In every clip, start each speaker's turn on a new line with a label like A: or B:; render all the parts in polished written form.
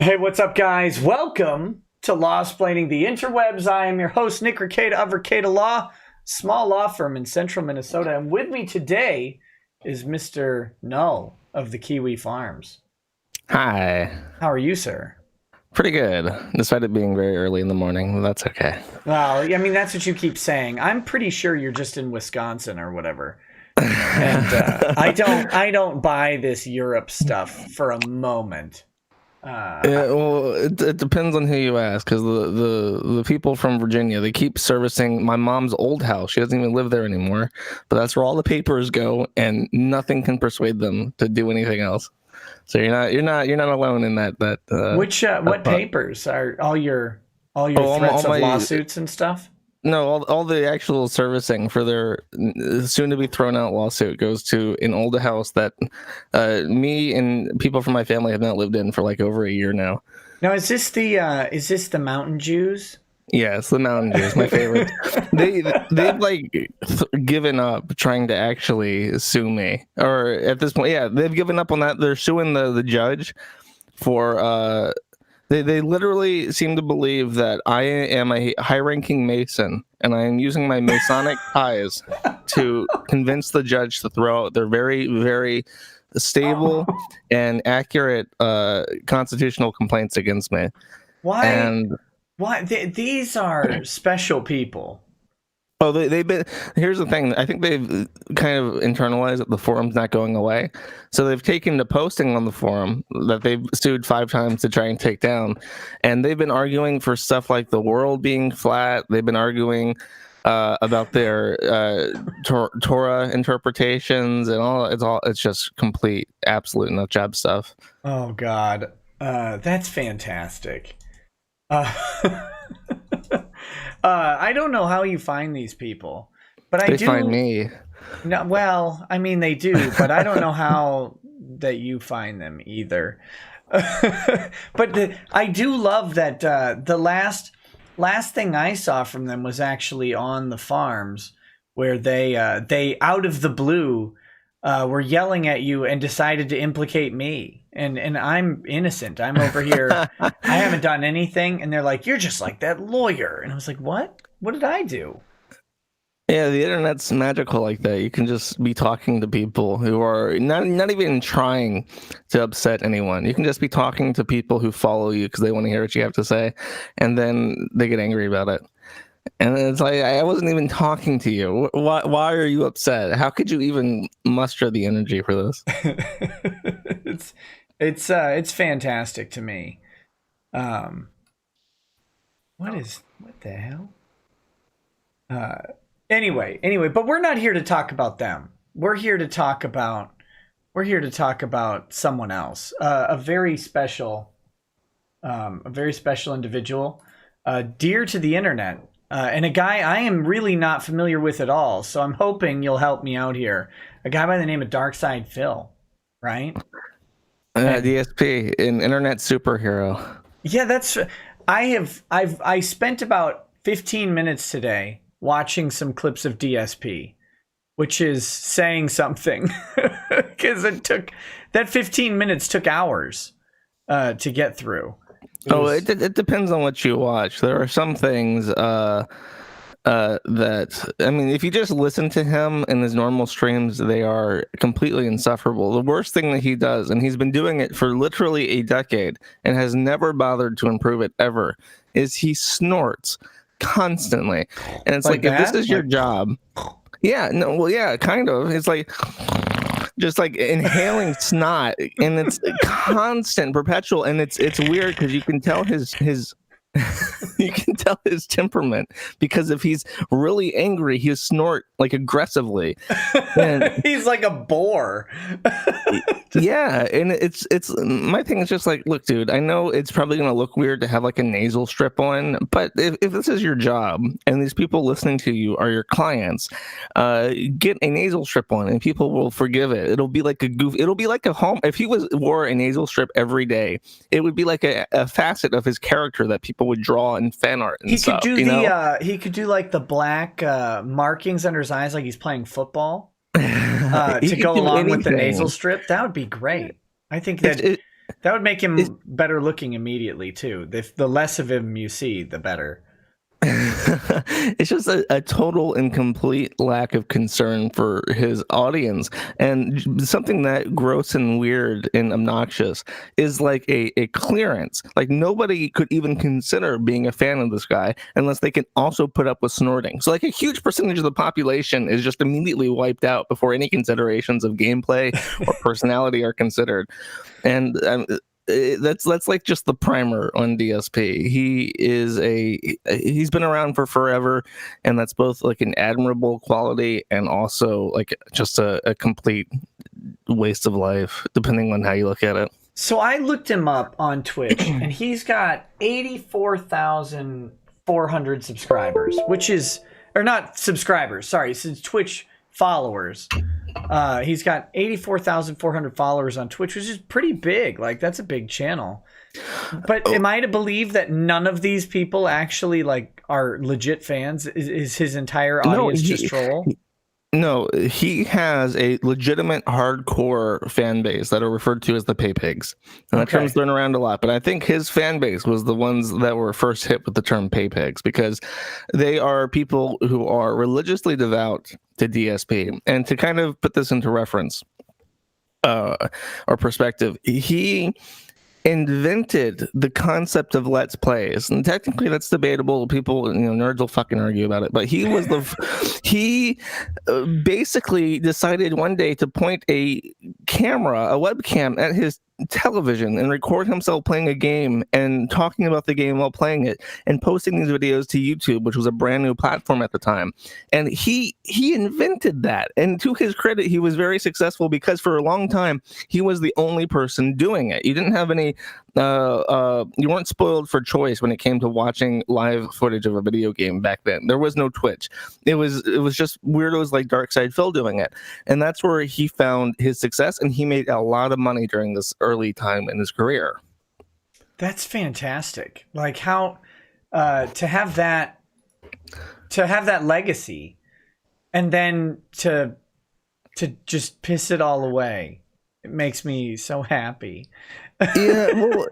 A: Hey, what's up, guys? Welcome to Law-Splaining the Interwebs. I am your host, Nick Rekieta of Rekieta Law, small law firm in central Minnesota. And with me today is Mr. Null of the Kiwi Farms.
B: Hi.
A: How are you, sir?
B: Pretty good, despite it being very early in the morning. That's okay.
A: Well, I mean, that's what you keep saying. I'm pretty sure you're just in Wisconsin or whatever. And I don't buy this Europe stuff for a moment.
B: Well, it depends on who you ask, because the people from Virginia, they keep servicing my mom's old house. She doesn't even live there anymore, but that's where all the papers go, and nothing can persuade them to do anything else. So you're not alone in that.
A: What papers are all your threats of lawsuits and stuff?
B: No, all the actual servicing for their soon-to-be thrown-out lawsuit goes to an old house that me and people from my family have not lived in for like over a year now.
A: Now, is this the Mountain Jews?
B: Yeah, it's the Mountain Jews, my favorite. They've given up trying to actually sue me, or at this point, yeah, they've given up on that. They're suing the judge for They literally seem to believe that I am a high-ranking Mason, and I am using my Masonic ties to convince the judge to throw out their very, very stable and accurate constitutional complaints against me.
A: Why?
B: And
A: why? These are special people.
B: Oh, they've been. Here's the thing. I think they've kind of internalized that the forum's not going away. So they've taken to posting on the forum that they've sued 5 times to try and take down. And they've been arguing for stuff like the world being flat. They've been arguing about their Torah interpretations and all. It's just complete, absolute nut job stuff.
A: Oh, God. That's fantastic. I don't know how you find these people, but
B: They find me.
A: No, well, I mean they do, but I don't know how that you find them either. But I do love that the last thing I saw from them was actually on the farms, where they out of the blue were yelling at you and decided to implicate me. And I'm innocent. I'm over here. I haven't done anything. And they're like, you're just like that lawyer. And I was like, what? What did I do?
B: Yeah, the internet's magical like that. You can just be talking to people who are not even trying to upset anyone. You can just be talking to people who follow you because they want to hear what you have to say, and then they get angry about it. And it's like, I wasn't even talking to you. Why are you upset? How could you even muster the energy for this?
A: It's fantastic to me. What the hell? Anyway, but we're not here to talk about them. We're here to talk about someone else. A very special individual, dear to the internet. And a guy I am really not familiar with at all, so I'm hoping you'll help me out here. A guy by the name of Darkside Phil, right?
B: DSP, an internet superhero.
A: Yeah, I spent about 15 minutes today watching some clips of DSP, which is saying something, because that 15 minutes took hours to get through.
B: It depends on what you watch. There are some things that, I mean, if you just listen to him in his normal streams, they are completely insufferable. The worst thing that he does, and he's been doing it for literally a decade and has never bothered to improve it ever, is he snorts constantly. And it's like if this is your job. Yeah, no, well, yeah, kind of. It's like just like inhaling snot, and it's constant, perpetual, and it's weird because you can tell his you can tell his temperament, because if he's really angry, he'll snort like aggressively. And
A: he's like a boar.
B: Yeah, and it's my thing is just like, look, dude, I know it's probably gonna look weird to have like a nasal strip on, but if this is your job and these people listening to you are your clients, get a nasal strip on and people will forgive it. It'll be like a goof. It'll be like a home. If he wore a nasal strip every day, it would be like a facet of his character that people would draw in fan art and stuff.
A: He could do like the black markings under his eyes, like he's playing football. To go along with the nasal strip, that would be great. I think that That would make him better looking immediately too. The less of him you see, the better.
B: It's just a total and complete lack of concern for his audience. And something that gross and weird and obnoxious is like a clearance. Like nobody could even consider being a fan of this guy unless they can also put up with snorting. So like a huge percentage of the population is just immediately wiped out before any considerations of gameplay or personality are considered. And that's like just the primer on DSP. He's been around for forever, and that's both like an admirable quality and also like just a complete waste of life, depending on how you look at it.
A: So I looked him up on Twitch, and he's got 84,400 subscribers, which is, or not subscribers, sorry, since Twitch followers. He's got 84,400 followers on Twitch, which is pretty big. Like, that's a big channel. But am I to believe that none of these people actually like are legit fans? Is his entire audience just troll?
B: No, he has a legitimate hardcore fan base that are referred to as the pay pigs. And that term's thrown around a lot, but I think his fan base was the ones that were first hit with the term pay pigs, because they are people who are religiously devout to DSP. And to kind of put this into reference or perspective, he invented the concept of let's plays, and technically that's debatable. People, nerds will fucking argue about it, but he was he basically decided one day to point a webcam at his television and record himself playing a game and talking about the game while playing it and posting these videos to YouTube, which was a brand new platform at the time. And he invented that, and to his credit, he was very successful because for a long time he was the only person doing it. You didn't have any you weren't spoiled for choice when it came to watching live footage of a video game back then. There was no Twitch. It was just weirdos like Dark Side Phil doing it, and that's where he found his success, and he made a lot of money during this early time in his career.
A: That's fantastic. Like how to have that legacy, and then to just piss it all away. It makes me so happy.
B: Yeah, well,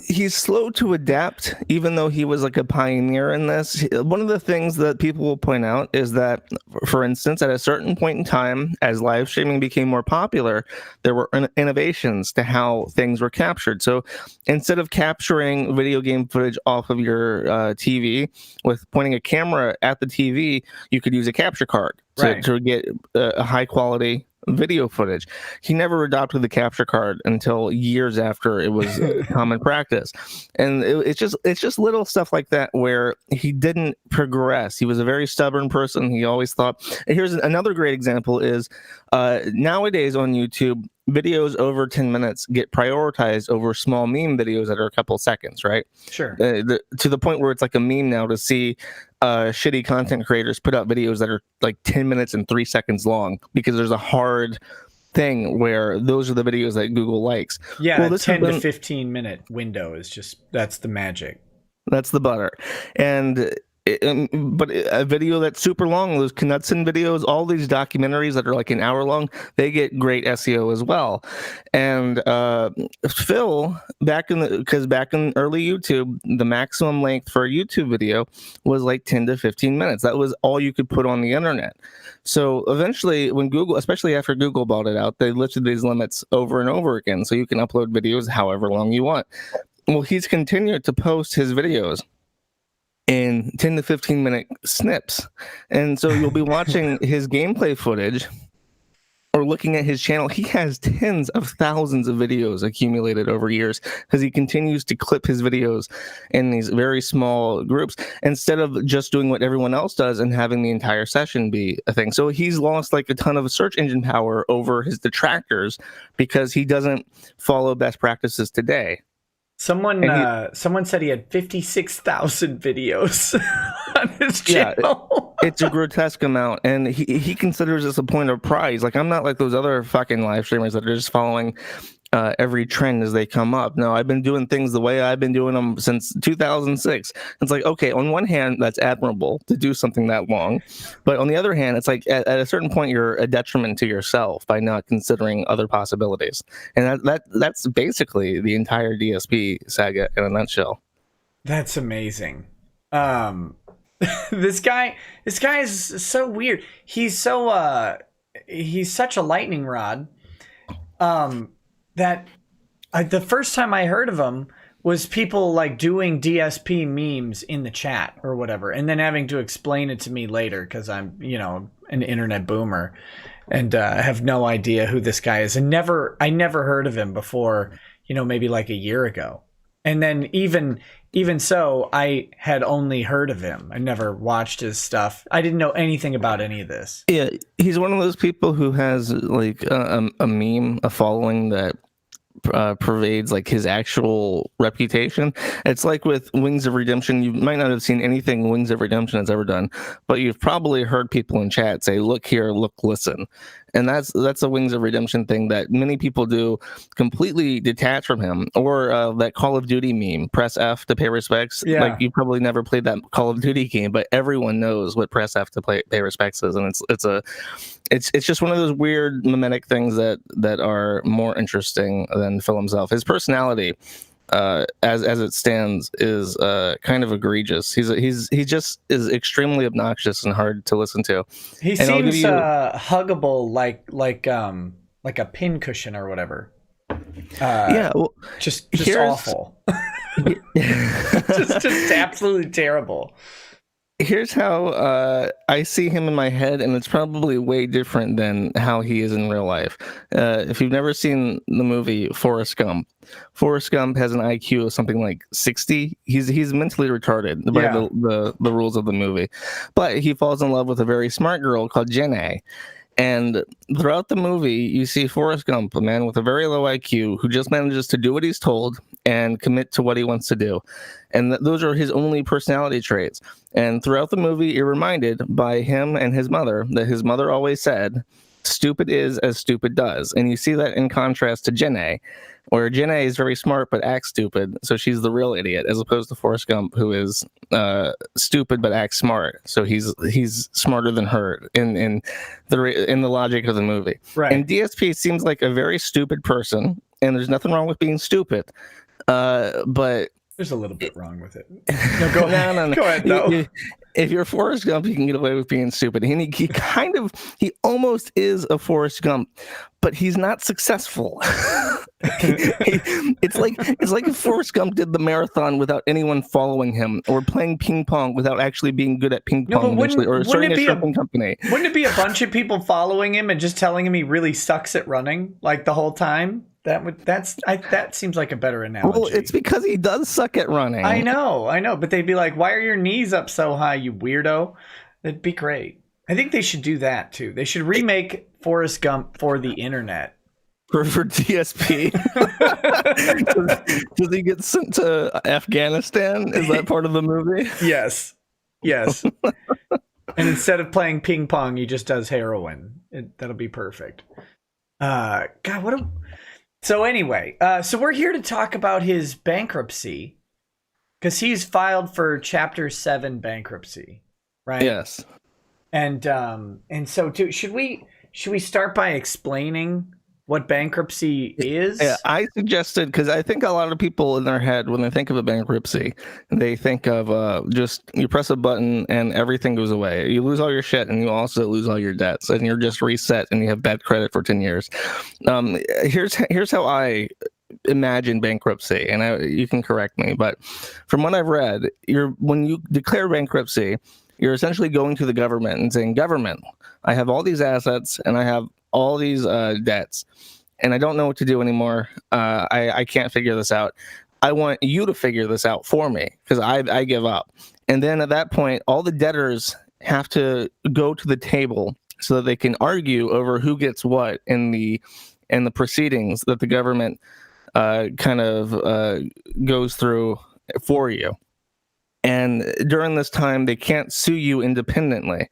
B: he's slow to adapt, even though he was like a pioneer in this. One of the things that people will point out is that, for instance, at a certain point in time, as live streaming became more popular, there were innovations to how things were captured. So instead of capturing video game footage off of your TV with pointing a camera at the TV, you could use a capture card to get a high quality video footage. He never adopted the capture card until years after it was common practice, and it's just little stuff like that where he didn't progress. He was a very stubborn person. He always thought. And here's another great example: is nowadays on YouTube, videos over 10 minutes get prioritized over small meme videos that are a couple seconds, right?
A: Sure.
B: To the point where it's like a meme now to see shitty content creators put out videos that are like 10 minutes and 3 seconds long, because there's a hard thing where those are the videos that Google likes.
A: Yeah, well, 10 to 15 minute window is just, that's the magic.
B: That's the butter. And but a video that's super long, those Knudsen videos, all these documentaries that are like an hour long, they get great SEO as well. And Phil, back in early YouTube, the maximum length for a YouTube video was like 10 to 15 minutes. That was all you could put on the internet. So eventually, when Google, especially after Google bought it out, they lifted these limits over and over again. So you can upload videos however long you want. Well, he's continued to post his videos in 10 to 15 minute snips. And so you'll be watching his gameplay footage or looking at his channel. He has tens of thousands of videos accumulated over years because he continues to clip his videos in these very small groups instead of just doing what everyone else does and having the entire session be a thing. So he's lost like a ton of search engine power over his detractors because he doesn't follow best practices today.
A: Someone said he had 56,000 videos on his channel.
B: Yeah, it's a grotesque amount, and he considers this a point of pride. He's like, I'm not like those other fucking live streamers that are just following every trend as they come up. No, I've been doing things the way I've been doing them since 2006. It's like, okay, on one hand, that's admirable to do something that long, but on the other hand, it's like at a certain point, you're a detriment to yourself by not considering other possibilities, and that's basically the entire DSP saga in a nutshell.
A: That's amazing. This guy is so weird. He's such a lightning rod. That the first time I heard of him was people like doing DSP memes in the chat or whatever, and then having to explain it to me later because I'm, an internet boomer and have no idea who this guy is, and I never heard of him before, maybe like a year ago. And then even so, I had only heard of him. I never watched his stuff. I didn't know anything about any of this.
B: Yeah, he's one of those people who has like a meme, a following that pervades like his actual reputation. It's like with Wings of Redemption. You might not have seen anything Wings of Redemption has ever done, but you've probably heard people in chat say, "Look here, look, listen." And that's a Wings of Redemption thing that many people do, completely detached from him. Or that Call of Duty meme, press F to pay respects.
A: Yeah.
B: Like, you probably never played that Call of Duty game, but everyone knows what press F to pay respects is, and it's just one of those weird mimetic things that are more interesting than Phil himself. His personality, as it stands, is kind of egregious. He just is extremely obnoxious and hard to listen to.
A: He seems huggable, like a pin cushion or whatever.
B: Yeah, well,
A: just awful. just absolutely terrible.
B: Here's how I see him in my head, and it's probably way different than how he is in real life. If you've never seen the movie Forrest Gump has an IQ of something like 60. He's mentally retarded by the rules of the movie, but he falls in love with a very smart girl called Jenny. And throughout the movie, you see Forrest Gump, a man with a very low IQ who just manages to do what he's told and commit to what he wants to do. And those are his only personality traits. And throughout the movie, you're reminded by him and his mother that his mother always said, "Stupid is as stupid does." And you see that in contrast to Jenny, where Jenny is very smart but acts stupid, so she's the real idiot, as opposed to Forrest Gump, who is stupid but acts smart, so he's smarter than her in the logic of the movie.
A: Right.
B: And DSP seems like a very stupid person, and there's nothing wrong with being stupid, but
A: there's a little bit wrong with it. No, go ahead.
B: No.
A: Go ahead. No.
B: If you're Forrest Gump, you can get away with being stupid. He almost is a Forrest Gump, but he's not successful. It's like if Forrest Gump did the marathon without anyone following him, or playing ping pong without actually being good at ping pong, or starting a shrimping company.
A: Wouldn't it be a bunch of people following him and just telling him he really sucks at running like the whole time? That seems like a better analogy.
B: Well, it's because he does suck at running.
A: I know, but they'd be like, "Why are your knees up so high, you weirdo?" That'd be great. I think they should do that too. They should remake Forrest Gump for the internet.
B: For DSP. Does he get sent to Afghanistan? Is that part of the movie?
A: Yes. And instead of playing ping pong, he just does heroin. That'll be perfect. God, So anyway, so we're here to talk about his bankruptcy, because he's filed for Chapter 7 bankruptcy, right?
B: Yes.
A: And so should we start by explaining what bankruptcy is?
B: Yeah, I suggested, because I think a lot of people in their head, when they think of a bankruptcy, they think of just you press a button and everything goes away. You lose all your shit, and you also lose all your debts, and you're just reset, and you have bad credit for 10 years. Here's how I imagine bankruptcy, and you can correct me, but from what I've read, when you declare bankruptcy, you're essentially going to the government and saying, "Government, I have all these assets and I have all these debts, and I don't know what to do anymore. I can't figure this out. I want you to figure this out for me, because I give up." And then at that point, all the debtors have to go to the table so that they can argue over who gets what in the proceedings that the government kind of goes through for you. And during this time, they can't sue you independently.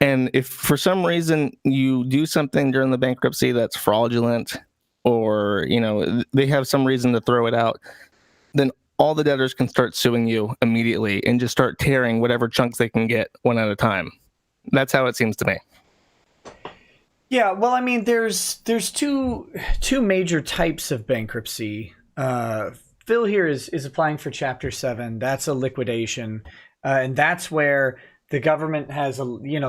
B: And if for some reason you do something during the bankruptcy that's fraudulent, or they have some reason to throw it out, then all the debtors can start suing you immediately and just start tearing whatever chunks they can get one at a time. That's how it seems to me.
A: Yeah, well, I mean, there's two major types of bankruptcy. Phil here is applying for Chapter 7. That's a liquidation, and that's where the government has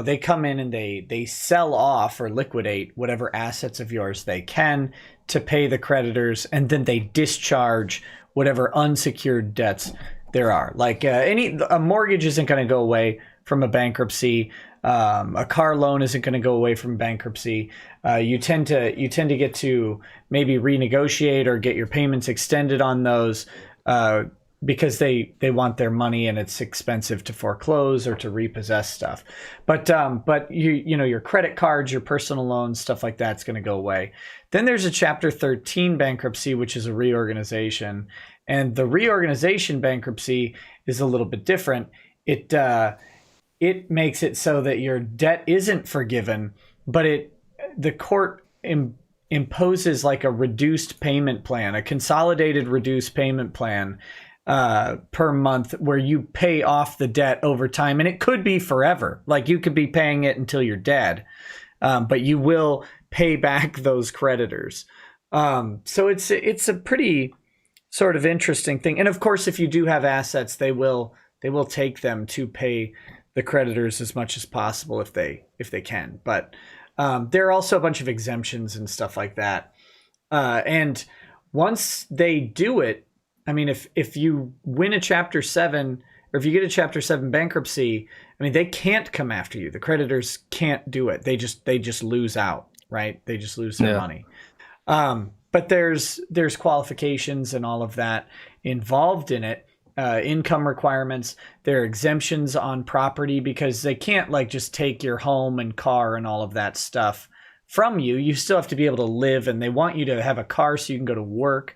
A: they come in and they sell off or liquidate whatever assets of yours they can to pay the creditors, and then they discharge whatever unsecured debts there are. Like a mortgage isn't going to go away from a bankruptcy. A car loan isn't going to go away from bankruptcy. You tend to get to maybe renegotiate or get your payments extended on those because they want their money and it's expensive to foreclose or to repossess stuff. But your credit cards, your personal loans, stuff like that's going to go away. Then there's a Chapter 13 bankruptcy, which is a reorganization, and the reorganization bankruptcy is a little bit different. It makes it so that your debt isn't forgiven, but the court imposes like a reduced payment plan, a consolidated reduced payment plan per month, where you pay off the debt over time, and it could be forever. Like you could be paying it until you're dead, but you will pay back those creditors. So it's a pretty sort of interesting thing. And of course, if you do have assets, they will take them to pay the creditors as much as possible if they can. But there are also a bunch of exemptions and stuff like that. And once they do it, I mean, if you win a Chapter 7, or if you get a Chapter 7 bankruptcy, I mean, they can't come after you. The creditors can't do it. They just lose out, right? They just lose their money. But there's qualifications and all of that involved in it. Income requirements, there are exemptions on property, because they can't like just take your home and car and all of that stuff from you. You still have to be able to live, and they want you to have a car so you can go to work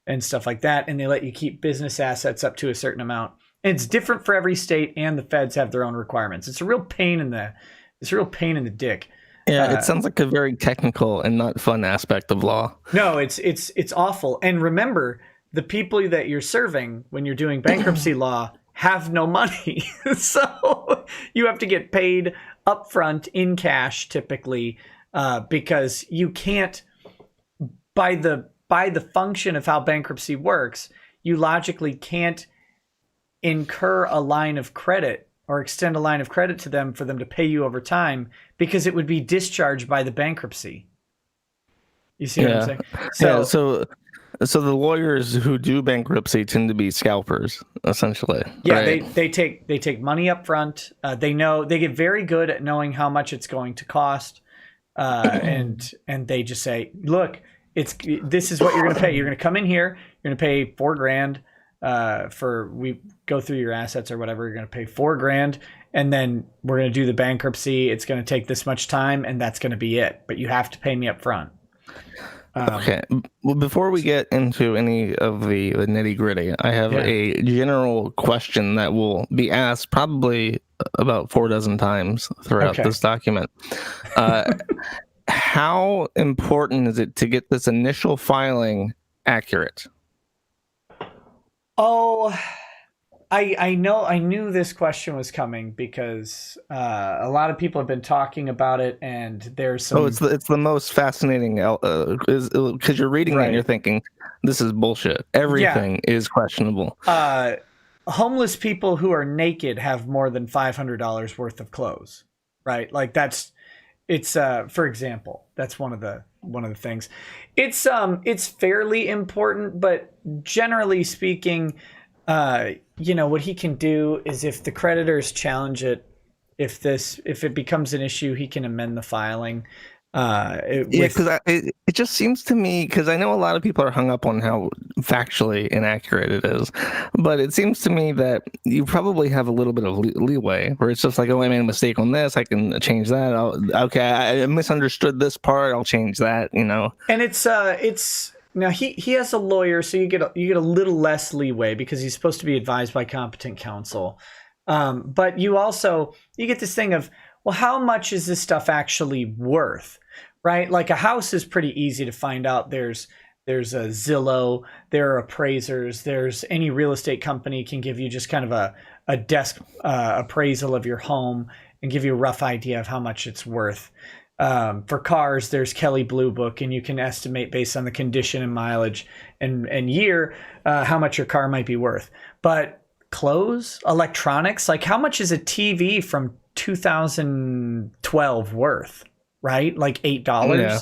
A: and stuff like that. And they let you keep business assets up to a certain amount. And it's different for every state, and the feds have their own requirements. It's a real pain in the dick.
B: Yeah, it sounds like a very technical and not fun aspect of law.
A: No, it's awful. And remember, the people that you're serving when you're doing bankruptcy law have no money. So you have to get paid upfront in cash typically, because you can't, by the function of how bankruptcy works, you logically can't incur a line of credit or extend a line of credit to them for them to pay you over time, because it would be discharged by the bankruptcy. You see what I'm saying?
B: So the lawyers who do bankruptcy tend to be scalpers, essentially.
A: Yeah,
B: right?
A: they take money up front. They get very good at knowing how much it's going to cost, and they just say, look, this is what you're going to pay. You're going to come in here. You're going to pay $4,000 we go through your assets or whatever. You're going to pay $4,000, and then we're going to do the bankruptcy. It's going to take this much time, and that's going to be it. But you have to pay me up front.
B: Okay. Well, before we get into any of the nitty gritty, I have a general question that will be asked probably about 4 dozen times throughout this document. How important is it to get this initial filing accurate?
A: Oh, I knew this question was coming, because a lot of people have been talking about it, and there's some.
B: Oh, it's the most fascinating, because you're reading it and you're thinking, this is bullshit. Everything is questionable.
A: Homeless people who are naked have more than $500 worth of clothes, right? Like it's for example, that's one of the things. It's fairly important, but generally speaking, what he can do is, if the creditors challenge it, if it becomes an issue, he can amend the filing.
B: Because it just seems to me, because I know a lot of people are hung up on how factually inaccurate it is, but it seems to me that you probably have a little bit of leeway, where it's just like, oh, I made a mistake on this, I can change that. I misunderstood this part, I'll change that.
A: And it's now he has a lawyer, so you get a little less leeway, because he's supposed to be advised by competent counsel. But you get this thing of, well, how much is this stuff actually worth? right? Like a house is pretty easy to find out. There's a Zillow, there are appraisers, there's any real estate company can give you just kind of a desk appraisal of your home and give you a rough idea of how much it's worth. For cars, there's Kelley Blue Book, and you can estimate based on the condition and mileage and year how much your car might be worth. But clothes, electronics, like how much is a TV from 2012 worth, right? Like $8.
B: Yeah.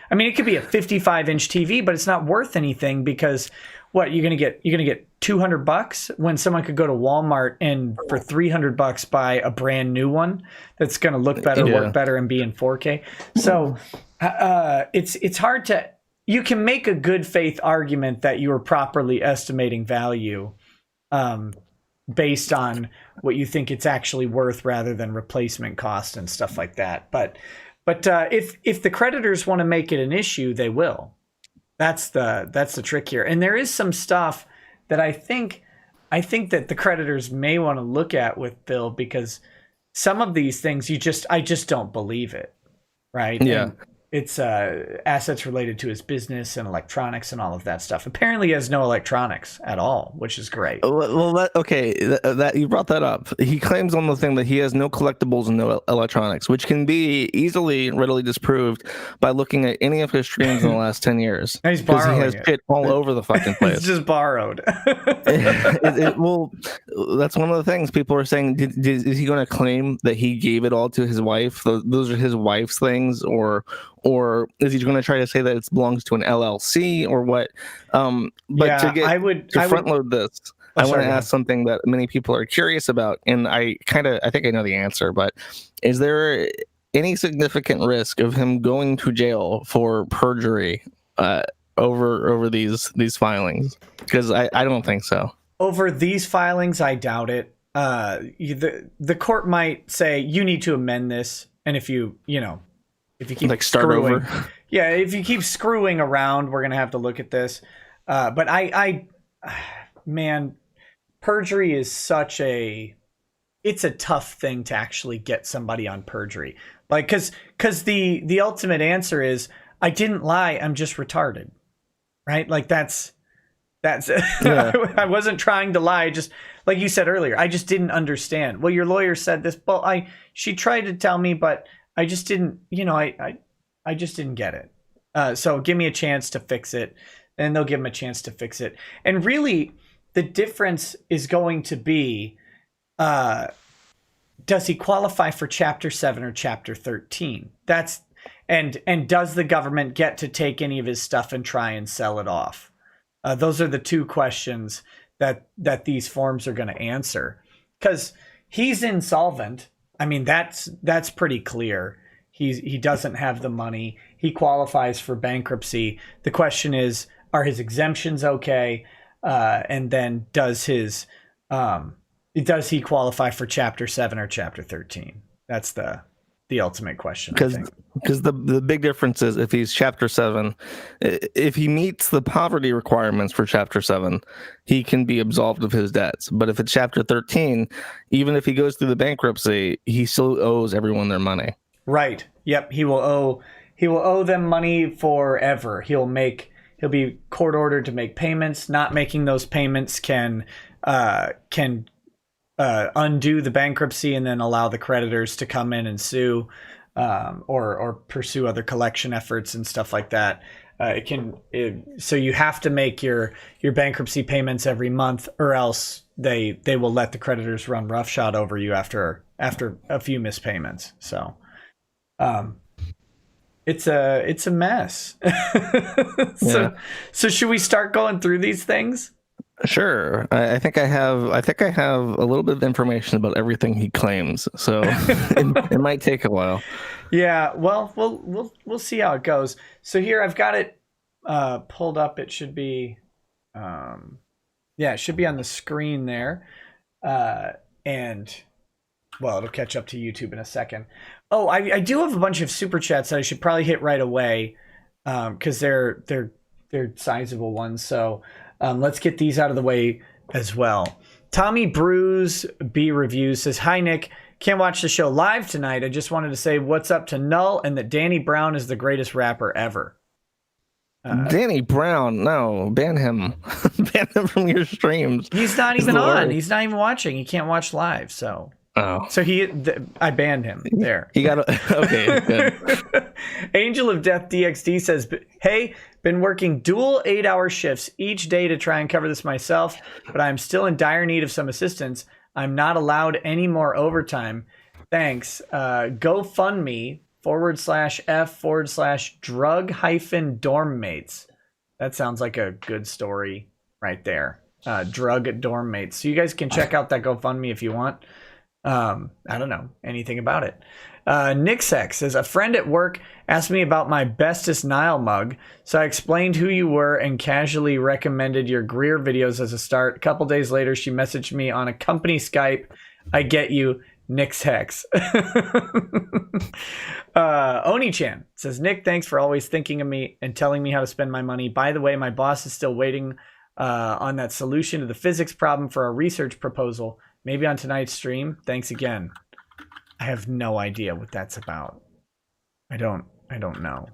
A: I mean, it could be a 55-inch TV, but it's not worth anything because what you're gonna get $200 when someone could go to Walmart and for $300 buy a brand new one that's gonna look better, work better, and be in 4K. So it's hard to. You can make a good faith argument that you are properly estimating value based on what you think it's actually worth rather than replacement cost and stuff like that. But if the creditors want to make it an issue, they will. That's the trick here. And there is some stuff that I think that the creditors may want to look at with Bill, because some of these things I just don't believe it, right?
B: Yeah.
A: And it's assets related to his business and electronics and all of that stuff. Apparently, he has no electronics at all, which is great.
B: Well, that you brought that up. He claims on the thing that he has no collectibles and no electronics, which can be readily disproved by looking at any of his streams in the last 10 years.
A: He's borrowing
B: he has shit all over the fucking place.
A: It's just borrowed.
B: Well, that's one of the things people are saying. Is he going to claim that he gave it all to his wife? Those are his wife's things, or is he going to try to say that it belongs to an LLC or what? But
A: yeah,
B: to front load this, I want to ask something that many people are curious about, and I think I know the answer. But is there any significant risk of him going to jail for perjury over these filings? Because I don't think so. Over
A: these filings, I doubt it. The court might say you need to amend this, and if you keep
B: like start over,
A: if you keep screwing around, we're gonna have to look at this. But man, perjury is it's a tough thing to actually get somebody on perjury. Like, because the ultimate answer is I didn't lie, I'm just retarded, right? Like that's yeah. I wasn't trying to lie. Just like you said earlier, I just didn't understand. Well, your lawyer said this, but she tried to tell me, but I just didn't, I just didn't get it. So give me a chance to fix it. And they'll give him a chance to fix it. And really, the difference is going to be, does he qualify for Chapter 7 or Chapter 13? And does the government get to take any of his stuff and try and sell it off? Those are the two questions that these forms are going to answer. Because he's insolvent. I mean, that's pretty clear. He doesn't have the money. He qualifies for bankruptcy. The question is, are his exemptions okay? And then does he qualify for Chapter 7 or Chapter 13? That's the ultimate question.
B: Because the big difference is if he's Chapter 7, if he meets the poverty requirements for Chapter 7, he can be absolved of his debts. But if it's Chapter 13, even if he goes through the bankruptcy, he still owes everyone their money.
A: Right. Yep. He will owe them money forever. He'll be court ordered to make payments. Not making those payments can undo the bankruptcy and then allow the creditors to come in and sue, or pursue other collection efforts and stuff like that. So you have to make your bankruptcy payments every month, or else they will let the creditors run roughshod over you after a few missed payments. So, it's a mess. So should we start going through these things?
B: Sure. I think I have a little bit of information about everything he claims, so it might take a while.
A: Yeah. Well, we'll see how it goes. So here I've got it pulled up. It should be, it should be on the screen there, and well, it'll catch up to YouTube in a second. Oh, I do have a bunch of super chats that I should probably hit right away, because they're sizable ones. So let's get these out of the way as well. Tommy Brews B Reviews says, "Hi Nick, Can't watch the show live tonight. I just wanted to say what's up to Null and that Danny Brown is the greatest rapper ever.
B: Danny Brown, no, ban him. Ban him from your streams.
A: He's not even on. He's not even watching. He can't watch live, so.
B: Oh.
A: So I banned him there.
B: He got okay, good.
A: Angel of Death DXD says, hey, been working dual 8-hour shifts each day to try and cover this myself, but I'm still in dire need of some assistance. I'm not allowed any more overtime. Thanks. GoFundMe /F/drug-dorm mates. That sounds like a good story right there. Drug dorm mates. So you guys can check out that GoFundMe if you want. I don't know anything about it. Nixex says, a friend at work asked me about my bestest Nile mug, so I explained who you were and casually recommended your Greer videos as a start. A couple days later, she messaged me on a company Skype. I get you, Nixhex. Oni-chan says, Nick, thanks for always thinking of me and telling me how to spend my money. By the way, my boss is still waiting on that solution to the physics problem for our research proposal. Maybe on tonight's stream. Thanks again. I have no idea what that's about. I don't know.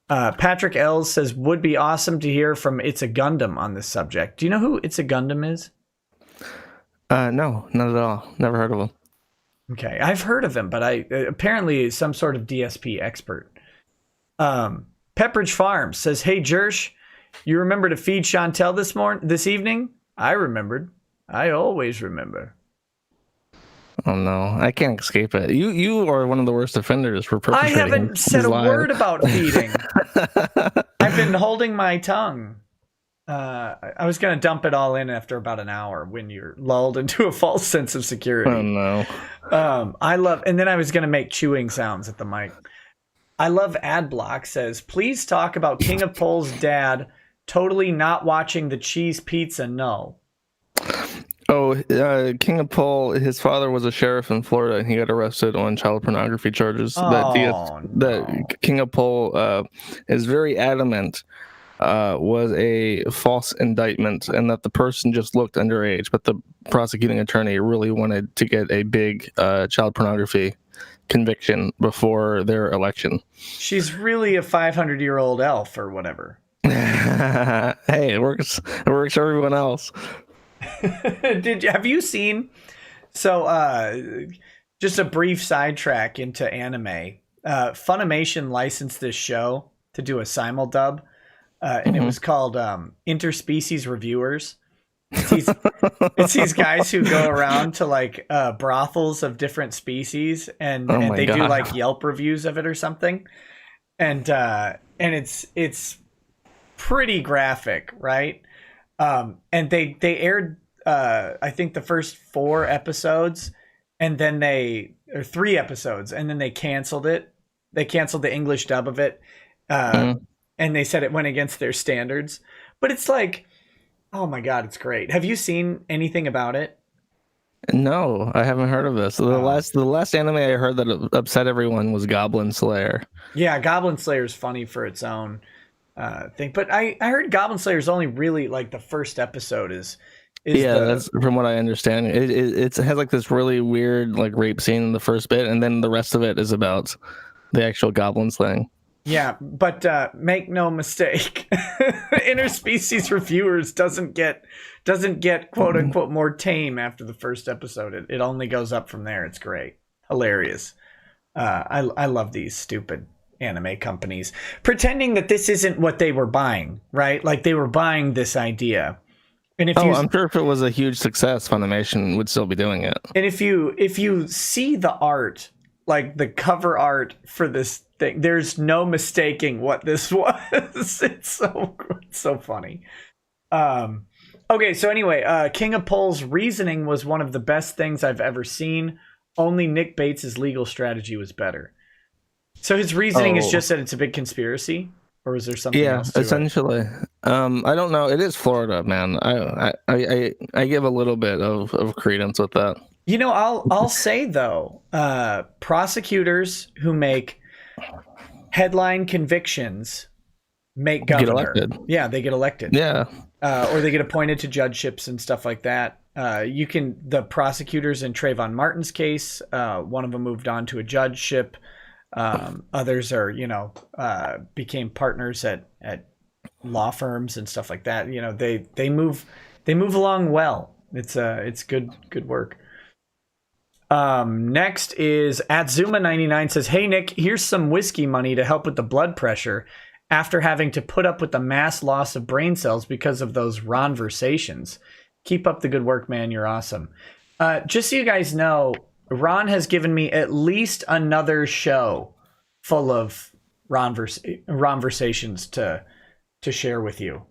A: Patrick Ells says, would be awesome to hear from It's a Gundam on this subject. Do you know who It's a Gundam is?
B: No, not at all. Never heard of him.
A: Okay, I've heard of him, but apparently some sort of DSP expert. Pepperidge Farms says, hey, Jersh, you remember to feed Chantel this evening? I remembered. I always remember.
B: Oh no, I can't escape it. You are one of the worst offenders for perpetrating.
A: I haven't said a word about feeding. I've been holding my tongue. I was going to dump it all in after about an hour when you're lulled into a false sense of security.
B: Oh no.
A: And then I was going to make chewing sounds at the mic. I love Adblock says, please talk about King of Pole's dad totally not watching the cheese pizza Null.
B: Oh, King of Pole, his father was a sheriff in Florida, and he got arrested on child pornography charges. That King of Pole is very adamant was a false indictment, and that the person just looked underage, but the prosecuting attorney really wanted to get a big child pornography conviction before their election.
A: She's really a 500-year-old elf or whatever.
B: Hey, it works. It works for everyone else.
A: Have you seen? So, just a brief sidetrack into anime. Funimation licensed this show to do a simuldub, and it was called Interspecies Reviewers. It's these guys who go around to like brothels of different species, and they do like Yelp reviews of it or something, and it's pretty graphic, right? And they aired I think the first 4 episodes, and then 3 episodes, and then they canceled it. They canceled the English dub of it, and they said it went against their standards. But it's like, oh my god, it's great. Have you seen anything about it?
B: No, I haven't heard of this. The last anime I heard that upset everyone was Goblin Slayer. Yeah,
A: Goblin Slayer is funny for its own thing, but I heard Goblin Slayer is only really like the first episode is
B: that's from what I understand. It has like this really weird like rape scene in the first bit, and then the rest of it is about the actual goblin slaying.
A: Yeah, but make no mistake, Interspecies Reviewers doesn't get quote unquote more tame after the first episode. It only goes up from there. It's great, hilarious. I love these stupid anime companies pretending that this isn't what they were buying, right? Like they were buying this idea. And I'm sure if it was a huge success, Funimation would still be doing it. And if you see the art, like the cover art for this thing, there's no mistaking what this was. It's so funny. Okay, so anyway, King of Pole's reasoning was one of the best things I've ever seen. Only Nick Bates' legal strategy was better. So his reasoning is just that it's a big conspiracy, or is there something else to essentially it? I don't know. It is Florida, man. I give a little bit of credence with that. You know, I'll say though, prosecutors who make headline convictions make governor. Get elected. Yeah, they get elected. Yeah. Or they get appointed to judgeships and stuff like that. the prosecutors in Trayvon Martin's case, one of them moved on to a judgeship. Others are, became partners at law firms and stuff like that. They move along well. It's good work. Next is at Zuma99 says, "Hey Nick, here's some whiskey money to help with the blood pressure after having to put up with the mass loss of brain cells because of those Ronversations. Keep up the good work, man. You're awesome." Just so you guys know, Ron has given me at least another show full of Ronversations to share with you.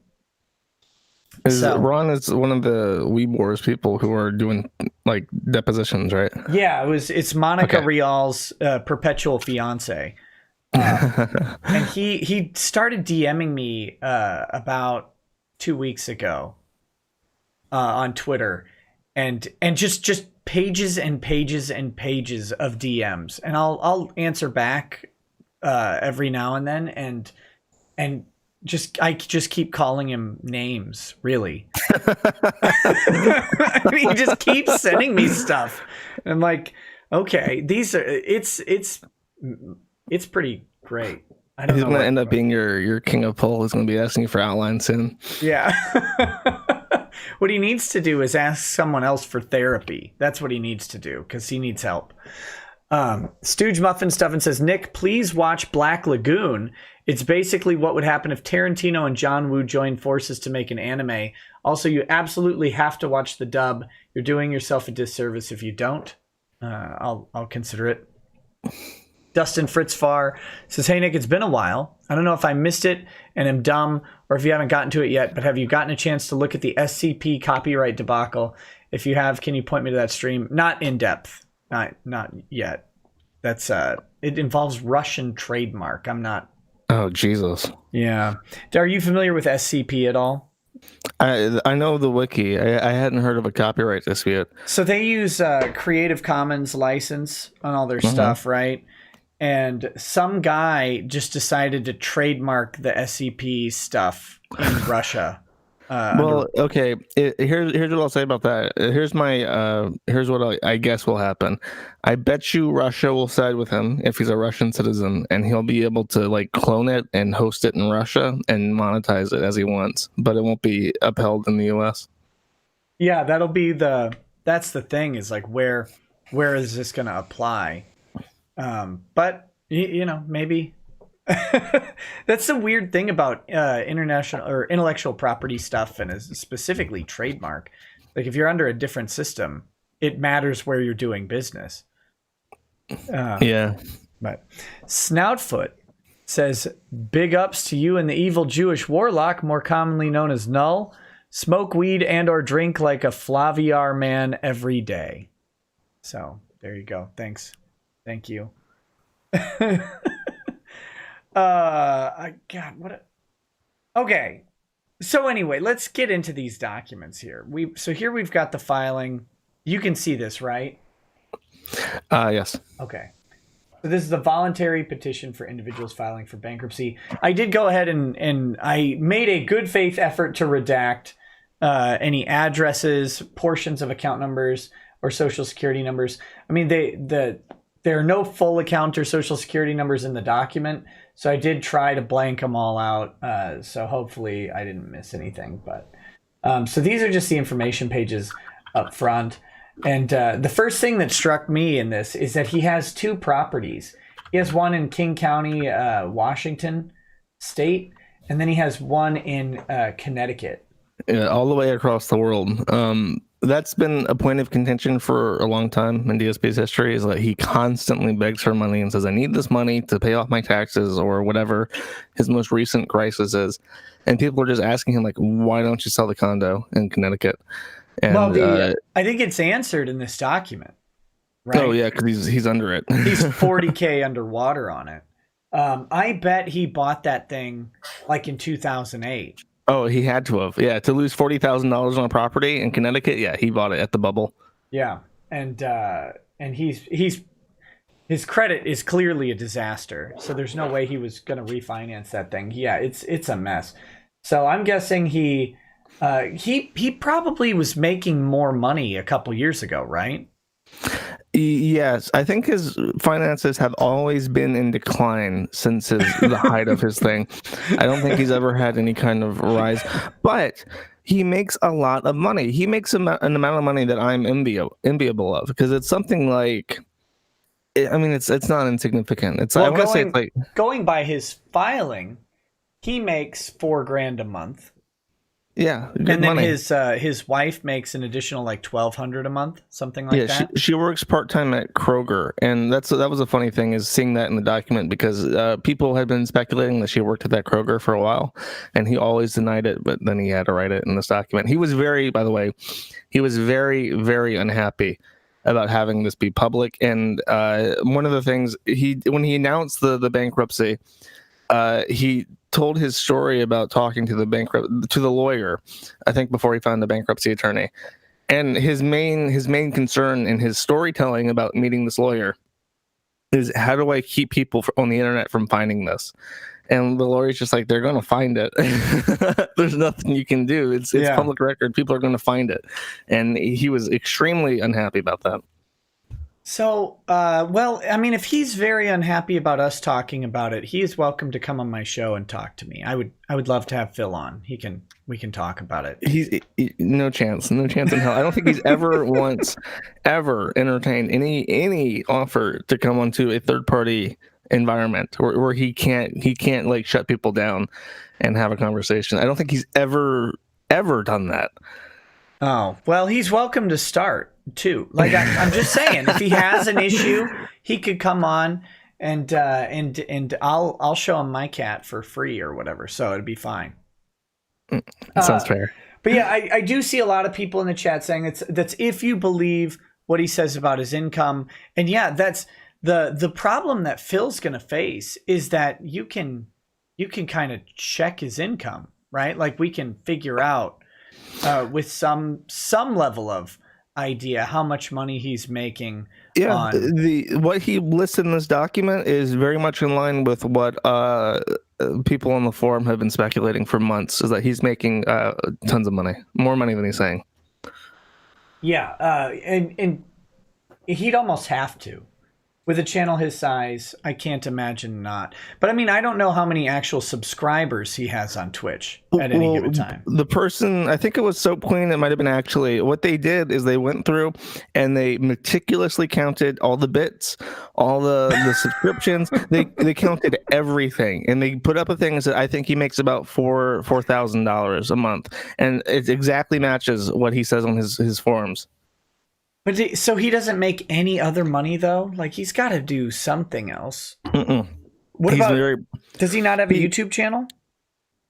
B: Ron is one of the Weebors people who are doing like depositions, right?
A: Yeah, it's Monica Rial's perpetual fiance. And he started DMing me about 2 weeks ago on Twitter, and just pages and pages and pages of DMs, and I'll answer back every now and then, and I just keep calling him names, really. I mean, he just keeps sending me stuff. And I'm like, okay, it's pretty great. I don't know.
B: He's going to end up being your king of poll. He's going to be asking you for outlines soon.
A: Yeah. What he needs to do is ask someone else for therapy. That's what he needs to do, because he needs help. Stooge Muffin Stuffin says, "Nick, please watch Black Lagoon. It's basically what would happen if Tarantino and John Woo joined forces to make an anime. Also, you absolutely have to watch the dub. You're doing yourself a disservice if you don't." I'll consider it. Dustin Fritz Farr says, "Hey Nick, it's been a while. I don't know if I missed it and am dumb, or if you haven't gotten to it yet, but have you gotten a chance to look at the SCP copyright debacle? If you have, can you point me to that stream?" Not in depth. Not yet. That's it involves Russian trademark. I'm not.
B: Oh, Jesus.
A: Yeah. Are you familiar with SCP at all?
B: I know the wiki. I hadn't heard of a copyright dispute.
A: So they use Creative Commons license on all their stuff, right? And some guy just decided to trademark the SCP stuff in Russia.
B: Okay. Here's what I'll say about that. Here's what I guess will happen. I bet you Russia will side with him if he's a Russian citizen, and he'll be able to like clone it and host it in Russia and monetize it as he wants, but it won't be upheld in the US.
A: Yeah, that's the thing, is like where is this going to apply? But maybe. That's the weird thing about international or intellectual property stuff, and specifically trademark. Like if you're under a different system, it matters where you're doing business.
B: Yeah.
A: But Snoutfoot says, "Big ups to you and the evil Jewish warlock, more commonly known as Null. Smoke weed and or drink like a Flaviar man every day." So there you go. Thanks. Thank you. Okay. So anyway, let's get into these documents here. Here we've got the filing. You can see this, right?
B: Yes.
A: Okay. So this is the voluntary petition for individuals filing for bankruptcy. I did go ahead and I made a good faith effort to redact any addresses, portions of account numbers, or social security numbers. I mean, there are no full account or social security numbers in the document, so I did try to blank them all out. So hopefully I didn't miss anything. But so these are just the information pages up front. And the first thing that struck me in this is that he has two properties. He has one in King County, Washington State, and then he has one in Connecticut.
B: Yeah, all the way across the world. That's been a point of contention for a long time in DSP's history, is that he constantly begs for money and says, "I need this money to pay off my taxes," or whatever his most recent crisis is. And people are just asking him, like, "Why don't you sell the condo in Connecticut?" And,
A: I think it's answered in this document. Right?
B: Oh, yeah, because he's under it.
A: He's $40K underwater on it. I bet he bought that thing like in 2008.
B: Oh, he had to have. Yeah, to lose $40,000 on a property in Connecticut. Yeah, he bought it at the bubble.
A: Yeah, and his credit is clearly a disaster. So there's no way he was going to refinance that thing. Yeah, it's a mess. So I'm guessing he He probably was making more money a couple years ago, right?
B: Yes, I think his finances have always been in decline since the height of his thing. I don't think he's ever had any kind of rise, but he makes a lot of money. He makes an amount of money that I'm enviable of, because it's something like, I mean, it's not insignificant. It's,
A: well,
B: I want to say it's like,
A: going by his filing, he makes $4,000 a month.
B: yeah, good
A: And then
B: money.
A: his wife makes an additional like $1,200 a month, something like that.
B: She works part-time at Kroger, and that was a funny thing, is seeing that in the document, because people had been speculating that she worked at that Kroger for a while, and he always denied it, but then he had to write it in this document. He was by the way, very, very unhappy about having this be public, and one of the things, when he announced the bankruptcy, he told his story about talking to the lawyer, I think before he found the bankruptcy attorney. And his main concern in his storytelling about meeting this lawyer is, how do I keep people on the internet from finding this? And the lawyer's just like, they're going to find it. There's nothing you can do. It's public record. People are going to find it. And he was extremely unhappy about that.
A: So, well, I mean, if he's very unhappy about us talking about it, he is welcome to come on my show and talk to me. I would love to have Phil on. We can talk about it.
B: He's no chance in hell. I don't think he's ever once ever entertained any offer to come onto a third party environment where he can't like shut people down and have a conversation. I don't think he's ever done that.
A: Oh, well, he's welcome to start too. Like I'm just saying, if he has an issue, he could come on and I'll show him my cat for free or whatever. So it'd be fine.
B: Sounds fair.
A: But yeah, I do see a lot of people in the chat saying that's if you believe what he says about his income. And yeah, that's the problem that Phil's going to face, is that you can kind of check his income, right? Like we can figure out with some level of idea how much money he's making.
B: Yeah, what he lists in this document is very much in line with what people on the forum have been speculating for months, is that he's making tons of money, more money than he's saying.
A: Yeah, and he'd almost have to. With a channel his size, I can't imagine not. But I mean, I don't know how many actual subscribers he has on Twitch at any given time.
B: The person, I think it was Soap Queen, it might have been actually, what they did is they went through and they meticulously counted all the bits, all the subscriptions. They counted everything, and they put up a thing and said, I think he makes about $4,000 a month. And it exactly matches what he says on his forums.
A: But so he doesn't make any other money though? Like he's got to do something else. What about? Does he not have a YouTube channel?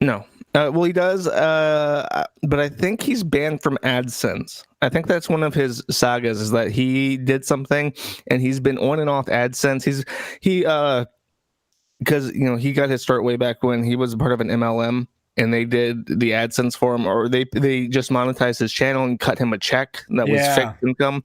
B: No. Well, he does, but I think he's banned from AdSense. I think that's one of his sagas, is that he did something and he's been on and off AdSense. Because he got his start way back when he was part of an MLM. And they did the AdSense for him, or they just monetized his channel and cut him a check that was fake income.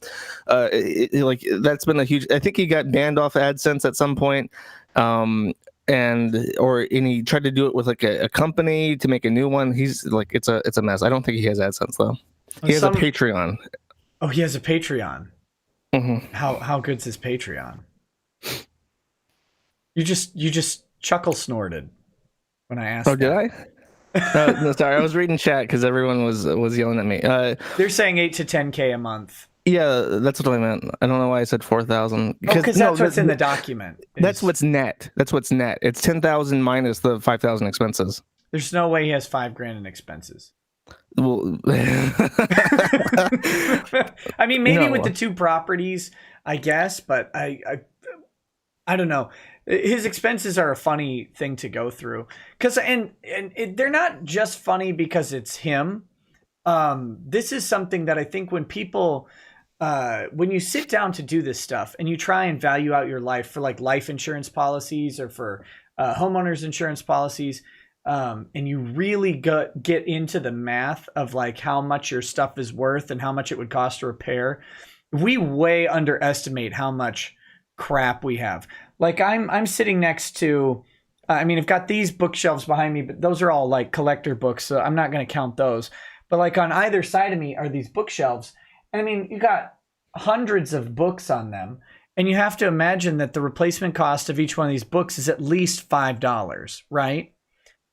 B: Like that's been a huge. I think he got banned off AdSense at some point, and he tried to do it with like a company to make a new one. He's like, it's a mess. I don't think he has AdSense though. He has a Patreon.
A: Oh, he has a Patreon.
B: Mm-hmm.
A: How good's his Patreon? You just chuckle snorted when I asked.
B: Oh, did I? No, sorry, I was reading chat because everyone was yelling at me.
A: They're saying 8 to 10K a month.
B: Yeah, that's what I meant. I don't know why I said 4,000.
A: Because that's what's in the document.
B: That's what's net. It's 10,000 minus the 5,000 expenses.
A: There's no way he has $5,000 in expenses.
B: Well,
A: I mean, maybe with the 2 properties, I guess, but I don't know. His expenses are a funny thing to go through, because they're not just funny because it's him. This is something that I think when people, when you sit down to do this stuff and you try and value out your life for like life insurance policies or for homeowners insurance policies, and you really get into the math of like how much your stuff is worth and how much it would cost to repair, we way underestimate how much crap we have. Like I'm sitting next to, I mean, I've got these bookshelves behind me, but those are all like collector books, so I'm not going to count those. But like on either side of me are these bookshelves. And I mean, you got hundreds of books on them. And you have to imagine that the replacement cost of each one of these books is at least $5, right?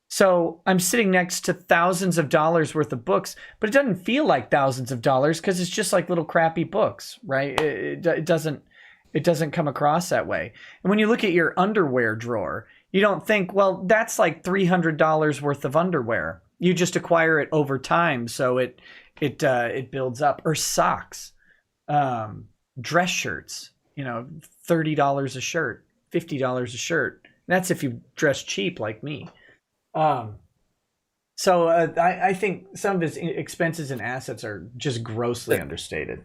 A: So I'm sitting next to thousands of dollars worth of books, but it doesn't feel like thousands of dollars because it's just like little crappy books, right? It doesn't come across that way. And when you look at your underwear drawer, you don't think, well, that's like $300 worth of underwear. You just acquire it over time, so it builds up. Or socks, dress shirts, $30 a shirt, $50 a shirt. That's if you dress cheap like me. So I think some of his expenses and assets are just grossly understated.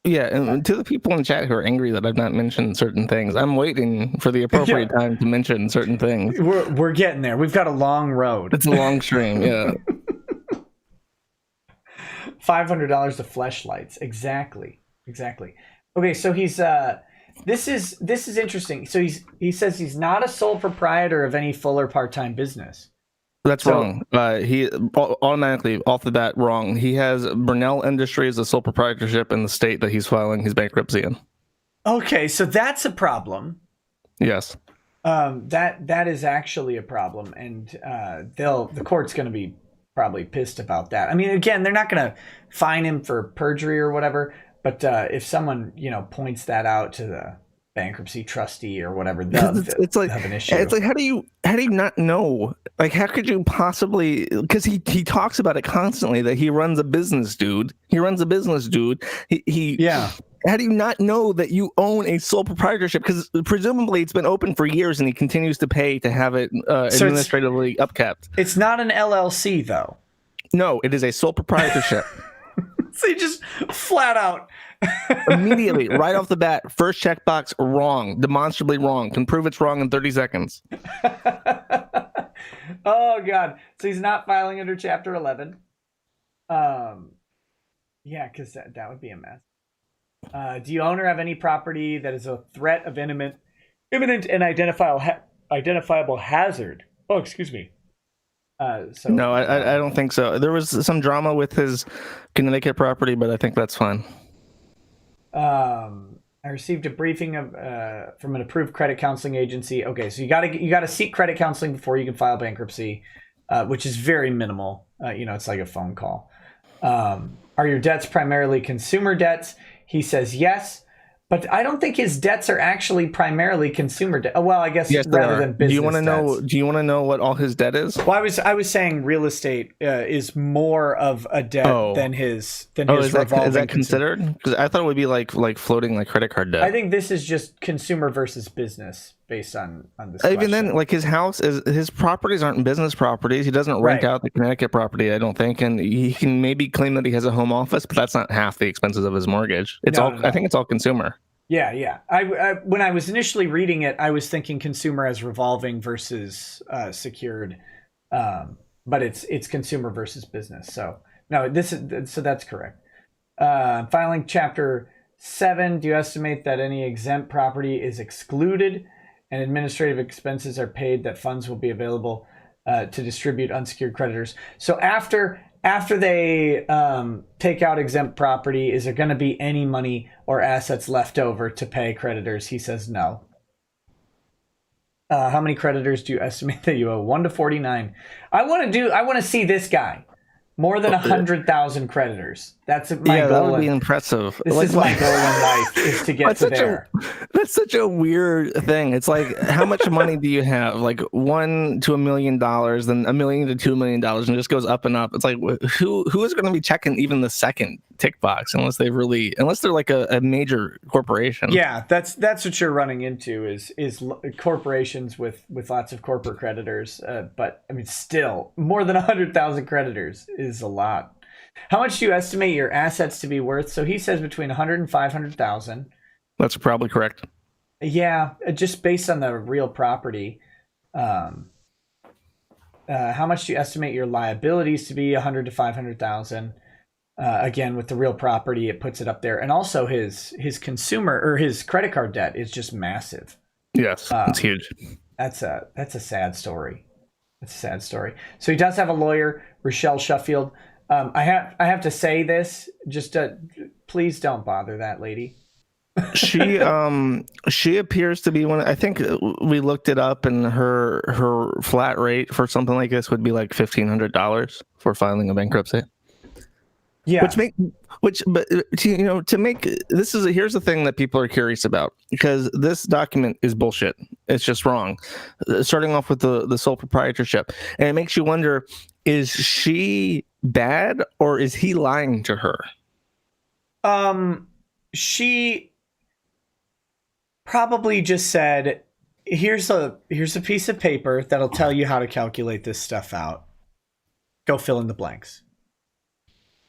B: Yeah, and to the people in chat who are angry that I've not mentioned certain things, I'm waiting for the appropriate time to mention certain things.
A: We're getting there. We've got a long road.
B: It's a long stream, yeah.
A: $500 to fleshlights. Exactly. Okay, so he's this is interesting. So he says he's not a sole proprietor of any full or part-time business.
B: That's wrong. He automatically off the bat wrong. He has Burnell Industries as a sole proprietorship in the state that he's filing his bankruptcy in.
A: Okay, so that's a problem.
B: Yes.
A: That is actually a problem, and the court's going to be probably pissed about that. I mean, again, they're not going to fine him for perjury or whatever, but if someone points that out to the bankruptcy trustee or whatever, it's like have an issue.
B: It's like how do you not know? Like, how could you possibly? Because he talks about it constantly that he runs a business, dude. He yeah. How do you not know that you own a sole proprietorship? Because presumably it's been open for years and he continues to pay to have it administratively upkept.
A: It's not an LLC though.
B: No, it is a sole proprietorship.
A: So you just flat out.
B: Immediately, right off the bat, first checkbox wrong, demonstrably wrong. Can prove it's wrong in 30 seconds.
A: Oh God! So he's not filing under Chapter 11. Yeah, because that would be a mess. Do you own or have any property that is a threat of imminent and identifiable hazard? Oh, excuse me.
B: No, I don't think so. There was some drama with his Connecticut property, but I think that's fine.
A: I received a briefing from an approved credit counseling agency. Okay, so you gotta seek credit counseling before you can file bankruptcy, which is very minimal. It's like a phone call. Are your debts primarily consumer debts? He says yes, but I don't think his debts are actually primarily consumer debt. Well, I guess
B: yes,
A: rather than business.
B: Do you want to know what all his debt is?
A: Well, I was saying real estate is more of a debt than his revolving.
B: Is that considered? Because I thought it would be like floating like credit card debt.
A: I think this is just consumer versus business based on this.
B: Even
A: question.
B: then, like his properties aren't business properties. He doesn't rent out the Connecticut property, I don't think, and he can maybe claim that he has a home office, but that's not half the expenses of his mortgage. I think it's all consumer.
A: Yeah. I when I was initially reading it, I was thinking consumer as revolving versus secured, but it's consumer versus business. So no, that's correct. Filing Chapter 7. Do you estimate that any exempt property is excluded and administrative expenses are paid that funds will be available to distribute unsecured creditors? So after they take out exempt property, is there going to be any money or assets left over to pay creditors? He says no. How many creditors do you estimate that you owe? 1 to 49. I want to see this guy. More than 100,000 creditors. That's my goal.
B: Yeah, that would be impressive.
A: This is my goal in life, is to get to there.
B: That's such a weird thing. It's like, how much money do you have? Like $1 to $1 million, then $1 million to $2 million, and it just goes up and up. It's like, who is going to be checking even the second tick box unless they're like a major corporation?
A: Yeah, that's what you're running into is corporations with lots of corporate creditors. But I mean, still, more than 100,000 creditors is a lot. How much do you estimate your assets to be worth? So he says between 100 and 500,000.
B: That's probably correct.
A: Yeah, just based on the real property. How much do you estimate your liabilities to be? 100 to 500,000. Again, with the real property, it puts it up there. And also his consumer or his credit card debt is just massive.
B: Yes, it's huge.
A: That's a sad story. It's a sad story. So he does have a lawyer, Rochelle Sheffield. I have to say this. Just please don't bother that lady.
B: She appears to be one. I think we looked it up, and her flat rate for something like this would be like $1,500 for filing a bankruptcy.
A: Yeah.
B: But to make this is here's the thing that people are curious about, because this document is bullshit. It's just wrong. Starting off with the sole proprietorship, and it makes you wonder: is she bad or is he lying to her?
A: She probably just said, here's a piece of paper that'll tell you how to calculate this stuff out. Go fill in the blanks.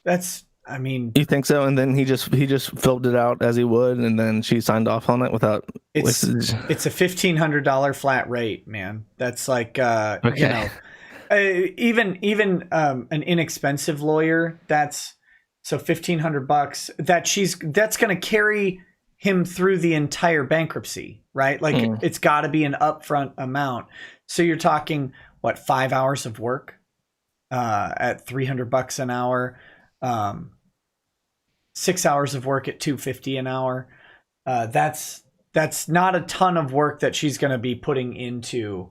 A: You
B: think so? And then he just filled it out as he would, and then she signed off on it without.
A: It's a $1,500 flat rate, man. That's like okay. Even an inexpensive lawyer. That's so $1,500 that's going to carry him through the entire bankruptcy, right? Like it's got to be an upfront amount. So you're talking 5 hours of work at $300 an hour, 6 hours of work at $250 an hour. That's not a ton of work that she's going to be putting into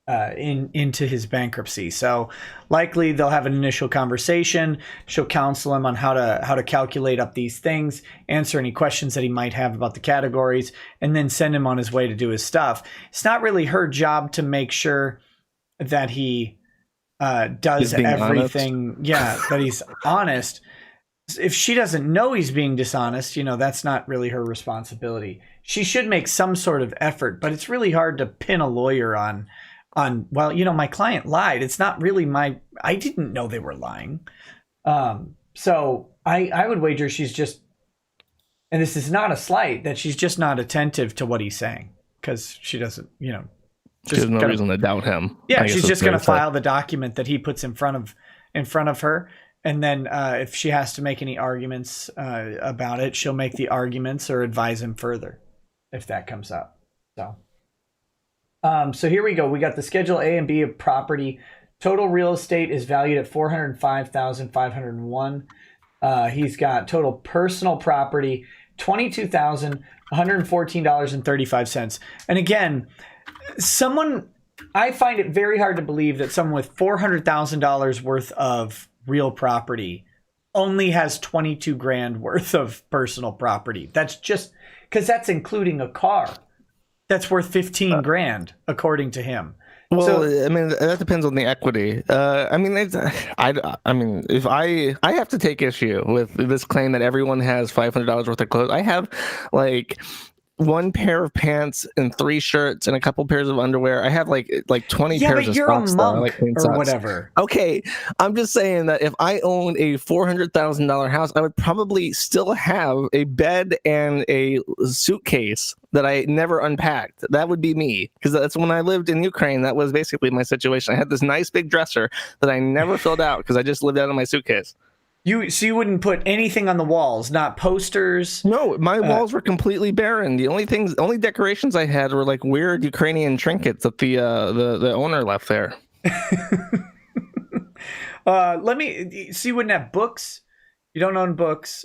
A: his bankruptcy. So likely they'll have an initial conversation. She'll counsel him on how to calculate up these things, answer any questions that he might have about the categories, and then send him on his way to do his stuff. It's not really her job to make sure that he does everything. Honest. Yeah, that he's honest. If she doesn't know he's being dishonest, that's not really her responsibility. She should make some sort of effort, but it's really hard to pin a lawyer on, my client lied. It's not really I didn't know they were lying. So I would wager she's just, and this is not a slight, that she's just not attentive to what he's saying, because she doesn't,
B: she has no reason to doubt him.
A: Yeah, she's just going to file the document that he puts in front of her. And then if she has to make any arguments about it, she'll make the arguments or advise him further if that comes up. So here we go. We got the Schedule A and B of property. Total real estate is valued at $405,501. He's got total personal property, $22,114.35. And again, I find it very hard to believe that someone with $400,000 worth of real property only has $22,000 worth of personal property. That's just because that's including a car that's worth $15,000 according to him.
B: Well, that depends on the equity. If I have to take issue with this claim that everyone has $500 worth of clothes. I have like one pair of pants and 3 shirts and a couple pairs of underwear. I have like 20 pairs of socks.
A: Yeah, but you're a monk or whatever.
B: Okay, I'm just saying that if I owned a $400,000 house, I would probably still have a bed and a suitcase that I never unpacked. That would be me, because that's when I lived in Ukraine. That was basically my situation. I had this nice big dresser that I never filled out because I just lived out of my suitcase.
A: You wouldn't put anything on the walls, not posters?
B: No, my walls were completely barren. The only decorations I had were like weird Ukrainian trinkets that the owner left there.
A: Let me see. You wouldn't have books. You don't own books.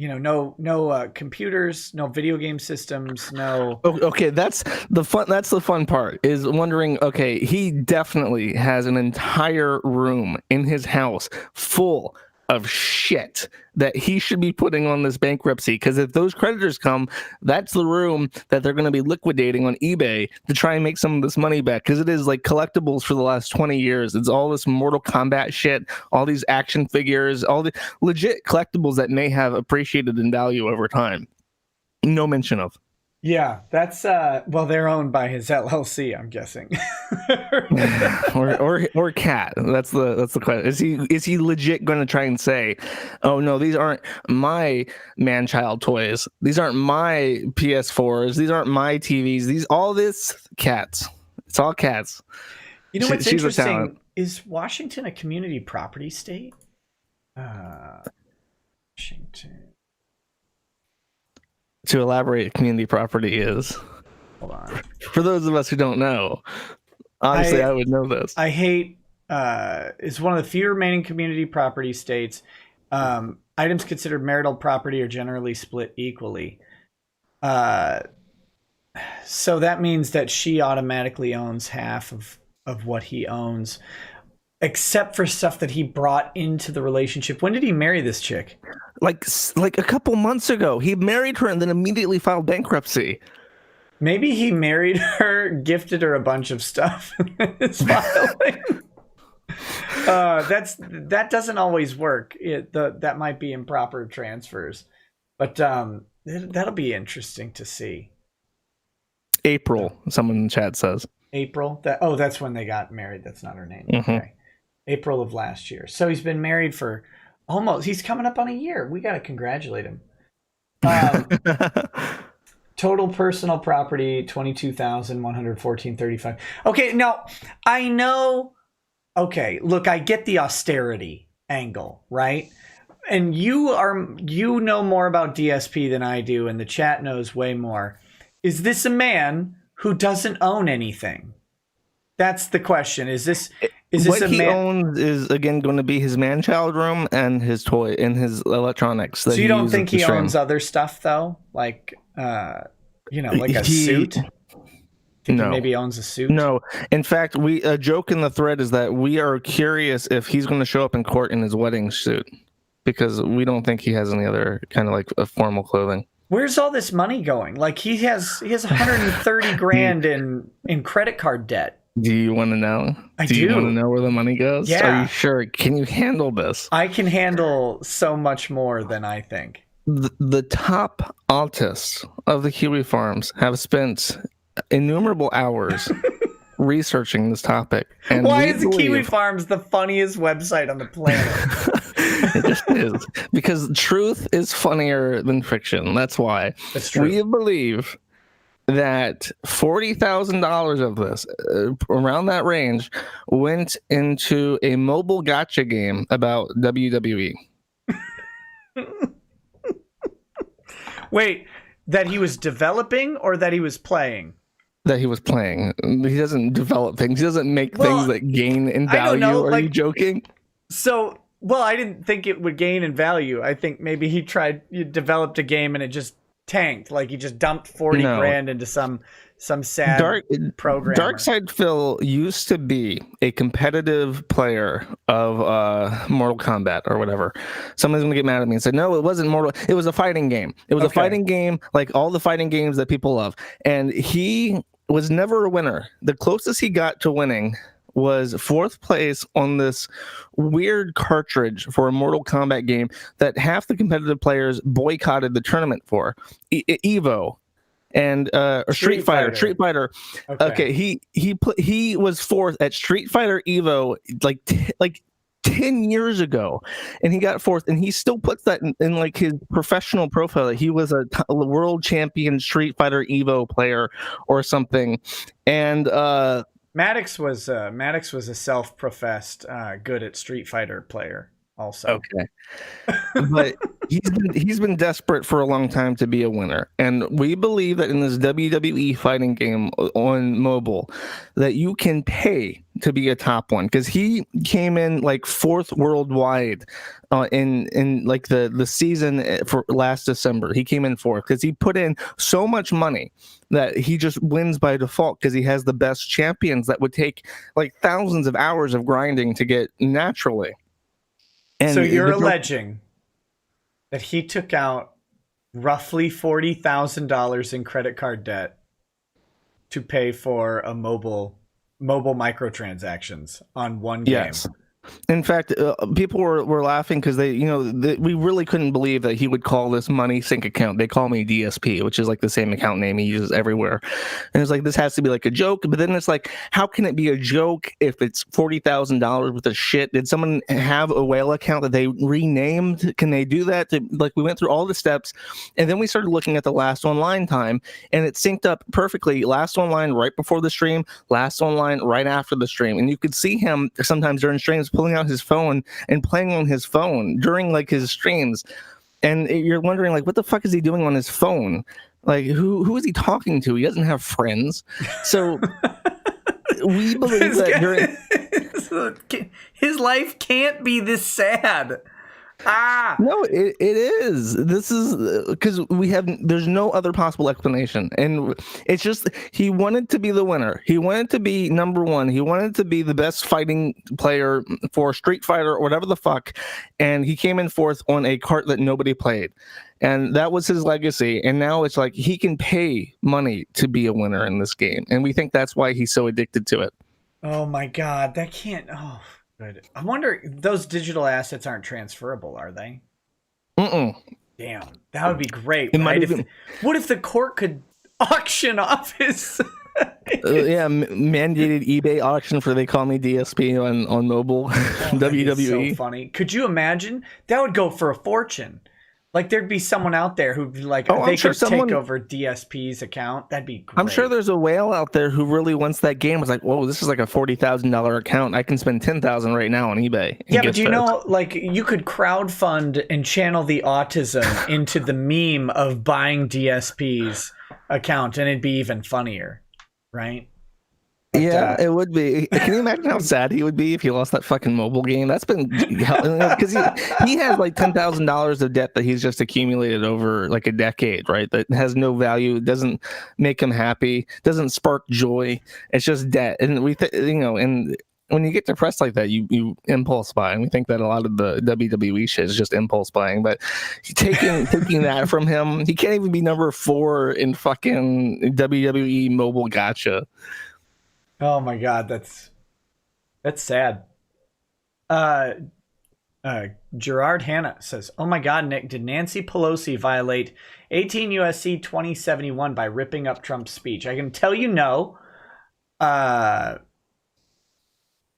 A: No computers, no video game systems, no.
B: Okay, that's the fun part, is wondering, okay, he definitely has an entire room in his house full of shit that he should be putting on this bankruptcy, because if those creditors come, that's the room that they're going to be liquidating on eBay to try and make some of this money back, because it is like collectibles for the last 20 years. It's all this Mortal Kombat shit, all these action figures, all the legit collectibles that may have appreciated in value over time. No mention of.
A: Yeah, that's they're owned by his LLC, I'm guessing.
B: or cat. That's the question. Is he legit going to try and say, "Oh no, these aren't my man-child toys. These aren't my PS4s. These aren't my TVs. All this cats. It's all cats."
A: You know what's interesting is Washington a community property state? Washington.
B: To elaborate, community property is.
A: Hold on.
B: For those of us who don't know, obviously I would know this.
A: I hate is one of the few remaining community property states. Items considered marital property are generally split equally. So that means that she automatically owns half of what he owns, except for stuff that he brought into the relationship. When did he marry this chick?
B: Like a couple months ago. He married her and then immediately filed bankruptcy.
A: Maybe he married her, gifted her a bunch of stuff, and is filing. That doesn't always work. That might be improper transfers, but that'll be interesting to see.
B: April, someone in the chat says.
A: April. That's when they got married. That's not her name. Mm-hmm. Okay. April of last year. So he's been married for he's coming up on a year. We got to congratulate him. Total personal property, 22,114.35. Okay, now I know. Okay, look, I get the austerity angle, right? And you know more about DSP than I do, and the chat knows way more. Is this a man who doesn't own anything? That's the question. Is this
B: what he owns is again going to be his man-child room and his toy and his electronics.
A: So you don't think he owns other stuff though, like like a suit? Think he maybe owns a suit?
B: No. In fact, a joke in the thread is that we are curious if he's going to show up in court in his wedding suit, because we don't think he has any other kind of like a formal clothing.
A: Where's all this money going? Like he has 130 grand in credit card debt.
B: Do you want to know?
A: Do
B: you want to know where the money goes?
A: Yeah.
B: Are you sure? Can you handle this?
A: I can handle so much more than I think.
B: The top autists of the Kiwi farms have spent innumerable hours researching this topic. And
A: why is the Kiwi Farms the funniest website on the planet?
B: It just is. Because truth is funnier than fiction. That's why.
A: That's true.
B: We believe that $40,000 of this, around that range, went into a mobile gacha game about WWE.
A: Wait, that he was developing or that he was playing?
B: That he was playing. He doesn't develop things. He doesn't make things that gain in value. I don't know, Are you joking?
A: So, I didn't think it would gain in value. I think maybe he developed a game and it just tanked. Like he just dumped 40 grand into some sad program.
B: Darkside Phil used to be a competitive player of Mortal Kombat or whatever. Someone's gonna get mad at me and say, no, it wasn't Mortal. It was a fighting game. It was a fighting game, like all the fighting games that people love. And he was never a winner. The closest he got to winning was 4th place on this weird cartridge for a Mortal Kombat game that half the competitive players boycotted the tournament for. Evo. And Street Fighter. Okay, he was 4th at Street Fighter Evo like 10 years ago, and he got 4th, and he still puts that in like his professional profile that he was a world champion Street Fighter Evo player or something. And
A: Maddox was a self-professed good at Street Fighter player also.
B: Okay. But he's been desperate for a long time to be a winner, and we believe that in this WWE fighting game on mobile that you can pay to be a top one, because he came in like 4th worldwide in like the season for last December. He came in 4th because he put in so much money that he just wins by default because he has the best champions that would take like thousands of hours of grinding to get naturally. And
A: so you're alleging that he took out roughly $40,000 in credit card debt to pay for a mobile microtransactions on one game.
B: Yes. In fact, people were laughing because we really couldn't believe that he would call this money sync account. They call me DSP, which is like the same account name he uses everywhere. And it's like, this has to be like a joke. But then it's like, how can it be a joke if it's $40,000 worth of shit? Did someone have a whale account that they renamed? Can they do that? We went through all the steps, and then we started looking at the last online time, and it synced up perfectly. Last online right before the stream, last online right after the stream. And you could see him sometimes during streams pulling out his phone and playing on his phone during like his streams, and you're wondering like, what the fuck is he doing on his phone? Like who is he talking to? He doesn't have friends. So we believe that
A: His life can't be this sad.
B: No, it is. This is because there's no other possible explanation. And it's just, he wanted to be the winner. He wanted to be number one. He wanted to be the best fighting player for Street Fighter or whatever the fuck. And he came in fourth on a cart that nobody played. And that was his legacy. And now it's like he can pay money to be a winner in this game. And we think that's why he's so addicted to it.
A: Oh my God, that can't. Oh, good. I wonder, those digital assets aren't transferable, are they? Damn, that would be great. Right? What if the court could auction off his?
B: Mandated eBay auction for They Call Me DSP on mobile. WWE.
A: So funny. Could you imagine? That would go for a fortune. Like, there'd be someone out there who, like, they could take over DSP's account. That'd be great.
B: I'm sure there's a whale out there who really wants that game. Was like, whoa, this is like a $40,000 account. I can spend $10,000 right now on eBay.
A: Yeah, but do you know, like, you could crowdfund and channel the autism into the meme of buying DSP's account, and it'd be even funnier, right? But,
B: yeah, it would be. Can you imagine how sad he would be if he lost that fucking mobile game? That's been because he has like $10,000 of debt that he's just accumulated over like a decade, right? That has no value, doesn't make him happy, doesn't spark joy. It's just debt, and and when you get depressed like that, you impulse buy, and we think that a lot of the WWE shit is just impulse buying. But taking that from him, he can't even be number 4 in fucking WWE mobile gacha.
A: Oh my God, that's sad. Gerard Hanna says, "Oh my God, Nick, did Nancy Pelosi violate 18 USC 2071 by ripping up Trump's speech?" I can tell you no.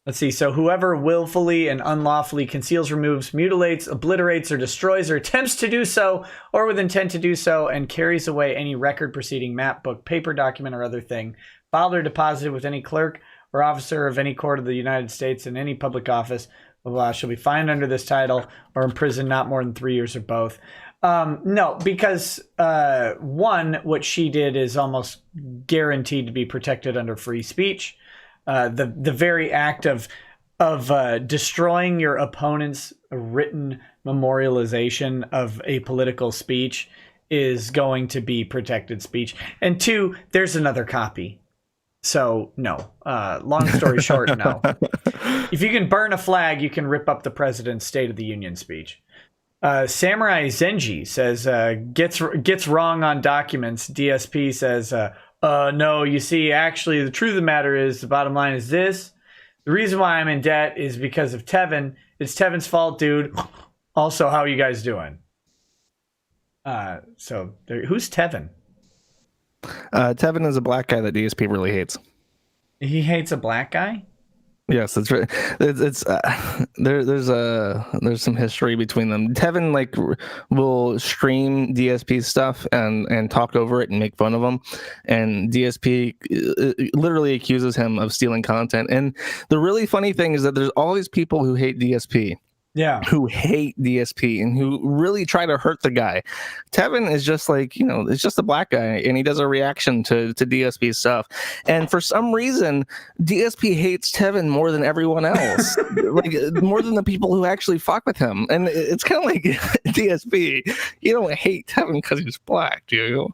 A: Let's see. So whoever willfully and unlawfully conceals, removes, mutilates, obliterates, or destroys, or attempts to do so, or with intent to do so, and carries away any record, proceeding, map, book, paper, document, or other thing, filed or deposited with any clerk or officer of any court of the United States in any public office, blah, blah, shall be fined under this title or imprisoned not more than 3 years or both. No, because one, what she did is almost guaranteed to be protected under free speech. The very act of destroying your opponent's written memorialization of a political speech is going to be protected speech. And two, there's another copy. So no. Long story short, no. If you can burn a flag, you can rip up the president's State of the Union speech. Samurai Zenji says gets wrong on documents. DSP says no. You see, actually, the truth of the matter is, the bottom line is this: the reason why I'm in debt is because of Tevin. It's Tevin's fault, dude. Also, how are you guys doing? So who's Tevin?
B: Tevin is a black guy that DSP really hates.
A: He hates a black guy?
B: Yes, that's right. There's some history between them. Tevin will stream DSP stuff and talk over it and make fun of him, and DSP literally accuses him of stealing content. And the really funny thing is that there's all these people who hate DSP. Yeah, who hate DSP and who really try to hurt the guy. Tevin is just like, it's just a black guy, and he does a reaction to DSP stuff. And for some reason, DSP hates Tevin more than everyone else, like more than the people who actually fuck with him. And it's kind of like DSP. You don't hate Tevin because he's black, do you?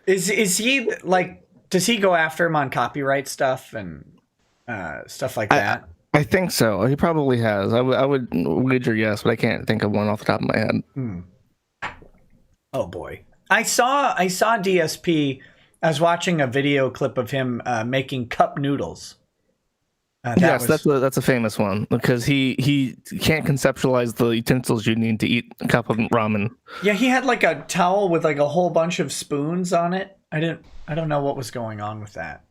A: Is he like? Does he go after him on copyright stuff and stuff like that?
B: I think so. He probably has. I would wager yes, but I can't think of one off the top of my head.
A: Oh boy, I saw DSP. I was watching a video clip of him making cup noodles.
B: That's a famous one because he can't conceptualize the utensils you need to eat a cup of ramen.
A: Yeah, he had like a towel with like a whole bunch of spoons on it. I don't know what was going on with that.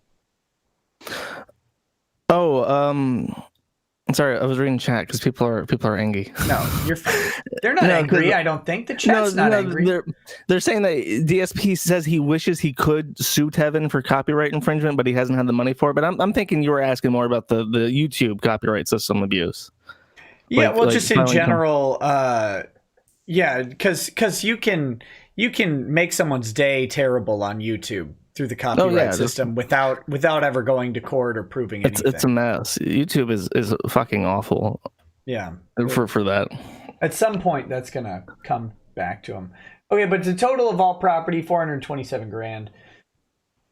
B: Oh, sorry, I was reading chat because people are angry.
A: No, you're fine. They're not angry. I don't think the chat's not angry.
B: They're saying that DSP says he wishes he could sue Tevin for copyright infringement, but he hasn't had the money for it. But I'm thinking you were asking more about the YouTube copyright system abuse.
A: Yeah, just in general. Yeah, because you can make someone's day terrible on YouTube through the copyright
B: yeah,
A: system without ever going to court or proving anything.
B: It's a mess. YouTube is fucking awful.
A: Yeah,
B: for that.
A: At some point, that's gonna come back to him. Okay, but the total of all property, $427,000.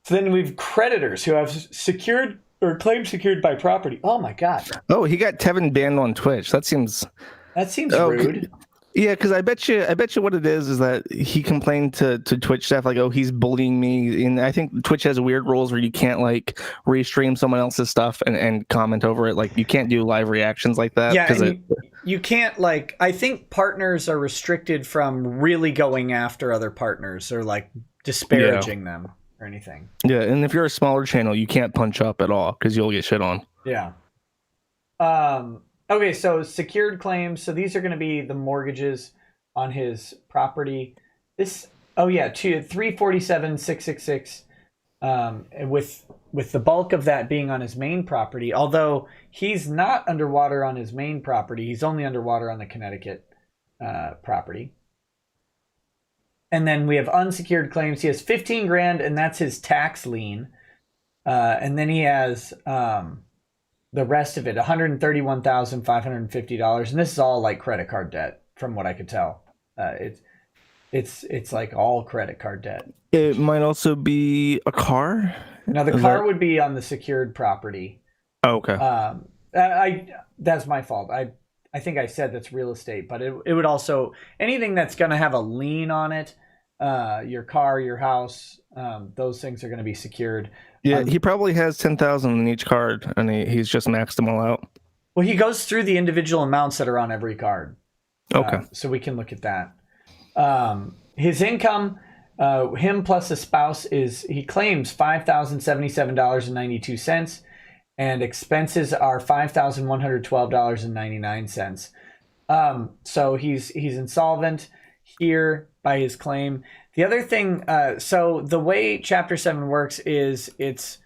A: So then we've creditors who have secured or claims secured by property. Oh my god.
B: Oh, he got Tevin banned on Twitch. That seems
A: rude.
B: Yeah, because I bet you what it is that he complained to Twitch staff like, oh, he's bullying me. And I think Twitch has weird rules where you can't like restream someone else's stuff and comment over it. Like you can't do live reactions like that.
A: Yeah, you can't like. I think partners are restricted from really going after other partners or like disparaging them or anything.
B: Yeah, and if you're a smaller channel, you can't punch up at all because you'll get shit on.
A: Yeah. Okay, so secured claims. So these are going to be the mortgages on his property. This, to 347,666, with the bulk of that being on his main property. Although he's not underwater on his main property, he's only underwater on the Connecticut property. And then we have unsecured claims. He has $15,000, and that's his tax lien. And then he has the rest of it, $131,550, and this is all like credit card debt, from what I could tell. It's like all credit card debt.
B: It might also be a car.
A: Now the car would be on the secured property.
B: Oh, okay.
A: That's my fault. I think I said that's real estate, but it would also anything that's going to have a lien on it, your car, your house, those things are going to be secured.
B: Yeah, he probably has 10,000 in each card, and he's just maxed them all out.
A: Well, he goes through the individual amounts that are on every card.
B: Okay.
A: So we can look at that. His income, him plus a spouse, he claims $5,077.92, and expenses are $5,112.99. So he's insolvent here by his claim. The other thing, so the way Chapter 7 works is it's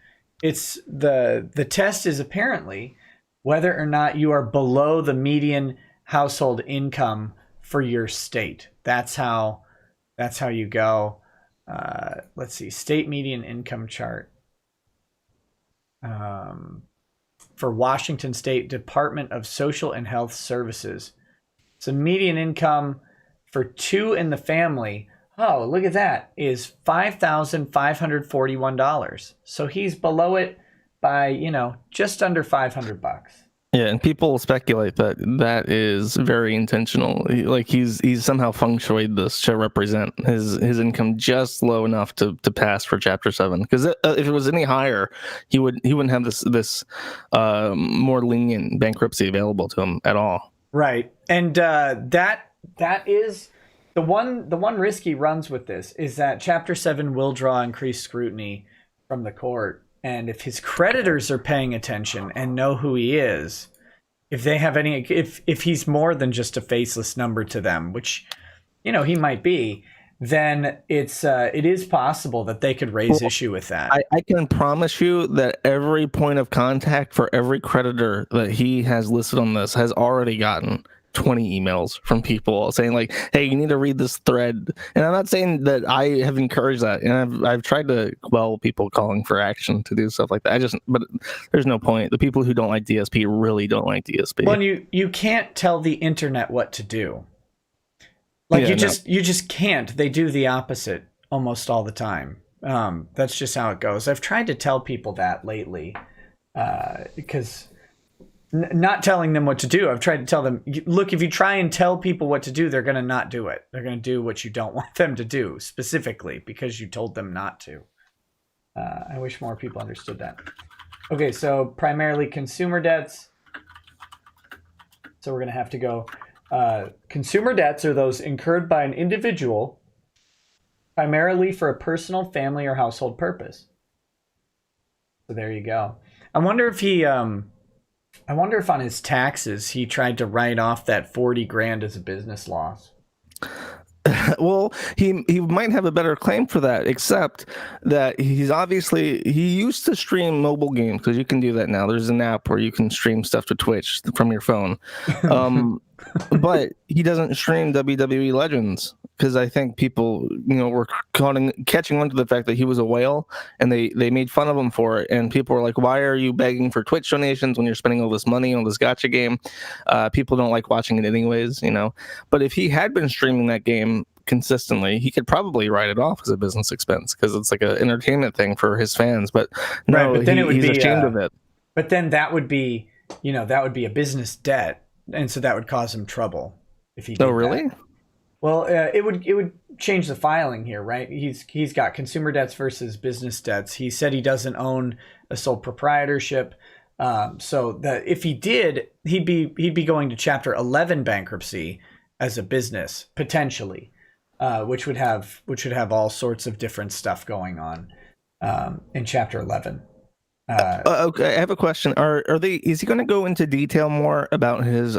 A: the test is apparently whether or not you are below the median household income for your state. That's how you go. Let's see, state median income chart. For Washington State Department of Social and Health Services. So median income for two in the family, oh, look at that, is $5,541. So he's below it by, just under $500.
B: Yeah, and people speculate that that is very intentional. Like he's somehow feng shuied this to represent his income just low enough to pass for Chapter 7. Because if it was any higher, he wouldn't have this more lenient bankruptcy available to him at all.
A: Right, and that is the one risk he runs with this is that Chapter 7 will draw increased scrutiny from the court. And if his creditors are paying attention and know who he is, if they have if he's more than just a faceless number to them, which, he might be, then it is possible that they could raise issue with that.
B: I can promise you that every point of contact for every creditor that he has listed on this has already gotten 20 emails from people saying like, hey, you need to read this thread. And I'm not saying that I have encouraged that, and I've tried to quell people calling for action to do stuff like that. But there's no point. The people who don't like DSP really don't like DSP.
A: Well, you can't tell the internet what to do. Like you just can't. They do the opposite almost all the time. That's just how it goes. I've tried to tell people that lately because not telling them what to do. I've tried to tell them, look, if you try and tell people what to do, they're going to not do it. They're going to do what you don't want them to do specifically because you told them not to. I wish more people understood that. Okay, so primarily consumer debts. So we're going to have to go. Consumer debts are those incurred by an individual primarily for a personal, family, or household purpose. So there you go. I wonder if on his taxes he tried to write off that $40,000 as a business loss.
B: Well, he might have a better claim for that, except that he used to stream mobile games because you can do that now. There's an app where you can stream stuff to Twitch from your phone. But he doesn't stream WWE Legends because I think people, were catching on to the fact that he was a whale, and they made fun of him for it. And people were like, "Why are you begging for Twitch donations when you're spending all this money on this gacha game? People don't like watching it anyways, But if he had been streaming that game consistently, he could probably write it off as a business expense because it's like an entertainment thing for his fans. But no,
A: Right, but then
B: he's ashamed of it.
A: But then that would be, that would be a business debt. And so that would cause him trouble if he did.
B: Oh, really?
A: That. Well, it would change the filing here, right? He's got consumer debts versus business debts. He said he doesn't own a sole proprietorship, so that if he did, he'd be going to Chapter 11 bankruptcy as a business potentially, which would have all sorts of different stuff going on in Chapter 11.
B: Okay, I have a question. Is he going to go into detail more about his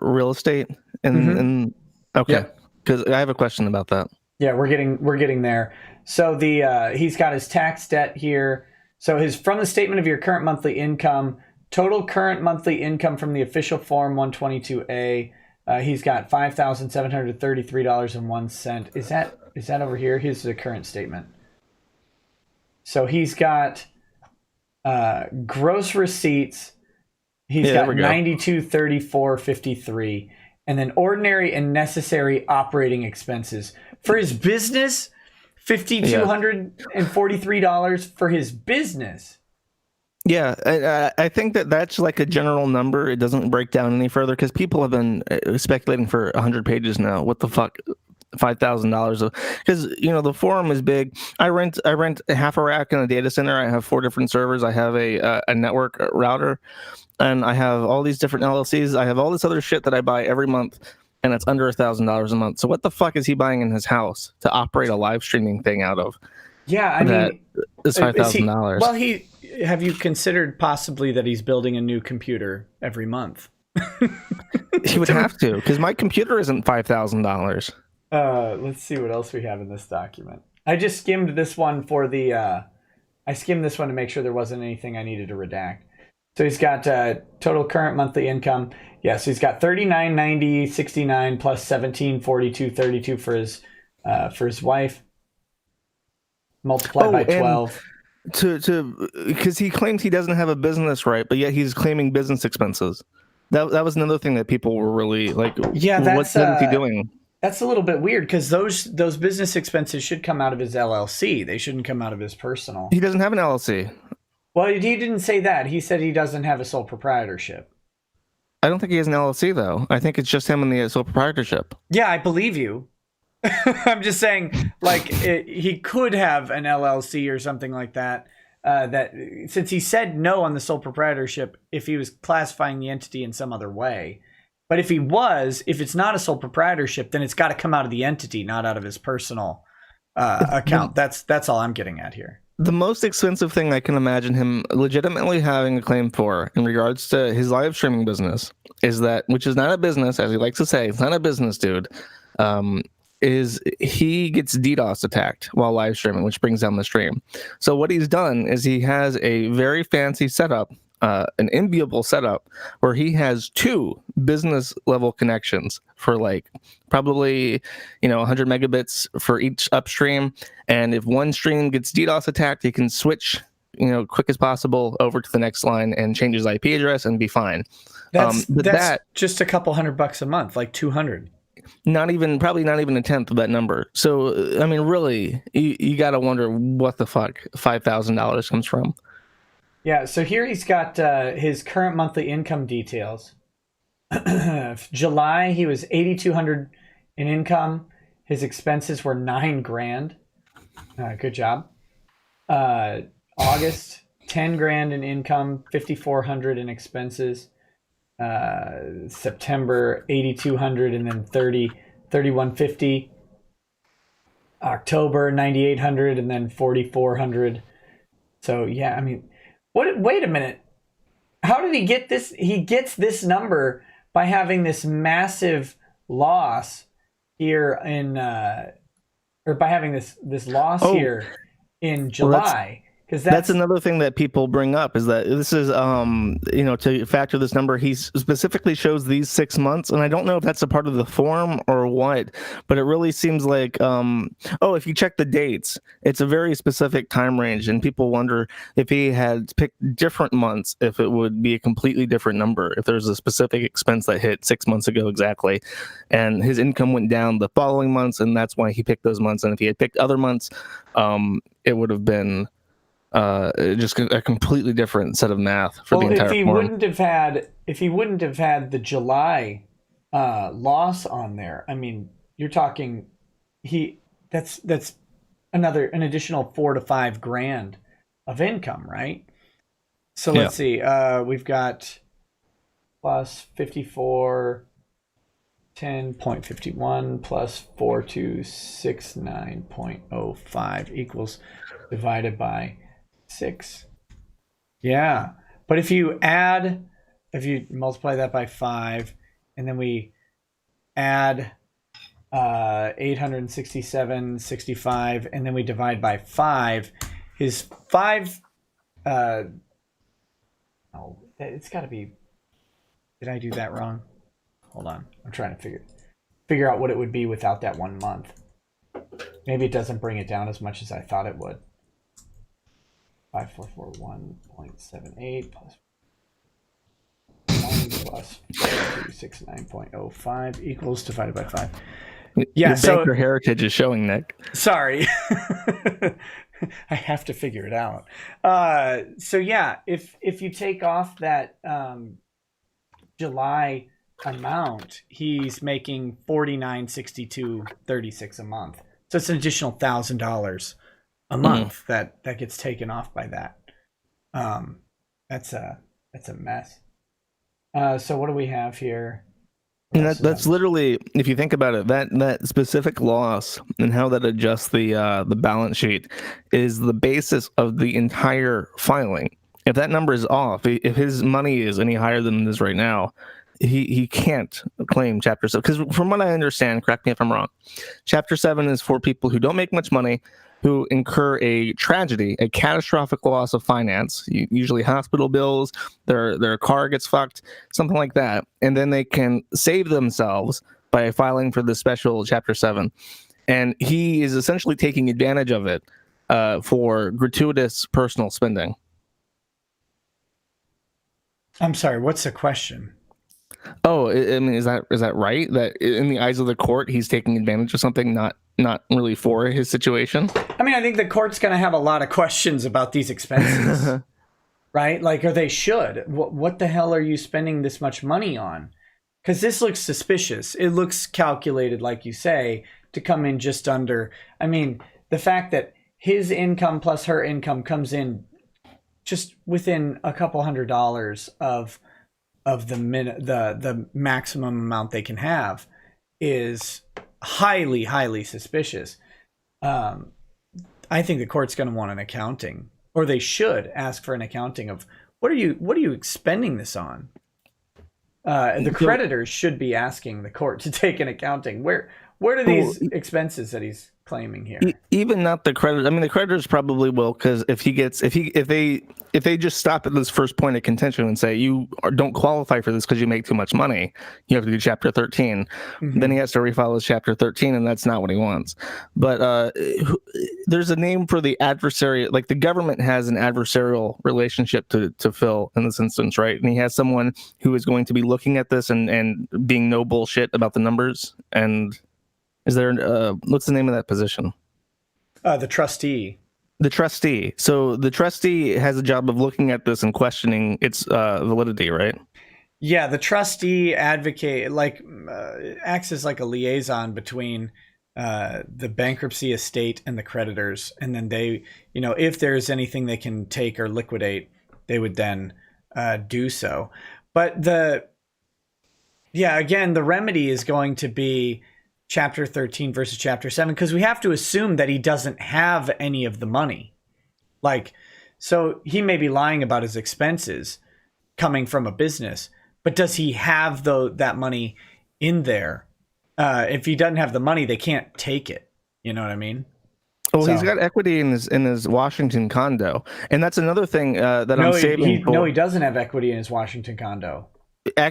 B: real estate? Okay, because I have a question about that.
A: Yeah, we're getting there. So he's got his tax debt here. So from the statement of your current monthly income, total current monthly income from the official form 122A, he's got $5,733.01. Is that over here? Here's the current statement. So he's got gross receipts, he's got 9234.53, and then ordinary and necessary operating expenses for his business, $5,243 for his business.
B: Yeah, I think that's like a general number. It doesn't break down any further because people have been speculating for 100 pages now. What the fuck? $5,000 because the forum is big. I rent half a rack in a data center. I have 4 different servers. I have a network router, and I have all these different LLCs. I have all this other shit that I buy every month, and it's under $1,000 a month. So what the fuck is he buying in his house to operate a live streaming thing out of?
A: Yeah, I mean,
B: it's $5,000.
A: Well, have you considered possibly that he's building a new computer every month?
B: He would have to, because my computer isn't $5,000.
A: Let's see what else we have in this document. I just skimmed this one I skimmed this one to make sure there wasn't anything I needed to redact. So he's got total current monthly income. Yeah, so he's got $39.90.69 plus $17.42.32 for his wife. Multiplied by 12.
B: Because he claims he doesn't have a business, right? But yet he's claiming business expenses. That was another thing that people were really like,
A: yeah,
B: what is he doing?
A: That's a little bit weird because those business expenses should come out of his LLC. They shouldn't come out of his personal.
B: He doesn't have an LLC.
A: Well, he didn't say that. He said he doesn't have a sole proprietorship.
B: I don't think he has an LLC, though. I think it's just him and the sole proprietorship.
A: Yeah, I believe you. I'm just saying, he could have an LLC or something like that. That since he said no on the sole proprietorship, if he was classifying the entity in some other way. But if it's not a sole proprietorship, then it's got to come out of the entity, not out of his personal account. That's all I'm getting at here.
B: The most expensive thing I can imagine him legitimately having a claim for in regards to his live streaming business is that, which is not a business, as he likes to say, it's not a business, dude, is he gets DDoS attacked while live streaming, which brings down the stream. So what he's done is he has a very fancy setup, an enviable setup, where he has 2 business level connections for probably 100 megabits for each upstream, and if one stream gets DDoS attacked, he can switch quick as possible over to the next line and change his IP address and be fine.
A: That's just a couple $100 a month, like 200.
B: Probably not even a tenth of that number. So I mean, really, you got to wonder what the fuck $5,000 comes from.
A: Yeah, so here he's got his current monthly income details. July, he was $8,200 in income. His expenses were $9,000. Good job. August, $10,000 in income, $5,400 in expenses. September, $8,200 and then $3,150. October, $9,800 and then $4,400. So yeah, I mean. Wait a minute. How did he get this? He gets this number by having this massive loss here by having this loss here in July. because
B: That's another thing that people bring up, is that this is, to factor this number, he specifically shows these 6 months, and I don't know if that's a part of the form or what, but it really seems like, if you check the dates, it's a very specific time range, and people wonder if he had picked different months, if it would be a completely different number, if there's a specific expense that hit 6 months ago exactly, and his income went down the following months, and that's why he picked those months, and if he had picked other months, it would have been just a completely different set of math for the entire form.
A: If he wouldn't have had the July loss on there, I mean, you're talking that's an additional $4,000 to $5,000 of income, right? So let's see, we've got plus 5410.51 plus 4269.05 equals divided by 6. Yeah, but if you multiply that by 5, and then we add 867.65, and then we divide by 5, his 5 it's got to be, did I do that wrong? Hold on, I'm trying to figure out what it would be without that 1 month. Maybe it doesn't bring it down as much as I thought it would. 5441.78 plus 1 plus 4269.05 equals divided by 5. Yeah,
B: your
A: so
B: banker heritage is showing, Nick.
A: Sorry. I have to figure it out. So yeah, if you take off that July amount, he's making $49.62.36 a month. So it's an additional $1,000 a month that gets taken off by that. That's a mess. So what do we have here?
B: And that's literally, if you think about it, that specific loss and how that adjusts the balance sheet is the basis of the entire filing. If that number is off, if his money is any higher than it is right now, he can't claim Chapter 7. Because from what I understand, correct me if I'm wrong, Chapter 7 is for people who don't make much money, who incur a tragedy, a catastrophic loss of finance, usually hospital bills, their car gets fucked, something like that, and then they can save themselves by filing for the special Chapter 7. And he is essentially taking advantage of it for gratuitous personal spending.
A: I'm sorry, what's the question?
B: Oh, I mean, is that right? That in the eyes of the court, he's taking advantage of something not really for his situation?
A: I mean, I think the court's going to have a lot of questions about these expenses, right? Like, or they should. What the hell are you spending this much money on? Because this looks suspicious. It looks calculated, like you say, to come in just under. I mean, the fact that his income plus her income comes in just within a couple $100 of the maximum amount they can have is highly suspicious. I think the court's going to want an accounting, or they should ask for an accounting of what are you expending this on. The creditors should be asking the court to take an accounting. Where are these expenses that he's claiming here?
B: Even not the creditor. I mean, the creditors probably will, because if they just stop at this first point of contention and say you don't qualify for this because you make too much money, you have to do Chapter 13. Mm-hmm. Then he has to refile his Chapter 13, and that's not what he wants. But there's a name for the adversary. Like, the government has an adversarial relationship to Phil in this instance, right? And he has someone who is going to be looking at this and being no bullshit about the numbers. And is there what's the name of that position?
A: The trustee.
B: The trustee. So the trustee has a job of looking at this and questioning its validity, right?
A: Yeah, the trustee acts as like a liaison between the bankruptcy estate and the creditors, and then they, if there's anything they can take or liquidate, they would then do so. But again, the remedy is going to be Chapter 13 versus Chapter 7, because we have to assume that he doesn't have any of the money. Like, so he may be lying about his expenses coming from a business, but does he have that money in there? If he doesn't have the money, they can't take it. You know what I mean?
B: Well,
A: So
B: he's got equity in his Washington condo, and that's another thing that
A: no,
B: I'm saving for.
A: no, he doesn't have equity in his Washington condo.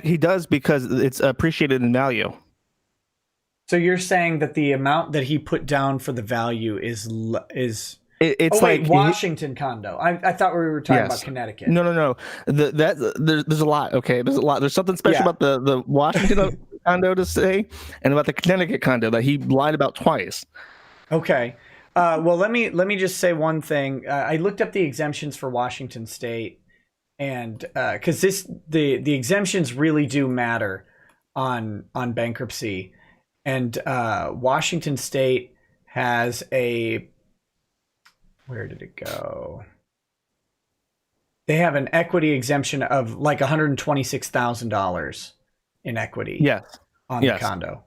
B: He does because it's appreciated in value.
A: So you're saying that the amount that he put down for the value is
B: It's
A: wait,
B: like
A: Washington condo. I thought we were talking about Connecticut.
B: No. There's a lot. Okay, there's a lot. There's something special about the Washington condo to say, and about the Connecticut condo that he lied about twice.
A: Okay. Well, let me just say one thing. I looked up the exemptions for Washington State, and because the exemptions really do matter on bankruptcy, and Washington State has a, where did it go? They have an equity exemption of like $126,000 in equity.
B: Yes.
A: On the condo.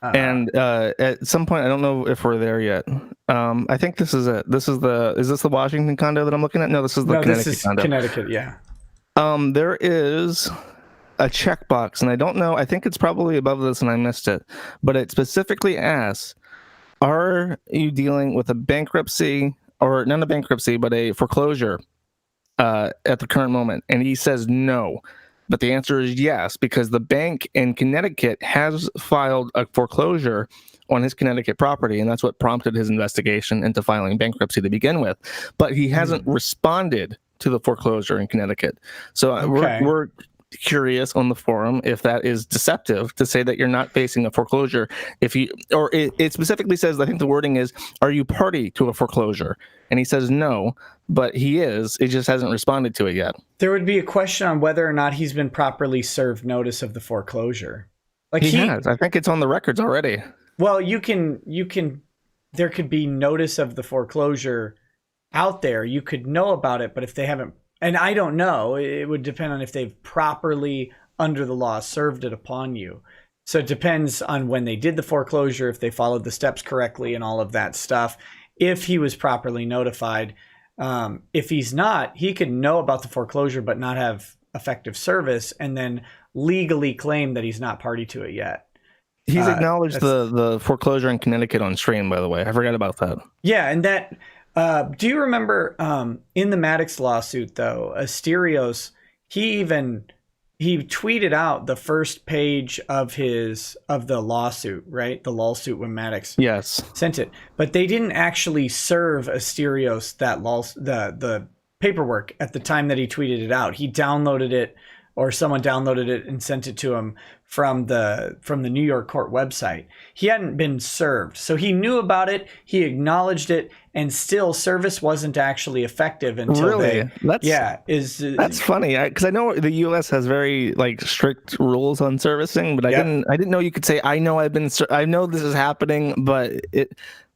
B: And at some point, I don't know if we're there yet. I think this is it. Is this the Washington condo that I'm looking at? No, this is the Connecticut condo.
A: Connecticut, yeah.
B: There is a checkbox, and I don't know. I think it's probably above this, and I missed it. But it specifically asks, are you dealing with a bankruptcy, or not a bankruptcy, but a foreclosure at the current moment? And he says no. But the answer is yes, because the bank in Connecticut has filed a foreclosure on his Connecticut property, and that's what prompted his investigation into filing bankruptcy to begin with. But he hasn't responded to the foreclosure in Connecticut. So we're curious on the forum if that is deceptive to say that you're not facing a foreclosure. It specifically says, I think the wording is, are you party to a foreclosure? And he says no, but he is. It just hasn't responded to it yet.
A: There would be a question on whether or not he's been properly served notice of the foreclosure. Like
B: he has. I think it's on the records already.
A: Well, there could be notice of the foreclosure out there. You could know about it, but if they haven't, and I don't know, it would depend on if they've properly, under the law, served it upon you. So it depends on when they did the foreclosure, if they followed the steps correctly and all of that stuff, if he was properly notified. If he's not, he could know about the foreclosure but not have effective service, and then legally claim that he's not party to it yet.
B: He's acknowledged the foreclosure in Connecticut on stream, by the way. I forgot about that.
A: Yeah, and that... do you remember in the Maddox lawsuit, though, Asterios, he tweeted out the first page of the lawsuit, right? The lawsuit when Maddox sent it. But they didn't actually serve Asterios the paperwork at the time that he tweeted it out. He downloaded it, or someone downloaded it and sent it to him from the New York court website. He hadn't been served. So he knew about it, he acknowledged it, and still service wasn't actually effective until that's
B: funny, because I know the US has very strict rules on servicing, but I didn't know you could say I know this is happening, but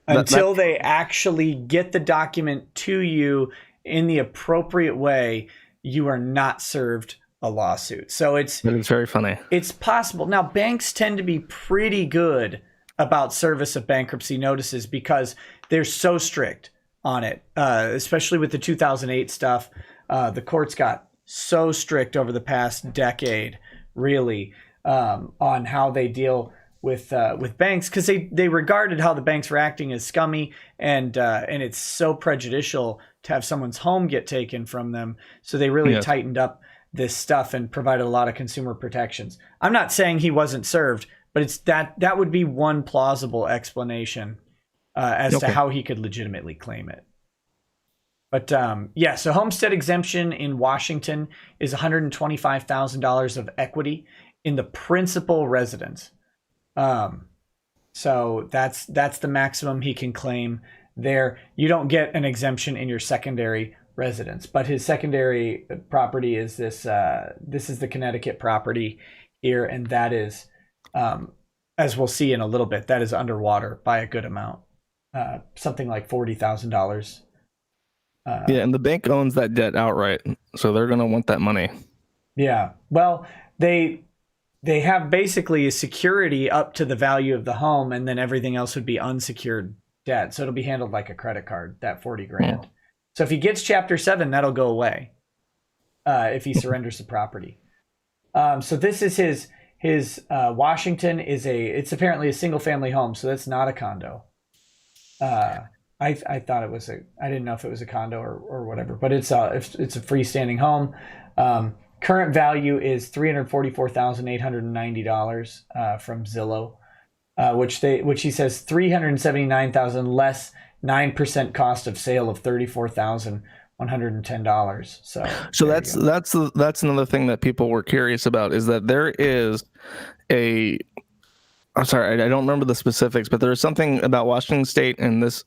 A: until they actually get the document to you in the appropriate way, you are not served a lawsuit. So it's
B: very funny.
A: It's possible. Now, banks tend to be pretty good about service of bankruptcy notices because they're so strict on it, especially with the 2008 stuff. The courts got so strict over the past decade, really, on how they deal with banks, because they regarded how the banks were acting as scummy, and it's so prejudicial to have someone's home get taken from them. So they really tightened up this stuff and provided a lot of consumer protections. I'm not saying he wasn't served, but it's that would be one plausible explanation as to how he could legitimately claim it. But so homestead exemption in Washington is $125,000 of equity in the principal residence. So that's the maximum he can claim there. You don't get an exemption in your secondary residence, but his secondary property is this is the Connecticut property here, and that is, as we'll see in a little bit, that is underwater by a good amount, something like $40,000.
B: And the bank owns that debt outright, so they're going to want that money.
A: Yeah, well, they have basically a security up to the value of the home, and then everything else would be unsecured debt, so it'll be handled like a credit card, that $40,000. So if he gets Chapter 7, that'll go away if he surrenders the property. So this is his Washington it's apparently a single family home, so that's not a condo. I thought it was I didn't know if it was a condo or whatever, but it's a freestanding home. Current value is $344,890 from Zillow, which he says 379,000 less 9% cost of sale of $34,110. So
B: that's another thing that people were curious about, is that there is I'm sorry, I don't remember the specifics, but there's something about Washington State in this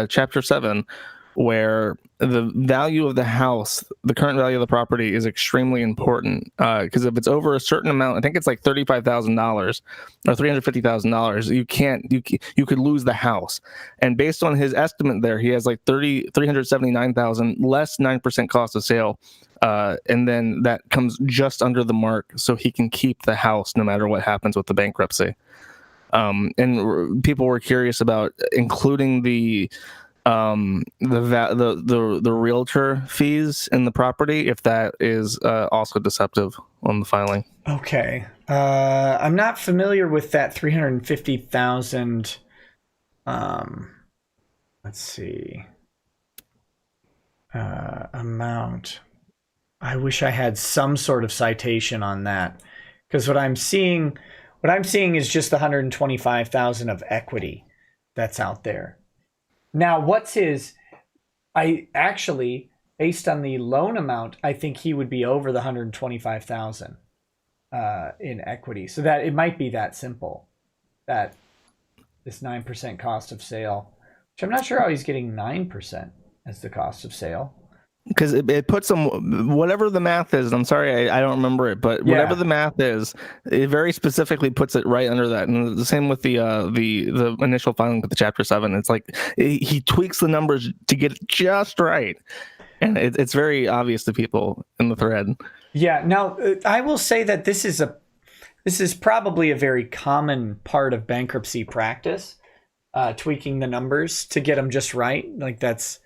B: Chapter 7 where the value of the house, the current value of the property, is extremely important. Because if it's over a certain amount, I think it's like $35,000 or $350,000, you could lose the house. And based on his estimate there, he has like 379,000 less 9% cost of sale. And then that comes just under the mark, so he can keep the house no matter what happens with the bankruptcy. And people were curious about including the realtor fees in the property, if that is also deceptive on the filing.
A: Okay. I'm not familiar with that 350,000. Let's see. Amount. I wish I had some sort of citation on that, because what I'm seeing is just the 125,000 of equity that's out there. Now, what's his? I actually, based on the loan amount, I think he would be over the 125,000 in equity. So that it might be that simple, that this 9% cost of sale, which I'm not sure how he's getting 9% as the cost of sale.
B: Because it puts them, whatever the math is, I'm sorry, I don't remember it, but whatever the math is, it very specifically puts it right under that. And the same with the initial filing with the Chapter 7. It's like he tweaks the numbers to get it just right. And it's very obvious to people in the thread. Yeah.
A: Now, I will say that this is probably a very common part of bankruptcy practice, tweaking the numbers to get them just right. Like that's...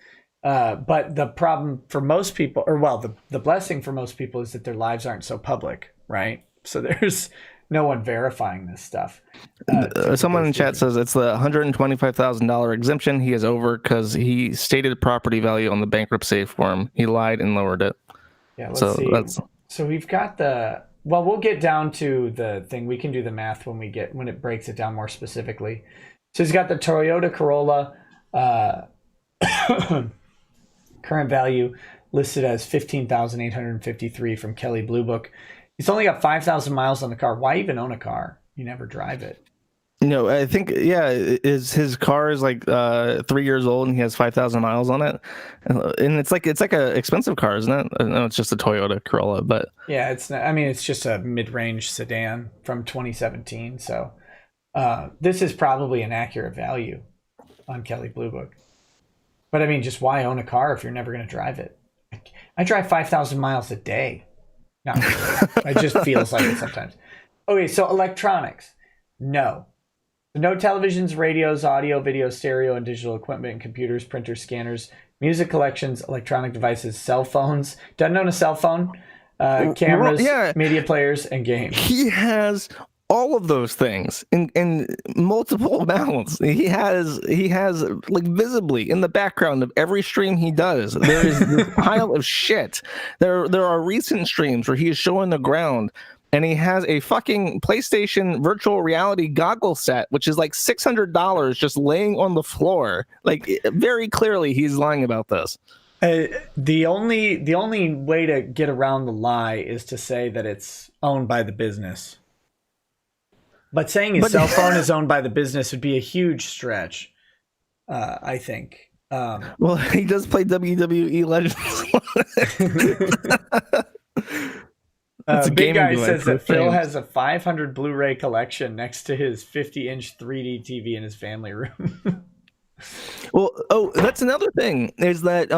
A: but the problem for most people, or well, the blessing for most people, is that their lives aren't so public, right? So there's no one verifying this stuff.
B: Someone in chat says it's the $125,000 exemption he is over because he stated property value on the bankruptcy form. He lied and lowered it.
A: Yeah, let's see. So we've got well, we'll get down to the thing. We can do the math when it breaks it down more specifically. So he's got the Toyota Corolla, current value listed as $15,853 from Kelley Blue Book. He's only got 5,000 miles on the car. Why even own a car? You never drive it.
B: No, I think his car is like 3 years old and he has 5,000 miles on it, and it's like a expensive car, isn't it? No, it's just a Toyota Corolla, but
A: yeah, it's not, I mean, it's just a mid-range sedan from 2017. So this is probably an accurate value on Kelley Blue Book. But I mean, just why own a car if you're never going to drive it? I drive 5,000 miles a day. Not really. It just feels like it sometimes. Okay, so electronics. No. No televisions, radios, audio, video, stereo, and digital equipment, and computers, printers, scanners, music collections, electronic devices, cell phones. Doesn't own a cell phone. Cameras, media players, and games.
B: He has all of those things in multiple amounts. He has like visibly in the background of every stream he does, there is this pile of shit. There are recent streams where he is showing the ground, and he has a fucking PlayStation virtual reality goggle set, which is like $600 just laying on the floor. Like, very clearly he's lying about this.
A: The only way to get around the lie is to say that it's owned by the business. But saying his cell phone is owned by the business would be a huge stretch, I think.
B: Well, he does play WWE Legends.
A: Big Guy says that Phil has a 500 Blu-ray collection next to his 50-inch 3D TV in his family room.
B: Well, that's another thing, is that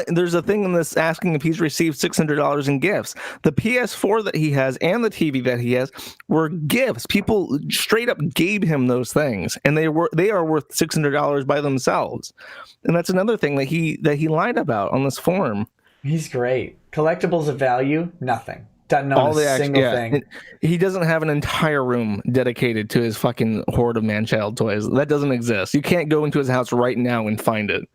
B: there's a thing in this asking if he's received $600 in gifts. The PS4 that he has and the TV that he has were gifts. People straight up gave him those things, and they are worth $600 by themselves. And that's another thing that he lied about on this form.
A: He's great. Collectibles of value, nothing. Doesn't own a single thing.
B: He doesn't have an entire room dedicated to his fucking horde of man-child toys. That doesn't exist. You can't go into his house right now and find it.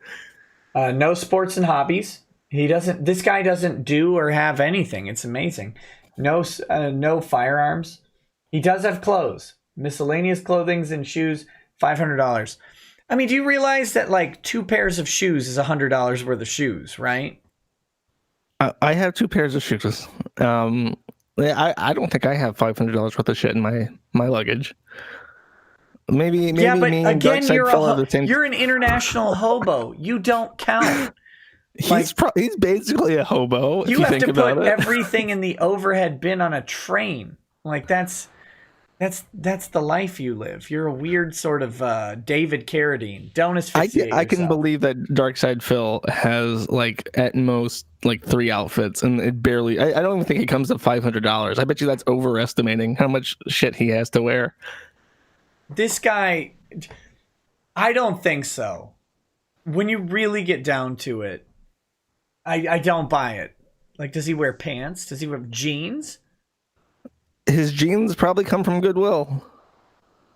A: No sports and hobbies. This guy doesn't do or have anything. It's amazing. No firearms. He does have clothes, miscellaneous clothings and shoes. $500. I mean, do you realize that like 2 pairs of shoes is $100 worth of shoes, right?
B: I have 2 pairs of shoes. I don't think I have $500 worth of shit in my luggage. Maybe
A: yeah, but
B: me
A: again, you're an international hobo. You don't count.
B: He's basically a hobo.
A: You have to put everything in the overhead bin on a train. Like that's the life you live. You're a weird sort of David Carradine. Don't asphyxiate
B: I can
A: yourself.
B: believe that Darkside Phil has like at most like 3 outfits, and it barely. I don't even think it comes to $500. I bet you that's overestimating how much shit he has to wear.
A: This guy, I don't think so. When you really get down to it, I don't buy it. Like, does he wear pants? Does he wear jeans?
B: His jeans probably come from Goodwill.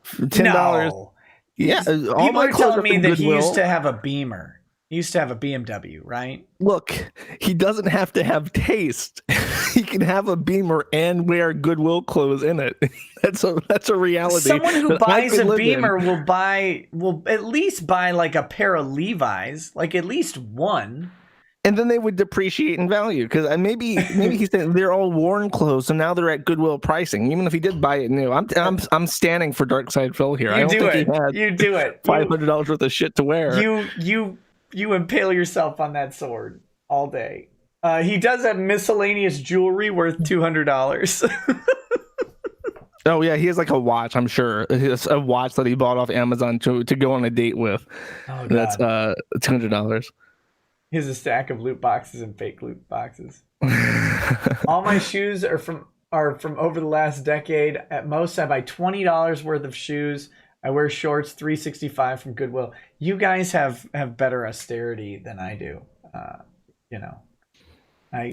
B: $10.
A: No.
B: Yeah,
A: all my clothes telling me that Goodwill. He used to have a Beamer. He used to have a BMW, right?
B: Look, he doesn't have to have taste. He can have a Beamer and wear Goodwill clothes in it. That's a reality.
A: Someone who buys a Beamer will at least buy like a pair of Levi's, like at least one.
B: And then they would depreciate in value because maybe he's saying they're all worn clothes, so now they're at Goodwill pricing. Even if he did buy it new, I'm standing for Darkside Phil here.
A: You do it.
B: $500 worth of shit to wear.
A: You impale yourself on that sword all day. He does have miscellaneous jewelry worth $200.
B: Oh yeah, he has like a watch. I'm sure it's a watch that he bought off Amazon to go on a date with. Oh, God. That's $200.
A: He has a stack of loot boxes and fake loot boxes. All my shoes are from over the last decade. At most, I buy $20 worth of shoes. I wear shorts, $365 from Goodwill. You guys have better austerity than I do.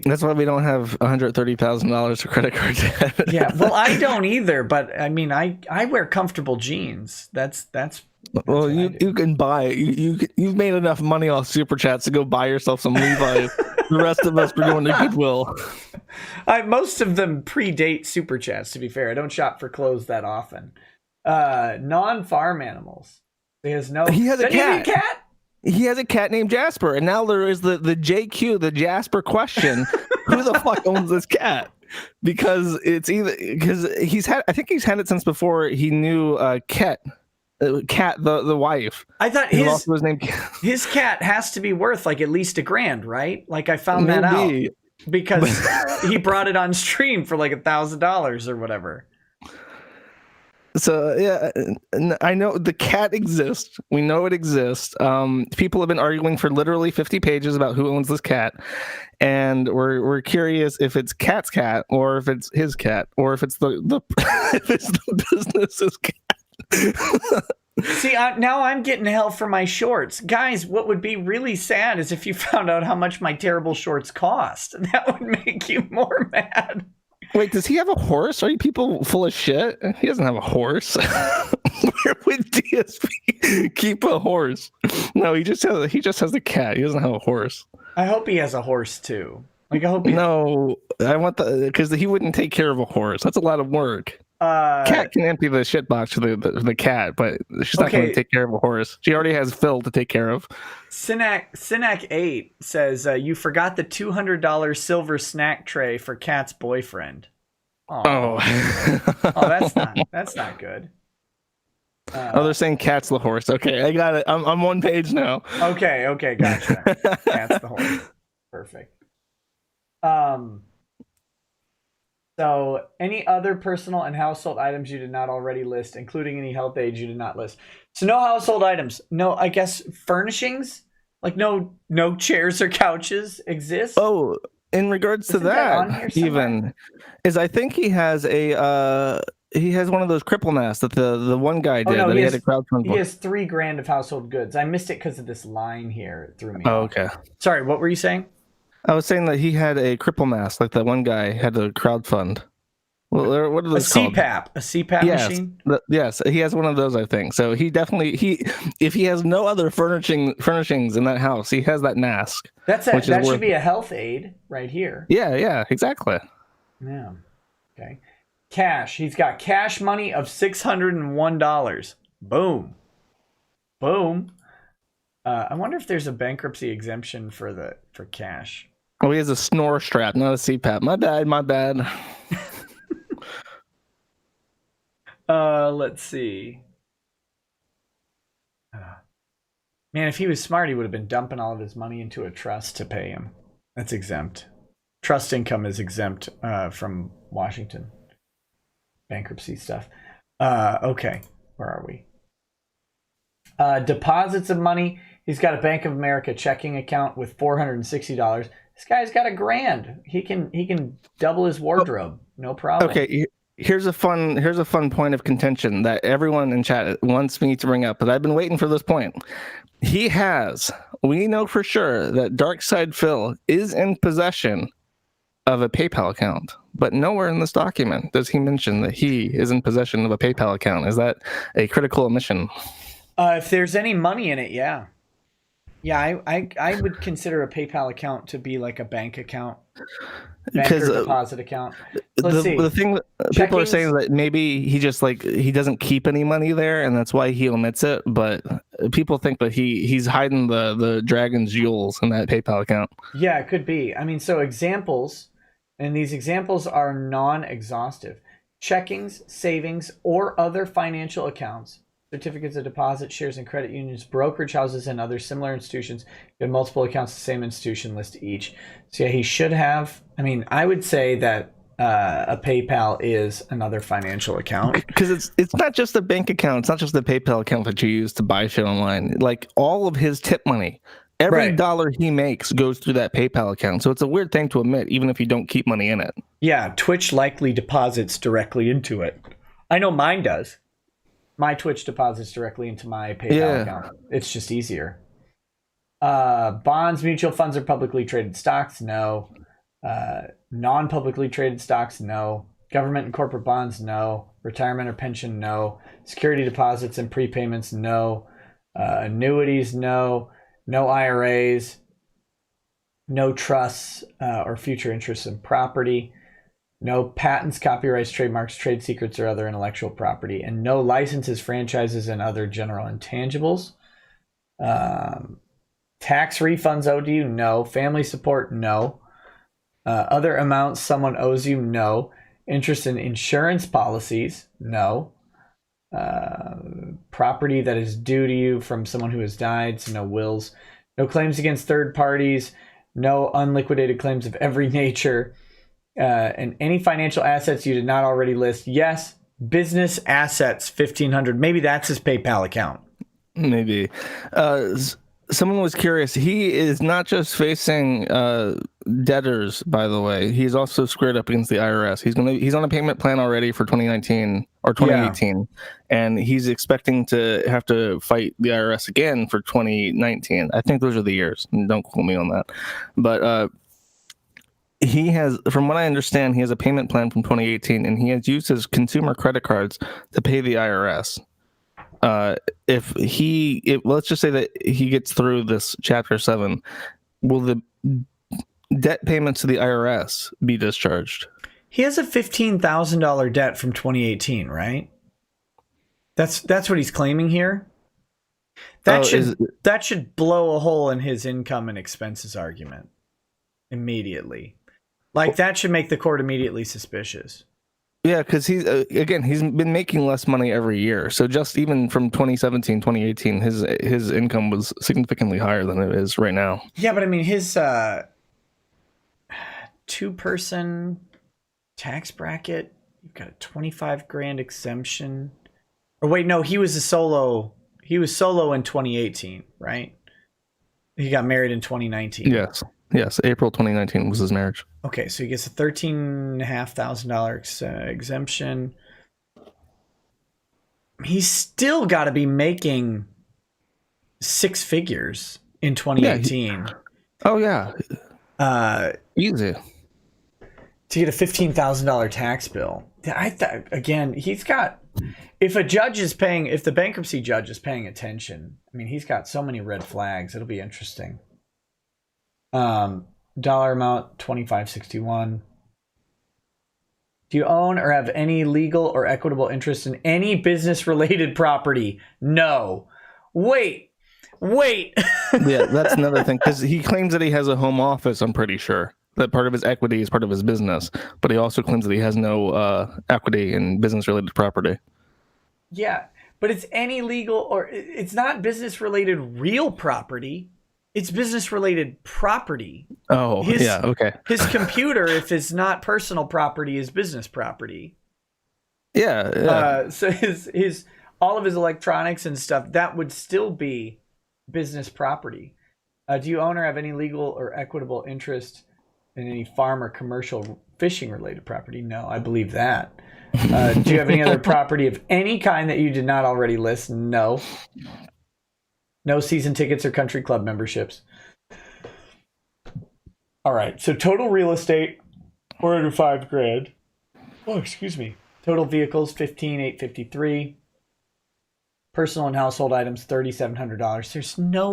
B: That's why we don't have $130,000 of credit card debt.
A: Yeah, well, I don't either. But I mean, I wear comfortable jeans. That's
B: well, you can buy you've made enough money off super chats to go buy yourself some Levi's. The rest of us are going to Goodwill.
A: Most of them predate super chats. To be fair, I don't shop for clothes that often. Non-farm animals. He has a cat.
B: He has a cat named Jasper, and now there is the JQ, the Jasper question: who the fuck owns this cat? Because I think he's had it since before he knew Kat, the wife.
A: I thought his cat has to be worth like at least $1,000, right? Like I found that out because he brought it on stream for like $1,000 or whatever.
B: So yeah, I know the cat exists. We know it exists. People have been arguing for literally 50 pages about who owns this cat, and we're curious if it's Cat's cat or if it's his cat or if it's the if it's the business's cat.
A: See, now I'm getting hell for my shorts. Guys, what would be really sad is if you found out how much my terrible shorts cost. That would make you more mad.
B: Wait, does he have a horse? Are you people full of shit? He doesn't have a horse. Where would DSP keep a horse? No, he just has a cat. He doesn't have a horse.
A: I hope he has a horse too. Like I want
B: because he wouldn't take care of a horse. That's a lot of work. Cat can empty the shit box for the cat, but she's not going to take care of a horse. She already has Phil to take care of.
A: Synac 8 says you forgot the $200 silver snack tray for Cat's boyfriend. Oh, that's not good.
B: They're saying Cat's the horse. Okay, I got it. I'm one page now.
A: Okay, gotcha. Cat's the horse. Perfect. So, any other personal and household items you did not already list, including any health aids you did not list. So, no household items. No, I guess furnishings? Like no chairs or couches exist?
B: Oh, in regards to that even, is I think he has he has one of those cripple masks that the one guy did that he had a crowdfund for.
A: He has $3,000 of household goods. I missed it because of this line here. It threw me off.
B: Okay.
A: Sorry, what were you saying?
B: I was saying that he had a cripple mask, like that one guy had a crowdfund. Well, what are
A: A
B: those called?
A: CPAP, a CPAP
B: Yes,
A: machine.
B: yes, he has one of those, I think. So he definitely if he has no other furnishings in that house, he has that mask.
A: That should be a health aid right here.
B: Yeah, exactly.
A: Yeah. Okay. Cash. He's got cash money of $601. Boom. Boom. I wonder if there's a bankruptcy exemption for cash.
B: Oh, he has a snore strap, not a CPAP. My bad.
A: Let's see. Man, if he was smart, he would have been dumping all of his money into a trust to pay him. That's exempt. Trust income is exempt from Washington. Bankruptcy stuff. Okay, where are we? Deposits of money. He's got a Bank of America checking account with $460. This guy's got $1,000. He can double his wardrobe, no problem.
B: Okay, here's a fun point of contention that everyone in chat wants me to bring up, but I've been waiting for this point. We know for sure that Darkside Phil is in possession of a PayPal account, but nowhere in this document does he mention that he is in possession of a PayPal account. Is that a critical omission?
A: If there's any money in it, yeah. Yeah, I would consider a PayPal account to be like a bank account, bank or deposit account. Let's see.
B: The thing people are saying that maybe he just he doesn't keep any money there, and that's why he omits it. But people think that he's hiding the dragon's jewels in that PayPal account.
A: Yeah, it could be. I mean, so examples, and these examples are non-exhaustive. Checkings, savings, or other financial accounts. Certificates of deposit, shares in credit unions, brokerage houses, and other similar institutions. You have multiple accounts, the same institution, list each. So yeah, he should have. I mean, I would say that a PayPal is another financial account.
B: Because it's not just a bank account. It's not just the PayPal account that you use to buy shit online. Like all of his tip money, every dollar he makes goes through that PayPal account. So it's a weird thing to admit, even if you don't keep money in it.
A: Yeah, Twitch likely deposits directly into it. I know mine does. My Twitch deposits directly into my PayPal account. It's just easier. Bonds, mutual funds, or publicly traded stocks? No. Non-publicly traded stocks? No. Government and corporate bonds? No. Retirement or pension? No. Security deposits and prepayments? No. Annuities? No. No IRAs. No trusts or future interests in property. No patents, copyrights, trademarks, trade secrets, or other intellectual property. And no licenses, franchises, and other general intangibles. Tax refunds owed to you? No. Family support? No. Other amounts someone owes you? No. Interest in insurance policies? No. Property that is due to you from someone who has died? So no wills. No claims against third parties. No unliquidated claims of every nature. And any financial assets you did not already list? Yes. Business assets, 1,500. Maybe that's his PayPal account.
B: Maybe. Someone was curious. He is not just facing debtors, by the way. He's also squared up against the IRS. He's on a payment plan already for 2019 or 2018, and he's expecting to have to fight the IRS again for 2019. I think those are the years. Don't quote me on that, but. He has, from what I understand, he has a payment plan from 2018, and he has used his consumer credit cards to pay the IRS. Let's just say that he gets through this Chapter 7, will the debt payments to the IRS be discharged?
A: He has a $15,000 debt from 2018, right? That's what he's claiming here. That should blow a hole in his income and expenses argument immediately. Like, that should make the court immediately suspicious.
B: Yeah, because he's been making less money every year. So just even from 2017, 2018, his income was significantly higher than it is right now.
A: Yeah, but I mean, his two-person tax bracket, you've got a 25 grand exemption. Or wait, no, he was solo in 2018, right? He got married in 2019.
B: Yes, April 2019 was his marriage.
A: Okay, so he gets a $13,500 exemption. He's still got to be making six figures in 2018.
B: Oh, yeah. Easy.
A: To get a $15,000 tax bill. Again, he's got, if the bankruptcy judge is paying attention, I mean, he's got so many red flags. It'll be interesting. Dollar amount, $25.61. Do you own or have any legal or equitable interest in any business-related property? No. Wait.
B: Yeah, that's another thing, because he claims that he has a home office, I'm pretty sure. That part of his equity is part of his business, but he also claims that he has no equity in business-related property.
A: Yeah, but it's any legal or it's not business-related real property. It's business-related property.
B: Oh, yeah, okay.
A: His computer, if it's not personal property, is business property.
B: Yeah.
A: So his all of his electronics and stuff, that would still be business property. Do you own or have any legal or equitable interest in any farm or commercial fishing related property? No, I believe that. Do you have any other property of any kind that you did not already list? No. No season tickets or country club memberships. All right. So total real estate, $405,000. Oh, excuse me. Total vehicles, $15,853. Personal and household items, $3,700. There's no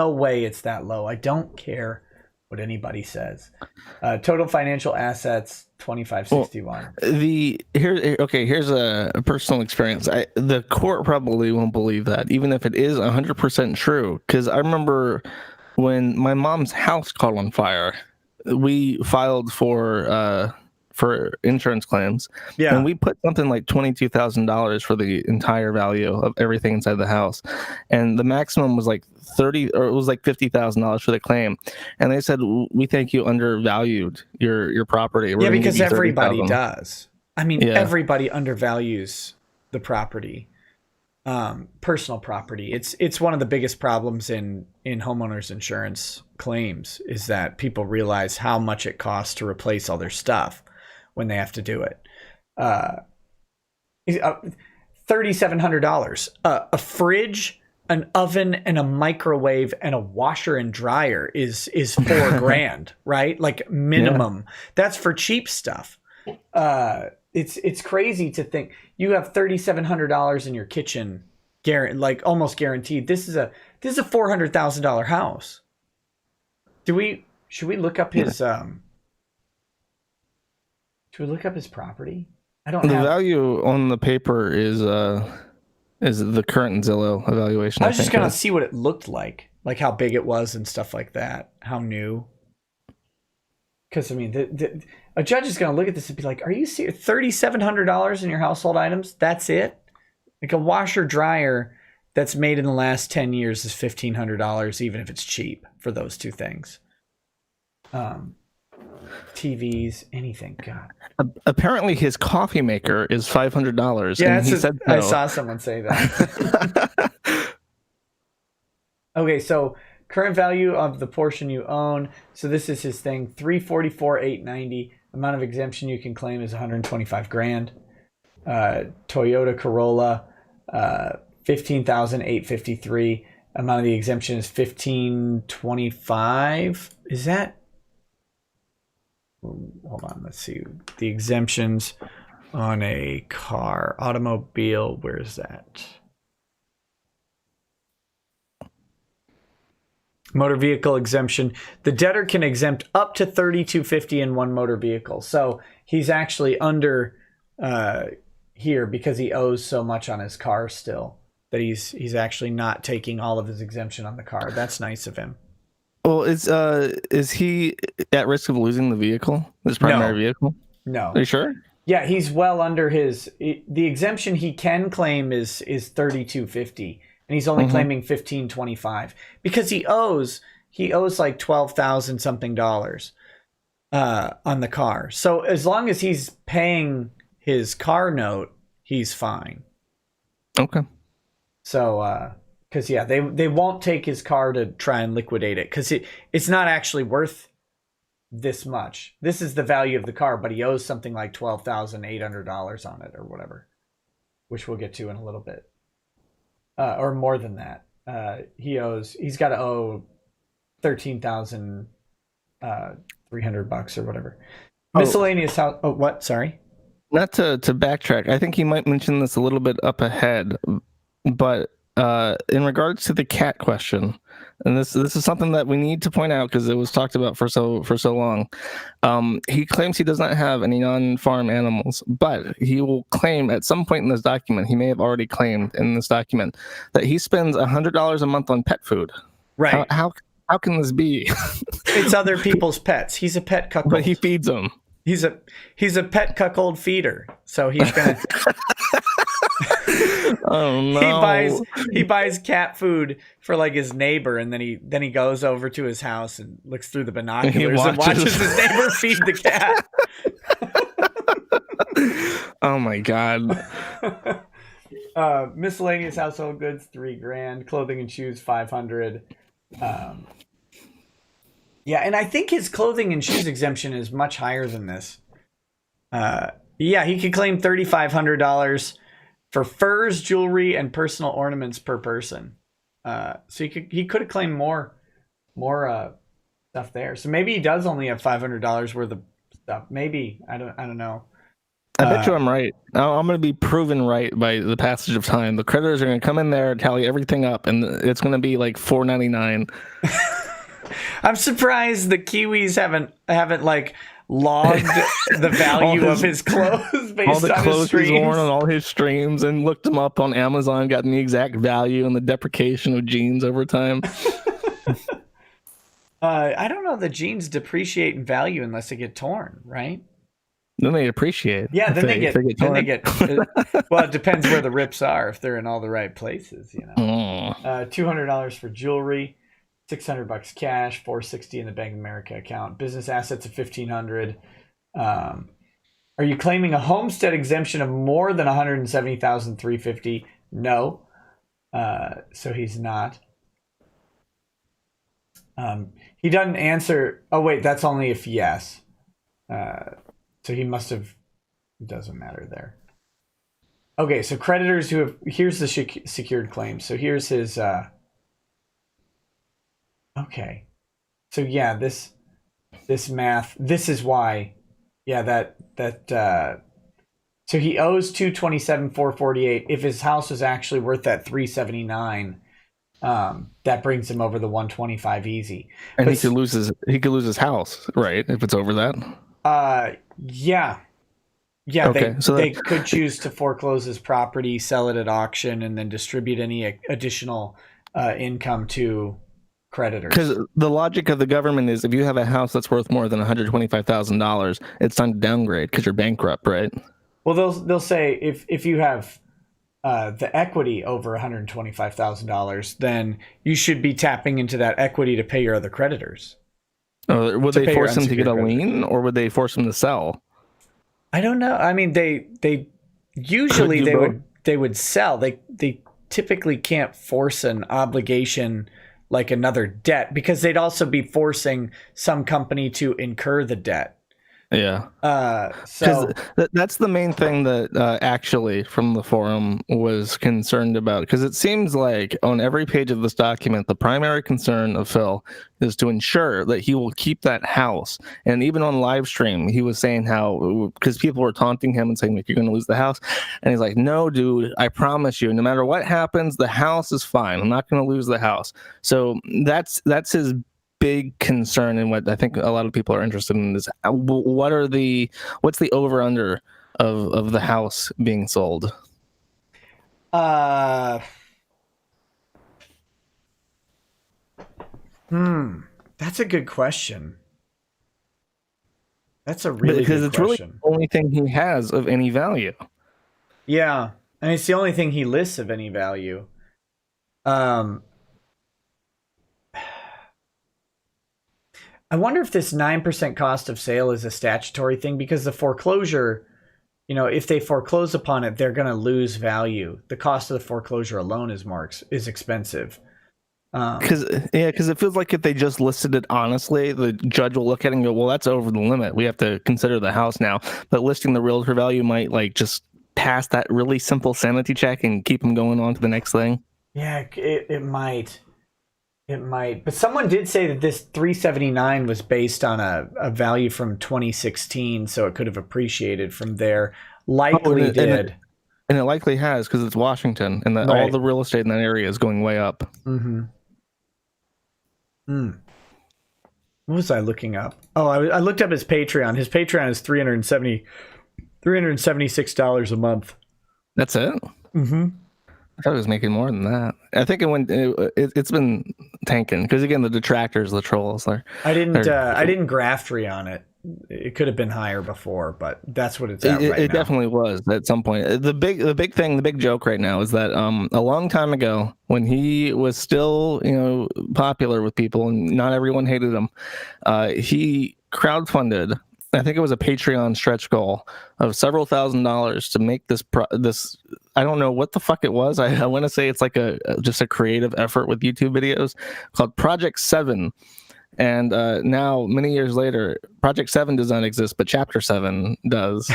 A: way it's that low. I don't care what anybody says. Total financial assets, $25.61.
B: Here's a personal experience. The court probably won't believe that, even if it is 100% true. Because I remember when my mom's house caught on fire, we filed for insurance claims.
A: Yeah.
B: And we put something like $22,000 for the entire value of everything inside the house. And the maximum was like $50,000 for the claim. And they said, we think you undervalued your property.
A: Yeah, because everybody does. I mean, everybody undervalues the property. Personal property. It's one of the biggest problems in homeowners insurance claims is that people realize how much it costs to replace all their stuff when they have to do it. $3,700. A fridge, an oven, and a microwave and a washer and dryer is $4,000, right? Like minimum. Yeah. That's for cheap stuff. It's crazy to think you have $3,700 in your kitchen, like almost guaranteed. This is a $400,000 house. Should we look up his Should we look up his property? The
B: value on the paper is the current Zillow evaluation.
A: I was just gonna see what it looked like how big it was and stuff like that, how new. Because I mean, a judge is gonna look at this and be like, "Are you serious? $3,700 in your household items? That's it? Like a washer dryer that's made in the last 10 years is $1,500, even if it's cheap for those two things." TVs, anything. God.
B: Apparently, his coffee maker is $500.
A: Yeah,
B: and he said no.
A: I saw someone say that. Okay, so current value of the portion you own. So this is his thing. $344,890. Amount of exemption you can claim is $125,000. Toyota Corolla, $15,853. Amount of the exemption is $1,525. Is that? Hold on, let's see. The exemptions on a car, automobile, where's that? Motor vehicle exemption. The debtor can exempt up to $3,250 in one motor vehicle. So he's actually under here because he owes so much on his car still that he's actually not taking all of his exemption on the car. That's nice of him.
B: Well, is he at risk of losing the vehicle, his primary vehicle?
A: No.
B: Are you sure?
A: Yeah, he's well under the exemption he can claim is $3,250, and he's only claiming $1,525 because he owes like $12,000 something dollars on the car. So as long as he's paying his car note, he's fine.
B: Okay.
A: So because they won't take his car to try and liquidate it because it's not actually worth this much. This is the value of the car, but he owes something like $12,800 on it or whatever, which we'll get to in a little bit, or more than that. He's got to owe $13,300 or whatever.
B: Oh.
A: Miscellaneous house. Oh, what? Sorry.
B: Not to backtrack, I think he might mention this a little bit up ahead, but in regards to the cat question, and this is something that we need to point out because it was talked about for so long. He claims he does not have any non-farm animals, but he will claim at some point in this document, he may have already claimed in this document, that he spends $100 a month on pet food.
A: Right.
B: How can this be?
A: It's other people's pets. He's a pet cuckold.
B: But he feeds them.
A: He's a pet cuckold feeder. So he's gonna.
B: Oh no!
A: He buys cat food for like his neighbor, and then he goes over to his house and looks through the binoculars and watches his neighbor feed the cat.
B: Oh my god!
A: Miscellaneous household goods $3,000, clothing and shoes $500. Yeah, and I think his clothing and shoes exemption is much higher than this. Yeah, he could claim $3,500 for furs, jewelry, and personal ornaments per person. So he could have claimed more stuff there. So maybe he does only have $500 worth of stuff. Maybe I don't know.
B: I bet you I'm right. I'm going to be proven right by the passage of time. The creditors are going to come in there, tally everything up, and it's going to be like $4.99.
A: I'm surprised the Kiwis haven't like logged the value of his clothes based
B: all the
A: on
B: clothes
A: his streams.
B: He's worn on all his streams, and looked them up on Amazon, gotten the exact value and the depreciation of jeans over time.
A: I don't know. The jeans depreciate in value unless they get torn, right?
B: Then they appreciate.
A: Yeah, then they get well, it depends where the rips are. If they're in all the right places, you know. $200 for jewelry. $600 cash, $460 in the Bank of America account. Business assets of $1,500. Are you claiming a homestead exemption of more than $170,350? No. So he's not. He doesn't answer. Oh wait, that's only if yes. So he must have. It doesn't matter there. Okay, so creditors who have. Here's the secured claims. So here's his. Okay, so yeah, this math. This is why, yeah, that. So he owes $227,448. If his house was actually worth that $379, that brings him over the $125 easy.
B: And he could lose his house, right? If it's over that.
A: Yeah. Okay, they could choose to foreclose his property, sell it at auction, and then distribute any additional income to creditors.
B: Because the logic of the government is if you have a house that's worth more than $125,000, it's time to downgrade because you're bankrupt, right?
A: Well, they'll say if you have the equity over $125,000, then you should be tapping into that equity to pay your other creditors.
B: Would they force him to get a lien, or would they force him to sell?
A: I don't know. I mean, they usually they would sell. They typically can't force an obligation like another debt, because they'd also be forcing some company to incur the debt.
B: Yeah.
A: So
B: that's the main thing that actually from the forum was concerned about, because it seems like on every page of this document, the primary concern of Phil is to ensure that he will keep that house. And even on live stream, he was saying how, because people were taunting him and saying, like, you're going to lose the house. And he's like, no, dude, I promise you, no matter what happens, the house is fine. I'm not going to lose the house. So that's his big concern, and what I think a lot of people are interested in is what's the over under of the house being sold?
A: That's a good question. That's a really good question. Because it's really
B: the only thing he has of any value.
A: Yeah, and it's the only thing he lists of any value. I wonder if this 9% cost of sale is a statutory thing, because the foreclosure, if they foreclose upon it, they're going to lose value. The cost of the foreclosure alone is expensive.
B: Because it feels like if they just listed it honestly, the judge will look at it and go, well, that's over the limit. We have to consider the house now. But listing the realtor value might just pass that really simple sanity check and keep them going on to the next thing.
A: Yeah, it might. It might, but someone did say that this 379 was based on a value from 2016, so it could have appreciated from there. Likely did.
B: And it likely has, because it's Washington, and that all the real estate in that area is going way up.
A: Mm-hmm. What was I looking up? Oh, I looked up his Patreon. His Patreon is $376 a month.
B: That's it?
A: Mm-hmm.
B: I thought it was making more than that. I think it's been tanking, because again, the detractors, the trolls.
A: I didn't graft-tree on it. It could have been higher before, but that's what it's at right now.
B: It definitely was at some point. The big joke right now is that a long time ago, when he was still popular with people and not everyone hated him, he crowdfunded. I think it was a Patreon stretch goal of several $1,000s to make this. I don't know what the fuck it was. I want to say it's like just a creative effort with YouTube videos called Project 7. And now, many years later, Project 7 does not exist, but Chapter 7 does.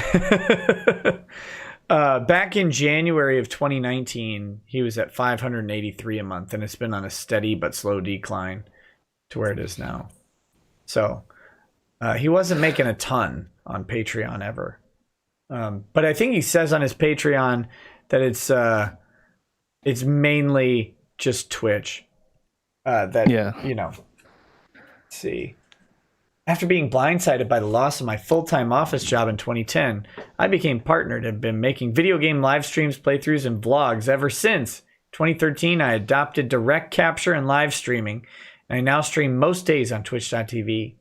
A: Back in January of 2019, he was at $583 a month, and it's been on a steady but slow decline to where it is now. So he wasn't making a ton on Patreon ever. But I think he says on his Patreon that it's mainly just Twitch. Let's see. After being blindsided by the loss of my full-time office job in 2010, I became partnered and have been making video game live streams, playthroughs, and vlogs ever since. 2013, I adopted direct capture and live streaming, and I now stream most days on twitch.tv.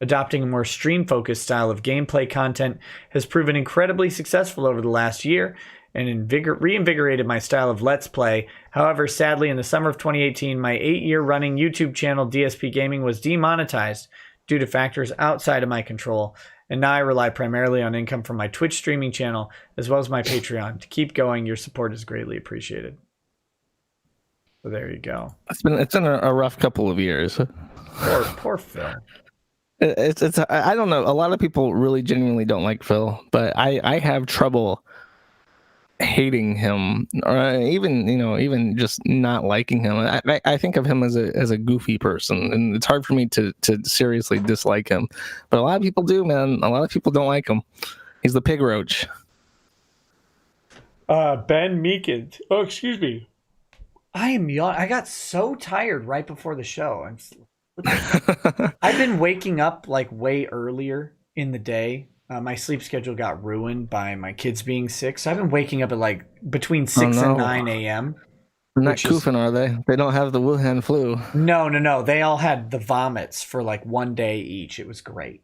A: Adopting a more stream-focused style of gameplay content has proven incredibly successful over the last year and reinvigorated my style of Let's Play. However, sadly, in the summer of 2018, my 8-year running YouTube channel, DSP Gaming, was demonetized due to factors outside of my control, and now I rely primarily on income from my Twitch streaming channel as well as my Patreon. To keep going, your support is greatly appreciated. So there you go.
B: It's been a rough couple of years.
A: Poor Phil.
B: It's I don't know. A lot of people really genuinely don't like Phil, but I have trouble hating him, or even just not liking him. I think of him as a goofy person, and it's hard for me to seriously dislike him. But a lot of people do, man. A lot of people don't like him. He's the pig roach.
A: Ben Meekins. Oh, excuse me. I am young. I got so tired right before the show. I've been waking up like way earlier in the day. My sleep schedule got ruined by my kids being sick, so I've been waking up at like between 6 and 9 a.m.
B: They're not koofing, are they? They don't have the Wuhan flu.
A: No. They all had the vomits for like one day each. It was great.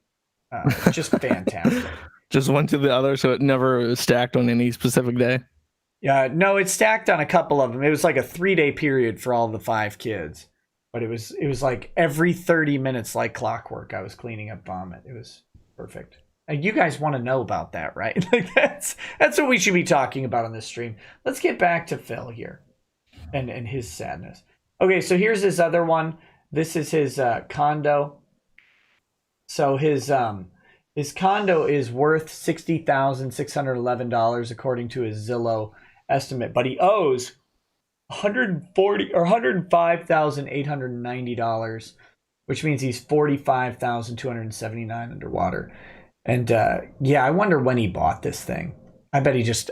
A: Just fantastic.
B: Just one to the other, so it never stacked on any specific day?
A: Yeah, no, it stacked on a couple of them. It was like a 3-day period for all the 5 kids. But it was like every 30 minutes like clockwork, I was cleaning up vomit. It was perfect. You guys want to know about that, right? Like that's what we should be talking about on this stream. Let's get back to Phil here and his sadness. Okay, so here's his other one. This is his condo. So his condo is worth $60,611 according to his Zillow estimate, but he owes $105,890, which means he's $45,279 underwater. And I wonder when he bought this thing. I bet he just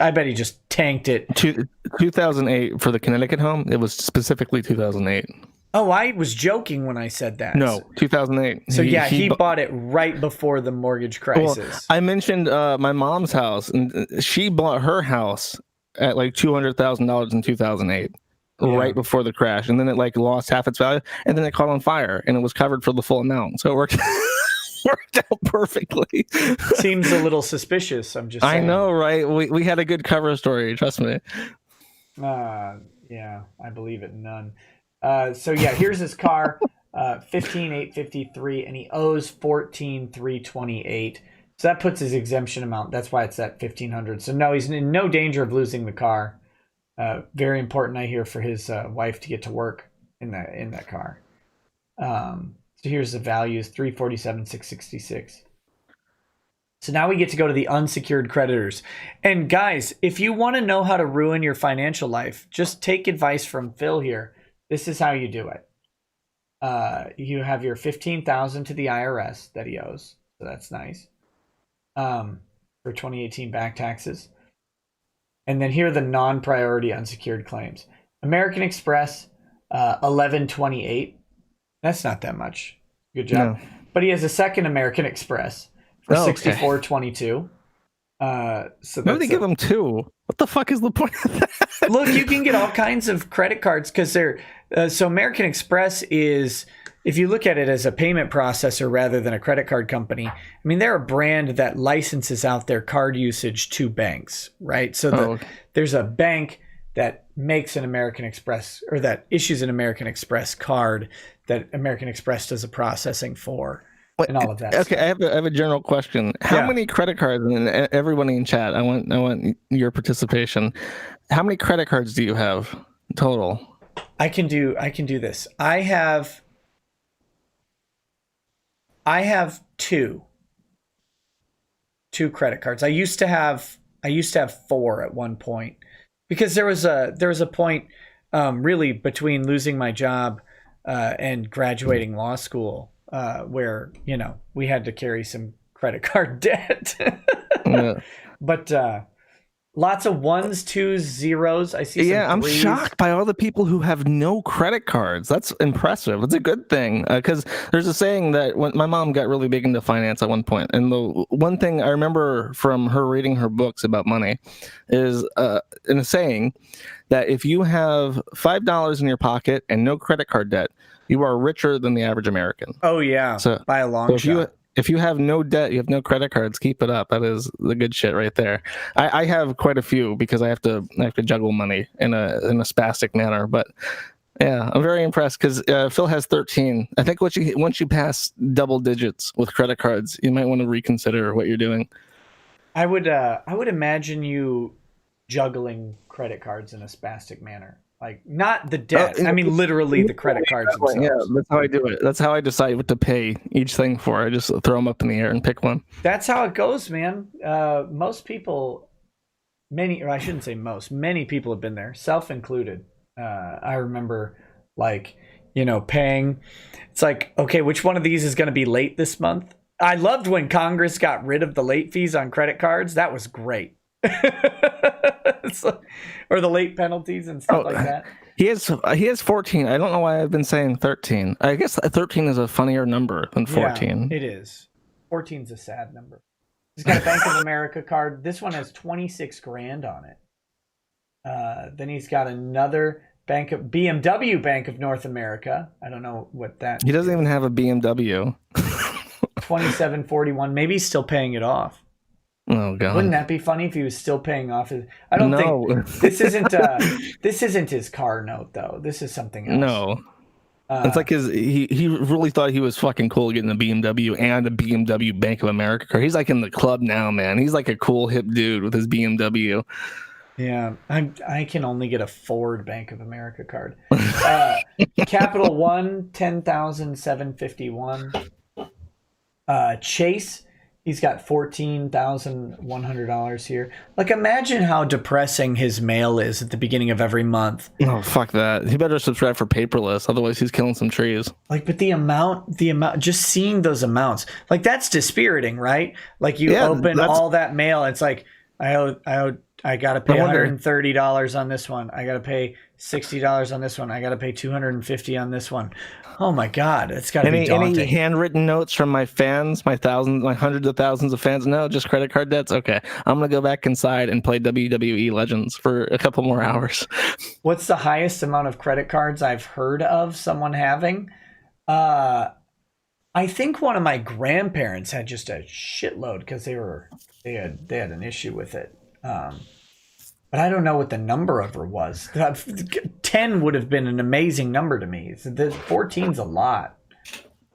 A: tanked it.
B: 2008 for the Connecticut home. It was specifically 2008.
A: Oh, I was joking when I said that.
B: No, 2008.
A: So he bought it right before the mortgage crisis.
B: Well, I mentioned my mom's house, and she bought her house at like $200,000 in 2008. Yeah. Right before the crash, and then it like lost half its value, and then it caught on fire, and it was covered for the full amount, so it worked out perfectly.
A: Seems a little suspicious. I'm just saying. I
B: know, right? We had a good cover story, trust me.
A: Yeah, I believe it. None. So here's his car, $15,853, and he owes $14,328. So that puts his exemption amount. That's why it's at $1,500. So no, he's in no danger of losing the car. Very important, I hear, for his wife to get to work in that car. So here's the values: $347,666. So now we get to go to the unsecured creditors. And guys, if you want to know how to ruin your financial life, just take advice from Phil here. This is how you do it. You have your 15,000 to the IRS that he owes, so that's nice. For 2018 back taxes, and then here are the non-priority unsecured claims. American Express, 1128. That's not that much. Good job.
B: No.
A: But he has a second American Express for 6422. So
B: maybe they give him two. What the fuck is the point of that?
A: Look, you can get all kinds of credit cards because they're so American Express is, if you look at it as a payment processor rather than a credit card company, I mean, they're a brand that licenses out their card usage to banks, right? So there's a bank that makes an American Express, or that issues an American Express card that American Express does the processing for. And all of that.
B: Okay, stuff. I have a general question. How many credit cards? And everybody in chat, I want your participation. How many credit cards do you have total?
A: I can do this. I have two credit cards. I used to have 4 at one point, because there was a point really between losing my job and graduating law school. Where, you know, we had to carry some credit card debt. Yeah. But lots of 1s, 2s, 0s. I see some 3s.
B: I'm shocked by all the people who have no credit cards. That's impressive. It's a good thing, because there's a saying that when my mom got really big into finance at one point, and the one thing I remember from her reading her books about money is in a saying that if you have $5 in your pocket and no credit card debt, you are richer than the average American.
A: Oh yeah, so by a long shot.
B: If you have no debt, you have no credit cards, keep it up. That is the good shit right there. I have quite a few because I have to juggle money in a spastic manner. But yeah, I'm very impressed because Phil has 13. I think once you pass double digits with credit cards, you might want to reconsider what you're doing.
A: I would imagine you juggling credit cards in a spastic manner. Like, not the debt. I mean, literally the credit cards themselves.
B: Yeah, that's how I do it. That's how I decide what to pay each thing for. I just throw them up in the air and pick one.
A: That's how it goes, man. Most people, many people have been there, self included. I remember, like, you know, paying. It's like, okay, which one of these is going to be late this month? I loved when Congress got rid of the late fees on credit cards. That was great. Or the late penalties and stuff like that.
B: He has 14. I don't know why I've been saying 13. I guess 13 is a funnier number than 14.
A: Yeah, it is. 14 is a sad number. He's got a Bank of America card. This one has 26 grand on it. Then he's got another BMW Bank of North America. I don't know what that.
B: He doesn't even have a BMW.
A: 2741. Maybe he's still paying it off.
B: Oh God!
A: Wouldn't that be funny if he was still paying off his? I don't think this isn't his car note though. This is something else.
B: No, it's like he really thought he was fucking cool getting a BMW and a BMW Bank of America car. He's like in the club now, man. He's like a cool hip dude with his BMW.
A: Yeah, I can only get a Ford Bank of America card. Capital One, 10,751. Chase. He's got $14,100 here. Like, imagine how depressing his mail is at the beginning of every month.
B: Oh, fuck that. He better subscribe for paperless. Otherwise, he's killing some trees.
A: Like, but the amount, just seeing those amounts, like, that's dispiriting, right? Like, you open all that mail. It's like, I got to pay $130 on this one. I got to pay $60 on this one. I got to pay $250 on this one. Oh my God, it's got to be daunting.
B: Any handwritten notes from my fans, my hundreds of thousands of fans? No, just credit card debts. Okay, I'm gonna go back inside and play WWE Legends for a couple more hours.
A: What's the highest amount of credit cards I've heard of someone having? I think one of my grandparents had just a shitload because they had an issue with it. But I don't know what the number of her was. 10 would have been an amazing number to me. 14's a lot.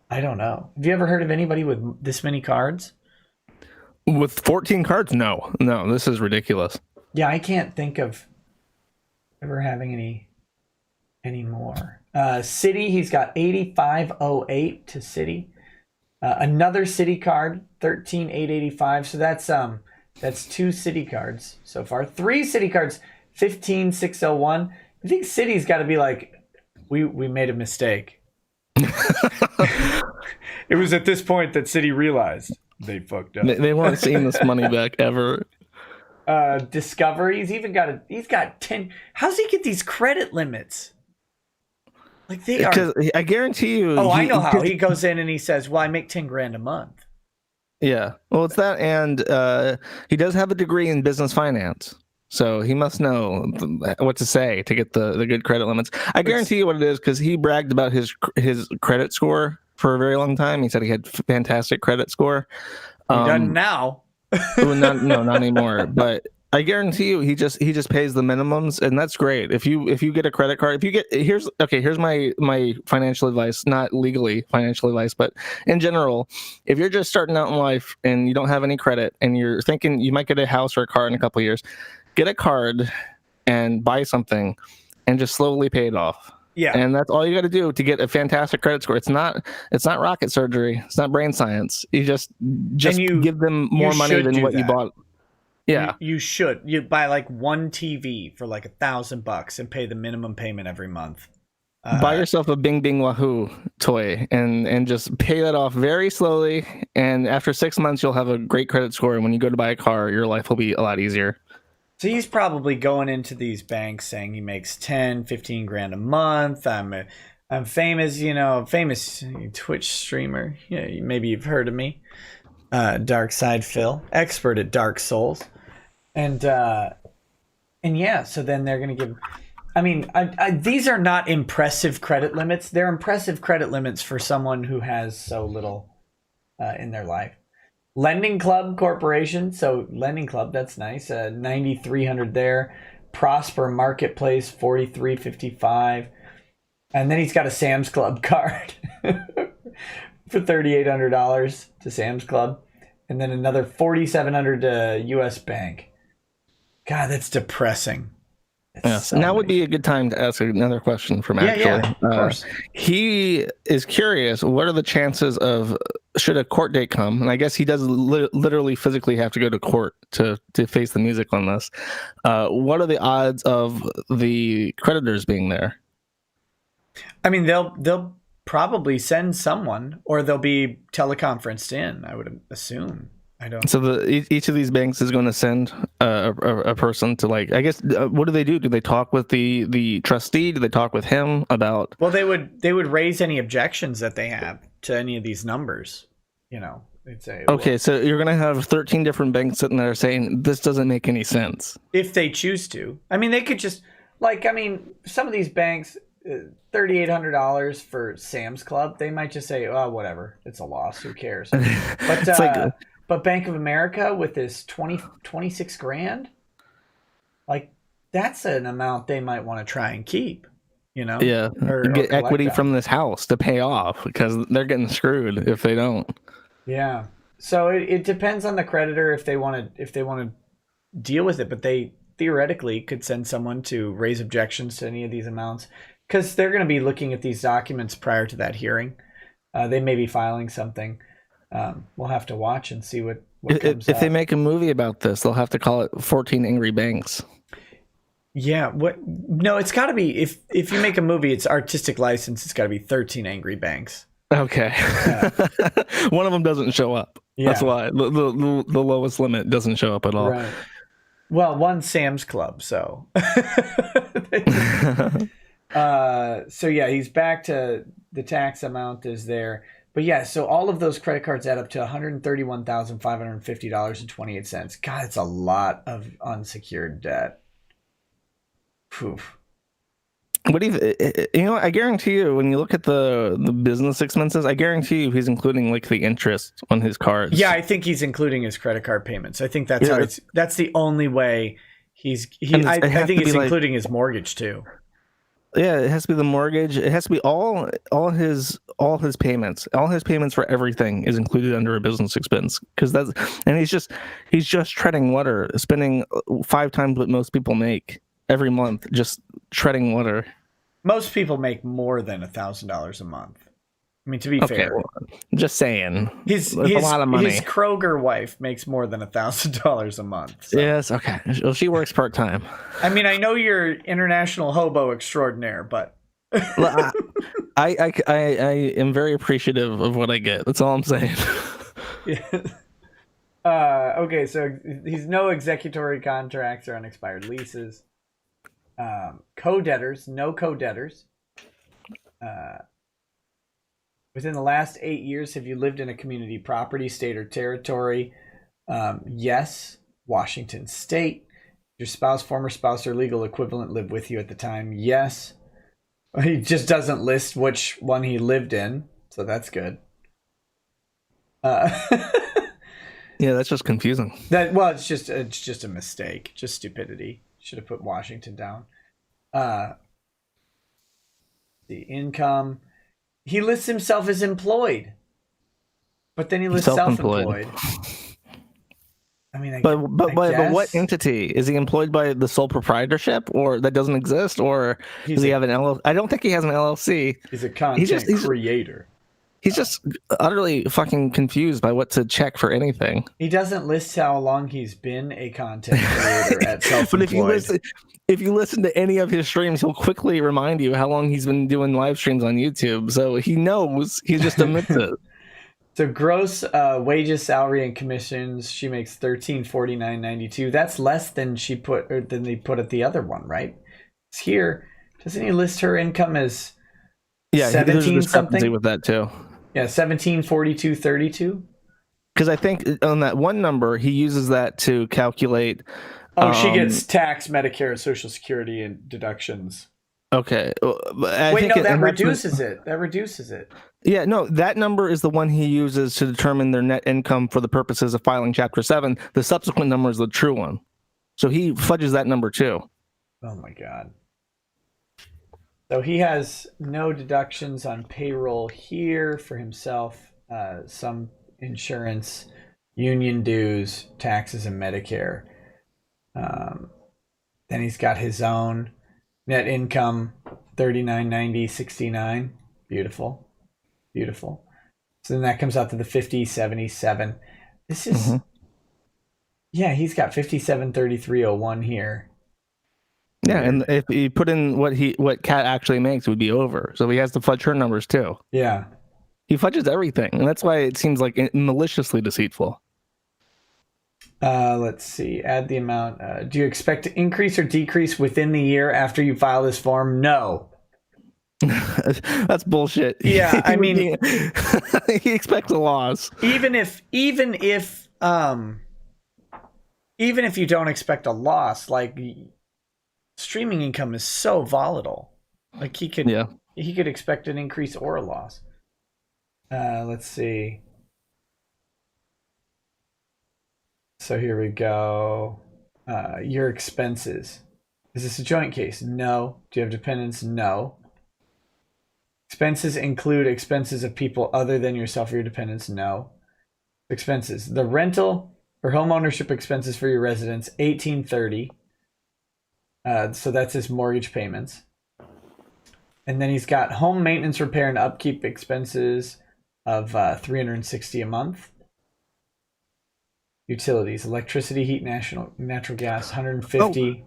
A: I don't know. Have you ever heard of anybody with this many cards?
B: With 14 cards? No, this is ridiculous.
A: Yeah, I can't think of ever having any more. Citi, he's got 8508 to Citi. Another Citi card, 13885. So that's 2 Citi cards so far. 3 Citi cards, 15601. I think Citi's got to be like, we made a mistake. It was at this point that Citi realized they fucked up.
B: They weren't seeing this money back ever.
A: Discovery. He's got 10. How's he get these credit limits? Like they are.
B: Because I guarantee you.
A: Oh, I know how. He goes in and he says, "Well, I make 10 grand a month."
B: Yeah. Well, it's that, and he does have a degree in business finance, so he must know what to say to get the good credit limits. I guarantee you what it is, because he bragged about his credit score for a very long time. He said he had fantastic credit score.
A: He doesn't now.
B: Not anymore. But I guarantee you, he just pays the minimums, and that's great. If you get a credit card, here's my financial advice, not legally financial advice, but in general, if you're just starting out in life and you don't have any credit and you're thinking you might get a house or a car in a couple of years, get a card and buy something and just slowly pay it off.
A: Yeah.
B: And that's all you got to do to get a fantastic credit score. It's not rocket surgery. It's not brain science. You just give them more money than what you bought. Yeah.
A: You should. You buy like one TV for like $1,000 and pay the minimum payment every month.
B: Buy yourself a Bing Bing Wahoo toy and just pay that off very slowly. And after 6 months, you'll have a great credit score. And when you go to buy a car, your life will be a lot easier.
A: So he's probably going into these banks saying he makes 10, 15 grand a month. I'm famous, famous Twitch streamer. Yeah, maybe you've heard of me. Dark Side Phil, expert at Dark Souls. And yeah, so then they're going to give, these are not impressive credit limits. They're impressive credit limits for someone who has so little in their life. Lending Club Corporation. So Lending Club, that's nice. 9,300 there. Prosper Marketplace, 4,355. And then he's got a Sam's Club card for $3,800 to Sam's Club. And then another $4,700 to US Bank. God, that's depressing.
B: Yes. Now would be a good time to ask another question from Axel.
A: Yeah, of course.
B: He is curious, what are the chances of, should a court date come, and I guess he does literally physically have to go to court to face the music on this, what are the odds of the creditors being there?
A: I mean, they'll probably send someone, or they'll be teleconferenced in, I would assume. I don't.
B: So each of these banks is going to send a person to, like, I guess, what do? Do they talk with the trustee? Do they talk with him about?
A: Well, they would raise any objections that they have to any of these numbers. They'd say,
B: okay, so you're going to have 13 different banks sitting there saying this doesn't make any sense.
A: If they choose to. I mean, they could just, some of these banks, $3,800 for Sam's Club, they might just say, oh, whatever, it's a loss, who cares? But but Bank of America with this 26 grand, that's an amount they might want to try and keep,
B: Yeah, or get equity from this house to pay off, because they're getting screwed if they don't.
A: Yeah. So it depends on the creditor if they want to deal with it, but they theoretically could send someone to raise objections to any of these amounts, because they're going to be looking at these documents prior to that hearing. They may be filing something. We'll have to watch and see what comes
B: if
A: up.
B: they make a movie about this, they'll have to call it 14 Angry Banks.
A: Yeah. No, it's got to be, if you make a movie, it's artistic license. It's got to be 13 Angry Banks.
B: Okay. Yeah. One of them doesn't show up. Yeah. That's why the lowest limit doesn't show up at all.
A: Right. Well, one Sam's Club, so. So yeah, he's back to the tax amount is there. But yeah, so all of those credit cards add up to $131,550.28. God, it's a lot of unsecured debt. Poof.
B: What do you I guarantee you, when you look at the business expenses, I guarantee you he's including like the interest on his cards.
A: Yeah, I think he's including his credit card payments. I think that's that's the only way I think he's including his mortgage too.
B: Yeah, it has to be the mortgage. It has to be all his payments. All his payments for everything is included under a business expense, and he's just treading water, spending 5 times what most people make every month, just treading water.
A: Most people make more than $1,000 a month. I mean, to be fair,
B: well, just saying,
A: his
B: a lot of money.
A: His Kroger wife makes more than $1,000 a month. So.
B: Yes, okay. Well, she works part time.
A: I mean, I know you're international hobo extraordinaire, but
B: I am very appreciative of what I get. That's all I'm saying.
A: Yeah. Okay, so he's no executory contracts or unexpired leases. Co-debtors, no co-debtors. Within the last 8 years, have you lived in a community property, state, or territory? Yes. Washington State. Your spouse, former spouse, or legal equivalent lived with you at the time? Yes. He just doesn't list which one he lived in, so that's good.
B: Yeah, that's just confusing.
A: It's just a mistake, just stupidity. Should have put Washington down. The income, he lists himself as employed, but then he lists self-employed. I mean,
B: but what entity is he employed by? The sole proprietorship, or that doesn't exist, or does he have an LLC? I don't think he has an LLC.
A: He's a content creator.
B: He's just utterly fucking confused by what to check for anything.
A: He doesn't list how long he's been a content creator at self-employed.
B: But if you listen to any of his streams, he'll quickly remind you how long he's been doing live streams on YouTube. So he knows. He just admits it.
A: So gross wages, salary, and commissions, she makes $1349.92. That's less than they put at the other one, right? It's here, doesn't he list her income as 17 something
B: with that too?
A: Yeah, 1742.32.
B: Because I think on that one number, he uses that to calculate.
A: She gets tax, Medicare, Social Security, and deductions.
B: Okay.
A: That reduces it. That reduces it.
B: Yeah, no, that number is the one he uses to determine their net income for the purposes of filing Chapter 7. The subsequent number is the true one. So he fudges that number too.
A: Oh my God. So he has no deductions on payroll here for himself, some insurance, union dues, taxes, and Medicare. Then he's got his own net income, $39.90.69. Beautiful. Beautiful. So then that comes out to the 50.77. This is he's got 57.33.01 here.
B: Yeah, and if you put in what Kat actually makes, it would be over. So he has to fudge her numbers too.
A: Yeah.
B: He fudges everything, and that's why it seems like maliciously deceitful.
A: Let's see. Add the amount. Do you expect to increase or decrease within the year after you file this form? No.
B: That's bullshit.
A: Yeah, I mean,
B: he expects a loss.
A: Even if you don't expect a loss, like streaming income is so volatile. Like he could expect an increase or a loss. Let's see. So here we go. Your expenses. Is this a joint case? No. Do you have dependents? No. Expenses include expenses of people other than yourself or your dependents? No. Expenses. The rental or home ownership expenses for your residence, $1,830. So that's his mortgage payments. And then he's got home maintenance, repair, and upkeep expenses of $360 a month. Utilities, electricity, heat, natural gas, $150.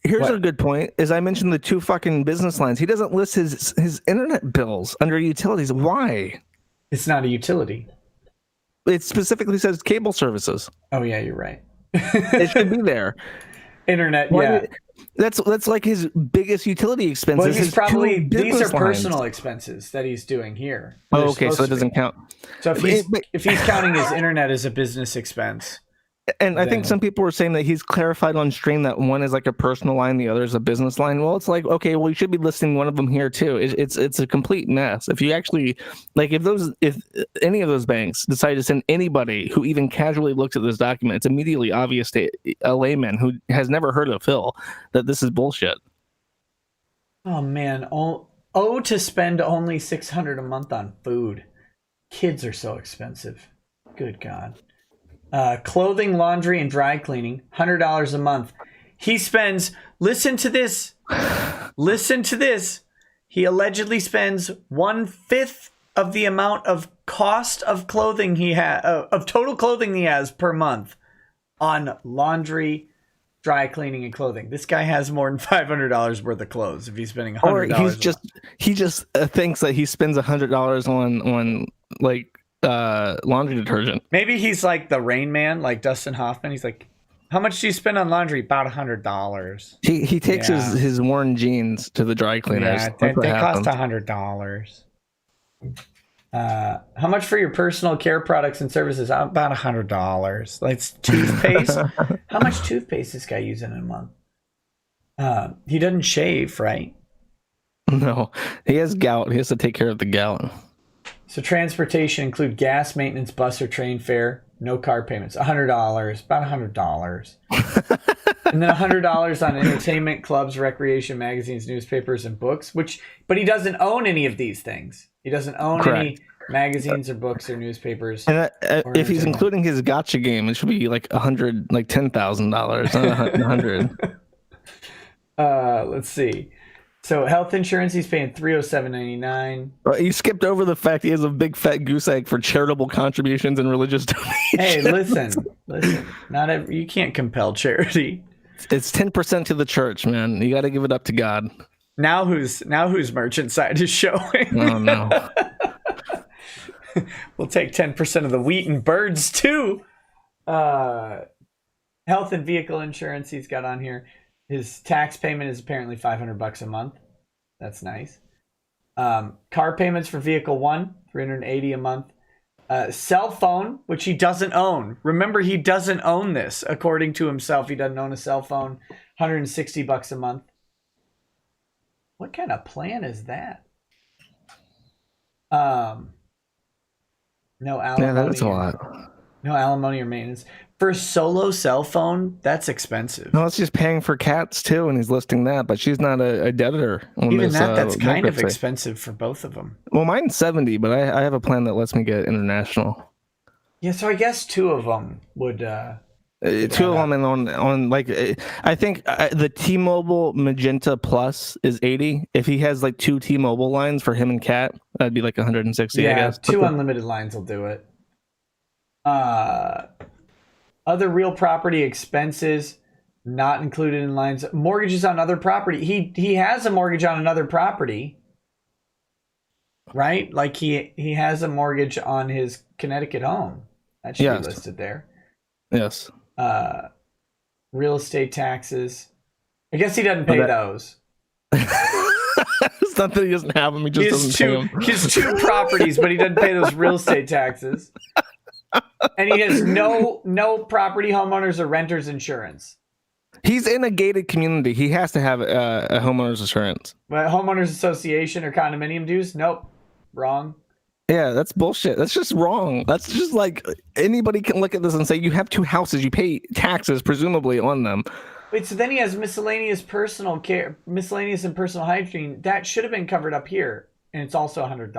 B: Here's a good point. As I mentioned, the two fucking business lines. He doesn't list his internet bills under utilities. Why?
A: It's not a utility.
B: It specifically says cable services.
A: Oh yeah, you're right.
B: It should be there.
A: Internet,
B: That's like his biggest utility expenses.
A: Well, these are personal expenses that he's doing here.
B: Oh, okay, so it doesn't count.
A: So if he's counting his internet as a business expense.
B: And I think some people were saying that he's clarified on stream that one is like a personal line, the other is a business line. Well, it's like, okay, well, you should be listing one of them here too. It's a complete mess. If you actually if any of those banks decide to send anybody who even casually looks at this document, it's immediately obvious to a layman who has never heard of Phil that this is bullshit.
A: Oh man, to spend only $600 a month on food. Kids are so expensive. Good God. Clothing, laundry, and dry cleaning, $100 a month. He spends, listen to this. He allegedly spends 1/5 of the amount of cost of clothing of total clothing he has per month on laundry, dry cleaning and clothing. This guy has more than $500 worth of clothes if he's spending $100.
B: Or he just thinks that he spends $100 on like laundry detergent.
A: Maybe he's like the Rain Man, like Dustin Hoffman. He's like, how much do you spend on laundry? About $100.
B: He takes his worn jeans to the dry cleaners.
A: Yeah, they cost $100. How much for your personal care products and services? About $100. Like toothpaste. How much toothpaste this guy using in a month? He doesn't shave, right?
B: No, he has gout. He has to take care of the gout.
A: So transportation include gas, maintenance, bus or train fare, no car payments. $100, about $100. And then $100 on entertainment, clubs, recreation, magazines, newspapers, and books. But he doesn't own any of these things. He doesn't own any magazines or books or newspapers.
B: And if he's including his gotcha game, it should be like $10,000, not $100.
A: Let's see. So health insurance, he's paying $307.99.
B: You skipped over the fact he has a big fat goose egg for charitable contributions and religious donations.
A: Hey, listen. You can't compel charity.
B: It's 10% to the church, man. You got to give it up to God.
A: Now whose merchant side is showing?
B: Oh no.
A: We'll take 10% of the wheat and birds too. Health and vehicle insurance he's got on here. His tax payment is apparently $500 a month. That's nice. Car payments for vehicle 1, $380 a month. Cell phone, which he doesn't own. Remember, he doesn't own this. According to himself, he doesn't own a cell phone. $160 a month. What kind of plan is that? No alimony.
B: Yeah, that's a lot.
A: No alimony or maintenance. For a solo cell phone, that's expensive.
B: No, it's just paying for cats too, and he's listing that, but she's not a debtor.
A: Even that's kind of expensive for both of them.
B: Well, mine's $70, but I have a plan that lets me get international.
A: Yeah, so I guess two of them would. Two
B: of them, and on like I think the T-Mobile Magenta Plus is $80. If he has like 2 T-Mobile lines for him and Cat, that'd be like $160.
A: Yeah,
B: I guess
A: 2 unlimited lines will do it. Other real property expenses not included in lines. Mortgages on other property. He has a mortgage on another property, right? Like he has a mortgage on his Connecticut home. That should be listed there.
B: Yes.
A: Real estate taxes. I guess he doesn't pay those.
B: It's not that he doesn't have them. He just doesn't pay them.
A: He has 2 properties, but he doesn't pay those real estate taxes. And he has no property, homeowners, or renters insurance.
B: He's in a gated community. He has to have a homeowner's insurance.
A: But homeowners association or condominium dues? Nope. Wrong.
B: Yeah, that's bullshit. That's just wrong. That's just like anybody can look at this and say you have 2 houses. You pay taxes presumably on them.
A: Wait, so then he has miscellaneous personal care, miscellaneous and personal hygiene. That should have been covered up here. And it's also $100.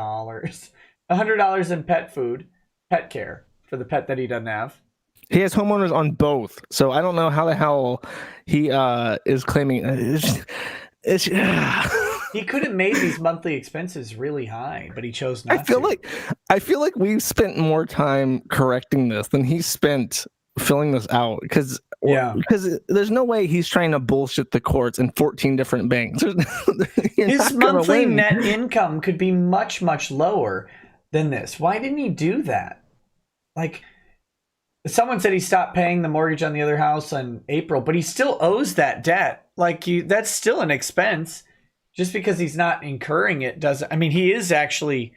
A: $100 in pet food, pet care. For the pet that he doesn't have.
B: He has homeowners on both, so I don't know how the hell he is claiming.
A: He could have made these monthly expenses really high, but he chose not
B: to. I feel like we've spent more time correcting this than he spent filling this out because there's no way he's trying to bullshit the courts in 14 different banks.
A: His monthly net income could be much, much lower than this. Why didn't he do that? Like, someone said he stopped paying the mortgage on the other house in April, but he still owes that debt. Like, that's still an expense. Just because he's not incurring it doesn't... I mean, he is actually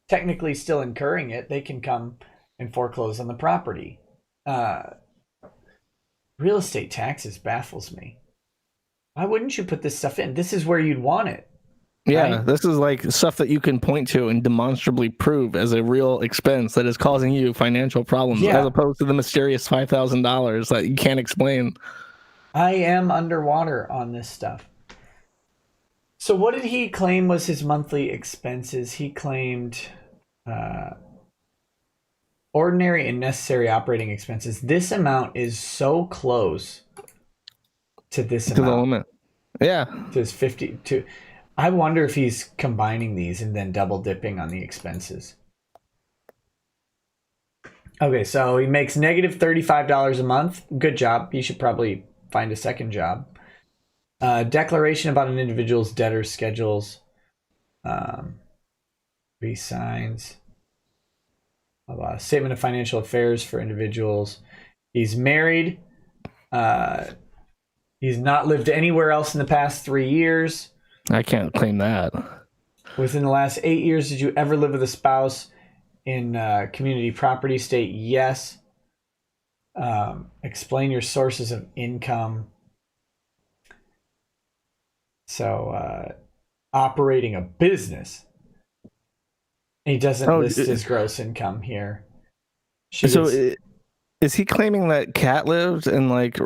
A: technically still incurring it. They can come and foreclose on the property. Real estate taxes baffles me. Why wouldn't you put this stuff in? This is where you'd want it.
B: Yeah,
A: right?
B: This is like stuff that you can point to and demonstrably prove as a real expense that is causing you financial problems, as opposed to the mysterious $5,000 that you can't explain.
A: I am underwater on this stuff. So what did he claim was his monthly expenses? He claimed ordinary and necessary operating expenses. This amount is so close to this amount.
B: To the limit. Yeah.
A: To his 52. I wonder if he's combining these and then double dipping on the expenses. Okay, so he makes negative $35 a month. Good job. He should probably find a second job. Declaration about an individual's debtor schedules. Resigns. Statement of financial affairs for individuals. He's married. He's not lived anywhere else in the past 3 years.
B: I can't claim that.
A: Within the last 8 years, did you ever live with a spouse in community property state? Yes. Explain your sources of income. So, operating a business. He doesn't list his gross income here.
B: Is he claiming that Kat lived in like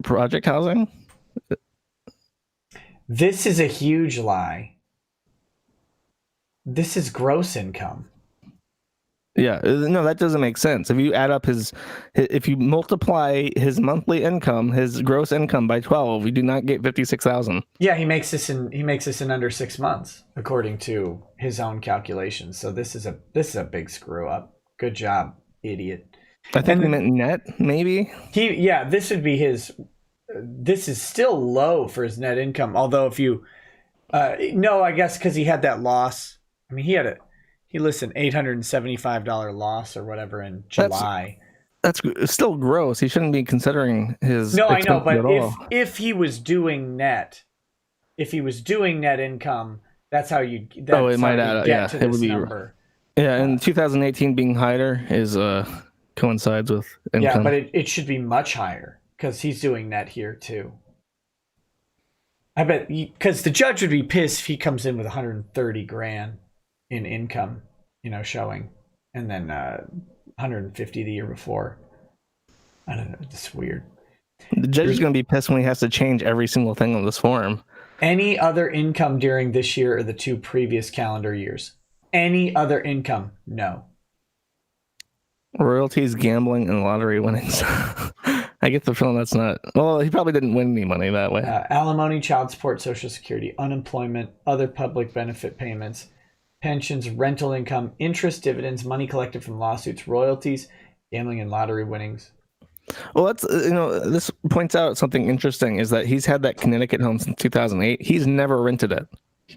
B: project housing?
A: This is a huge lie. This is gross income.
B: Yeah, no, that doesn't make sense. If you add up if you multiply his monthly income, his gross income by 12, you do not get 56,000.
A: Yeah, he makes this in under 6 months, according to his own calculations. So this is a big screw up. Good job, idiot.
B: I think he meant net, maybe.
A: This would be his. This is still low for his net income. Although if you, no, I guess because he had that loss. I mean, he listed $875 loss or whatever in July.
B: That's still gross. He shouldn't be considering his.
A: No, I know, but if he was doing net, income, that's how you.
B: It might add up. Yeah, it would be
A: number.
B: Yeah, and 2018 being higher is coincides with income.
A: Yeah, but it should be much higher because he's doing net here too. I bet because the judge would be pissed if he comes in with 130 grand in income, showing, and then 150 the year before. I don't know. It's weird.
B: The judge is going to be pissed when he has to change every single thing on this form.
A: Any other income during this year or the 2 previous calendar years? Any other income? No.
B: Royalties, gambling, and lottery winnings. I get the feeling that's not. Well, he probably didn't win any money that way.
A: Alimony, child support, Social Security, unemployment, other public benefit payments, pensions, rental income, interest, dividends, money collected from lawsuits, royalties, gambling, and lottery winnings.
B: Well, that's this points out something interesting is that he's had that Connecticut home since 2008. He's never rented it.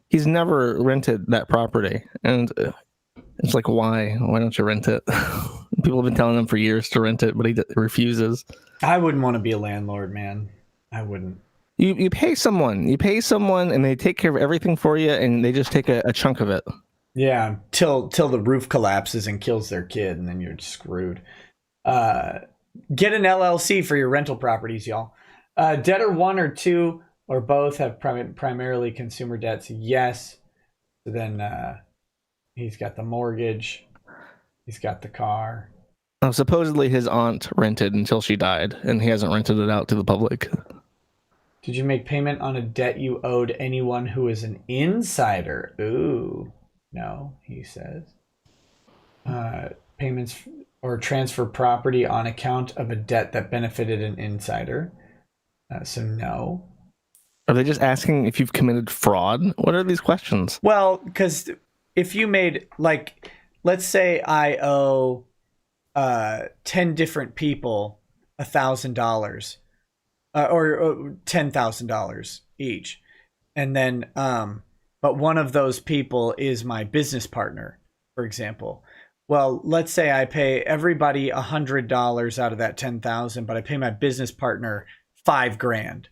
B: He's never rented that property, and it's like, why? Why don't you rent it? People have been telling him for years to rent it, but he refuses.
A: I wouldn't want to be a landlord, man. I wouldn't.
B: You pay someone, and they take care of everything for you, and they just take a chunk of it.
A: Yeah, till the roof collapses and kills their kid, and then you're screwed. Get an LLC for your rental properties, y'all. Debtor 1 or 2 or both have primarily consumer debts. Yes. So then he's got the mortgage. He's got the car.
B: Supposedly his aunt rented until she died, and he hasn't rented it out to the public.
A: Did you make payment on a debt you owed anyone who is an insider? Ooh, no, he says. Payments or transfer property on account of a debt that benefited an insider. So no.
B: Are they just asking if you've committed fraud? What are these questions?
A: Well, because if you made, like, let's say I owe 10 different people $1,000 or $10,000 each. And then, but one of those people is my business partner, for example. Well, let's say I pay everybody $100 out of that 10,000, but I pay my business partner $5,000.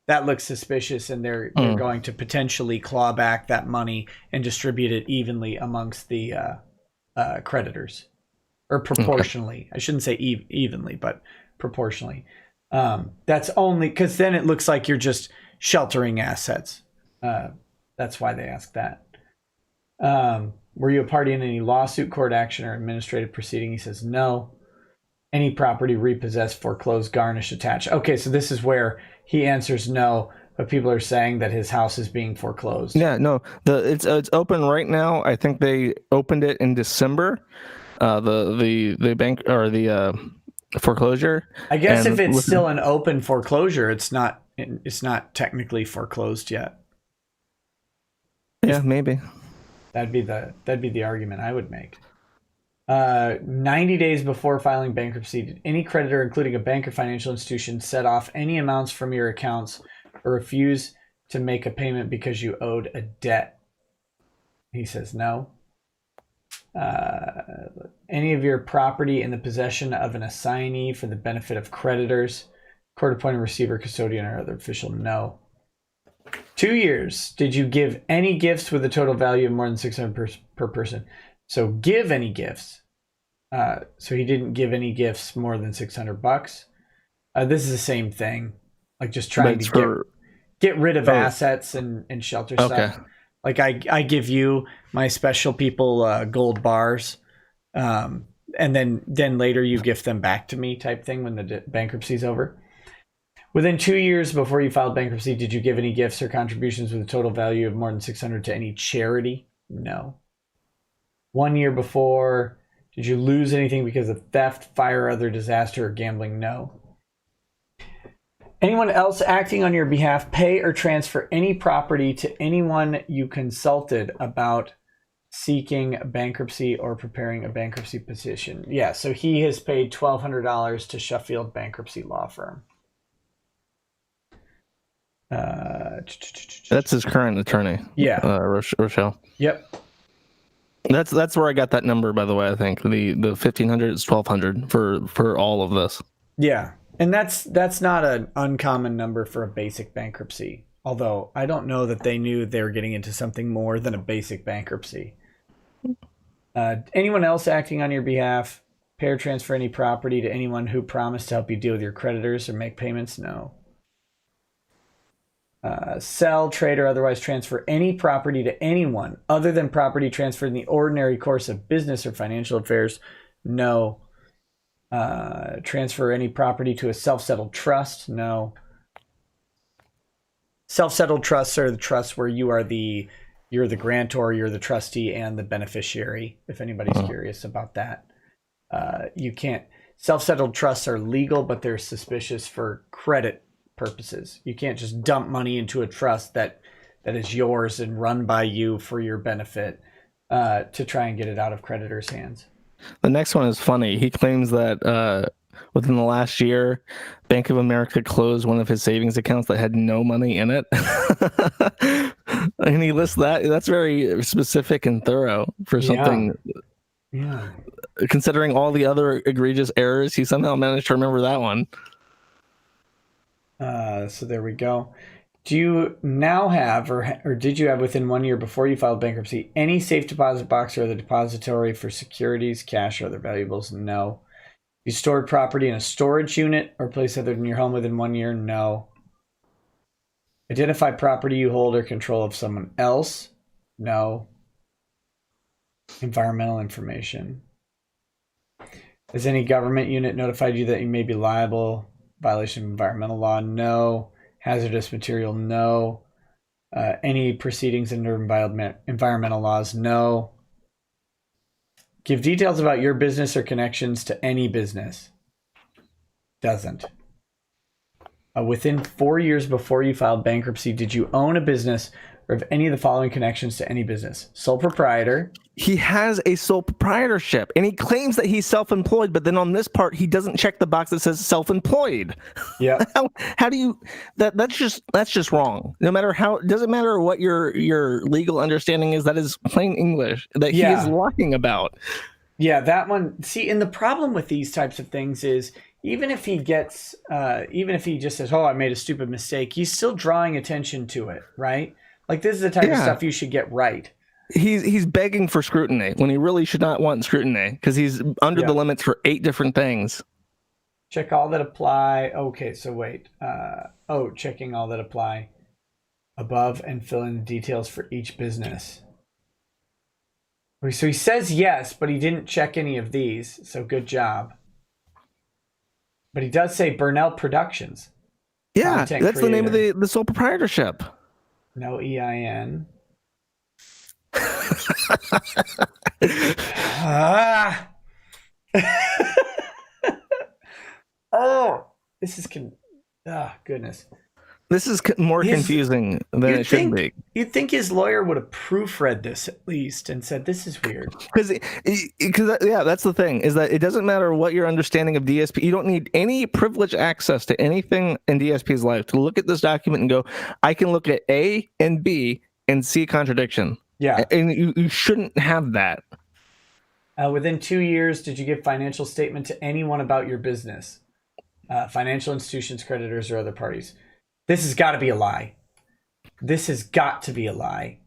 A: That looks suspicious, and they're going to potentially claw back that money and distribute it evenly amongst the creditors, or proportionally. Okay. I shouldn't say evenly, but proportionally. That's only because then it looks like you're just sheltering assets. That's why they ask that. Were you a party in any lawsuit, court action, or administrative proceeding? He says no. Any property repossessed, foreclosed, garnished, attached. Okay, so this is where he answers no, but people are saying that his house is being foreclosed.
B: Yeah, no, it's open right now. I think they opened it in December. The bank or the foreclosure.
A: I guess if it's still an open foreclosure, it's not technically foreclosed yet.
B: Yeah, maybe.
A: That'd be the argument I would make. 90 days before filing bankruptcy, did any creditor, including a bank or financial institution, set off any amounts from your accounts or refuse to make a payment because you owed a debt? He says no. Any of your property in the possession of an assignee for the benefit of creditors, court-appointed receiver, custodian, or other official? No. 2 years. Did you give any gifts with a total value of more than $600 per person? So give any gifts. So he didn't give any gifts more than $600. This is the same thing, like just trying to get rid of assets and shelter stuff. Like I give you my special people gold bars, and then later you gift them back to me, type thing, when the bankruptcy's over. Within 2 years before you filed bankruptcy, did you give any gifts or contributions with a total value of more than $600 to any charity? No. 1 year before, did you lose anything because of theft, fire, or other disaster, or gambling? No. Anyone else acting on your behalf pay or transfer any property to anyone you consulted about seeking bankruptcy or preparing a bankruptcy petition? Yeah, so he has paid $1,200 to Sheffield Bankruptcy Law Firm.
B: That's his current attorney.
A: Yeah.
B: Rochelle.
A: Yep.
B: That's where I got that number, by the way. I think the 1,500 is 1,200 for all of this.
A: Yeah, and that's not an uncommon number for a basic bankruptcy. Although I don't know that they knew they were getting into something more than a basic bankruptcy. Anyone else acting on your behalf pay or transfer any property to anyone who promised to help you deal with your creditors or make payments? No. Sell, trade, or otherwise transfer any property to anyone other than property transferred in the ordinary course of business or financial affairs? No. Transfer any property to a self-settled trust? No. Self-settled trusts are the trusts where you're the grantor, you're the trustee, and the beneficiary, if anybody's curious about that. You can't. Self-settled trusts are legal, but they're suspicious for credit purposes. You can't just dump money into a trust that is yours and run by you for your benefit to try and get it out of creditors' hands.
B: The next one is funny. He claims that within the last year, Bank of America closed one of his savings accounts that had no money in it. And he lists that. That's very specific and thorough for something.
A: Yeah.
B: Considering all the other egregious errors, he somehow managed to remember that one.
A: So there we go. Do you now have, or did you have within 1 year before you filed bankruptcy, any safe deposit box or other depository for securities, cash, or other valuables? No. You stored property in a storage unit or place other than your home within 1 year? No. Identify property you hold or control of someone else? No. Environmental information. Has any government unit notified you that you may be liable? Violation of environmental law? No. Hazardous material? No. Any proceedings under environmental laws? No. Give details about your business or connections to any business? Doesn't. Within 4 years before you filed bankruptcy, did you own a business or have any of the following connections to any business? Sole proprietor.
B: He has a sole proprietorship, and he claims that he's self-employed, but then on this part, he doesn't check the box that says self-employed.
A: Yeah.
B: How do you that's just wrong. No matter how, it doesn't matter what your legal understanding is, that is plain English that he is lying about.
A: Yeah, that one. See, and the problem with these types of things is even if he just says, "Oh, I made a stupid mistake," he's still drawing attention to it, right? Like, this is the type of stuff you should get right.
B: He's begging for scrutiny when he really should not want scrutiny because he's under the limits for 8 different things.
A: Check all that apply. Okay, so wait. Checking all that apply above and fill in the details for each business. So he says yes, but he didn't check any of these. So good job. But he does say Burnell Productions.
B: Yeah, that's creator. The name of the sole proprietorship.
A: No EIN. Oh, this is goodness.
B: This is more confusing than it should be.
A: You'd think his lawyer would have proofread this at least and said, this is weird.
B: Because yeah, that's the thing, is that it doesn't matter what your understanding of DSP. You don't need any privileged access to anything in DSP's life to look at this document and go, I can look at A and B and see a contradiction.
A: Yeah.
B: And you shouldn't have that.
A: Within 2 years, did you give financial statement to anyone about your business? Financial institutions, creditors, or other parties? This has got to be a lie. This has got to be a lie.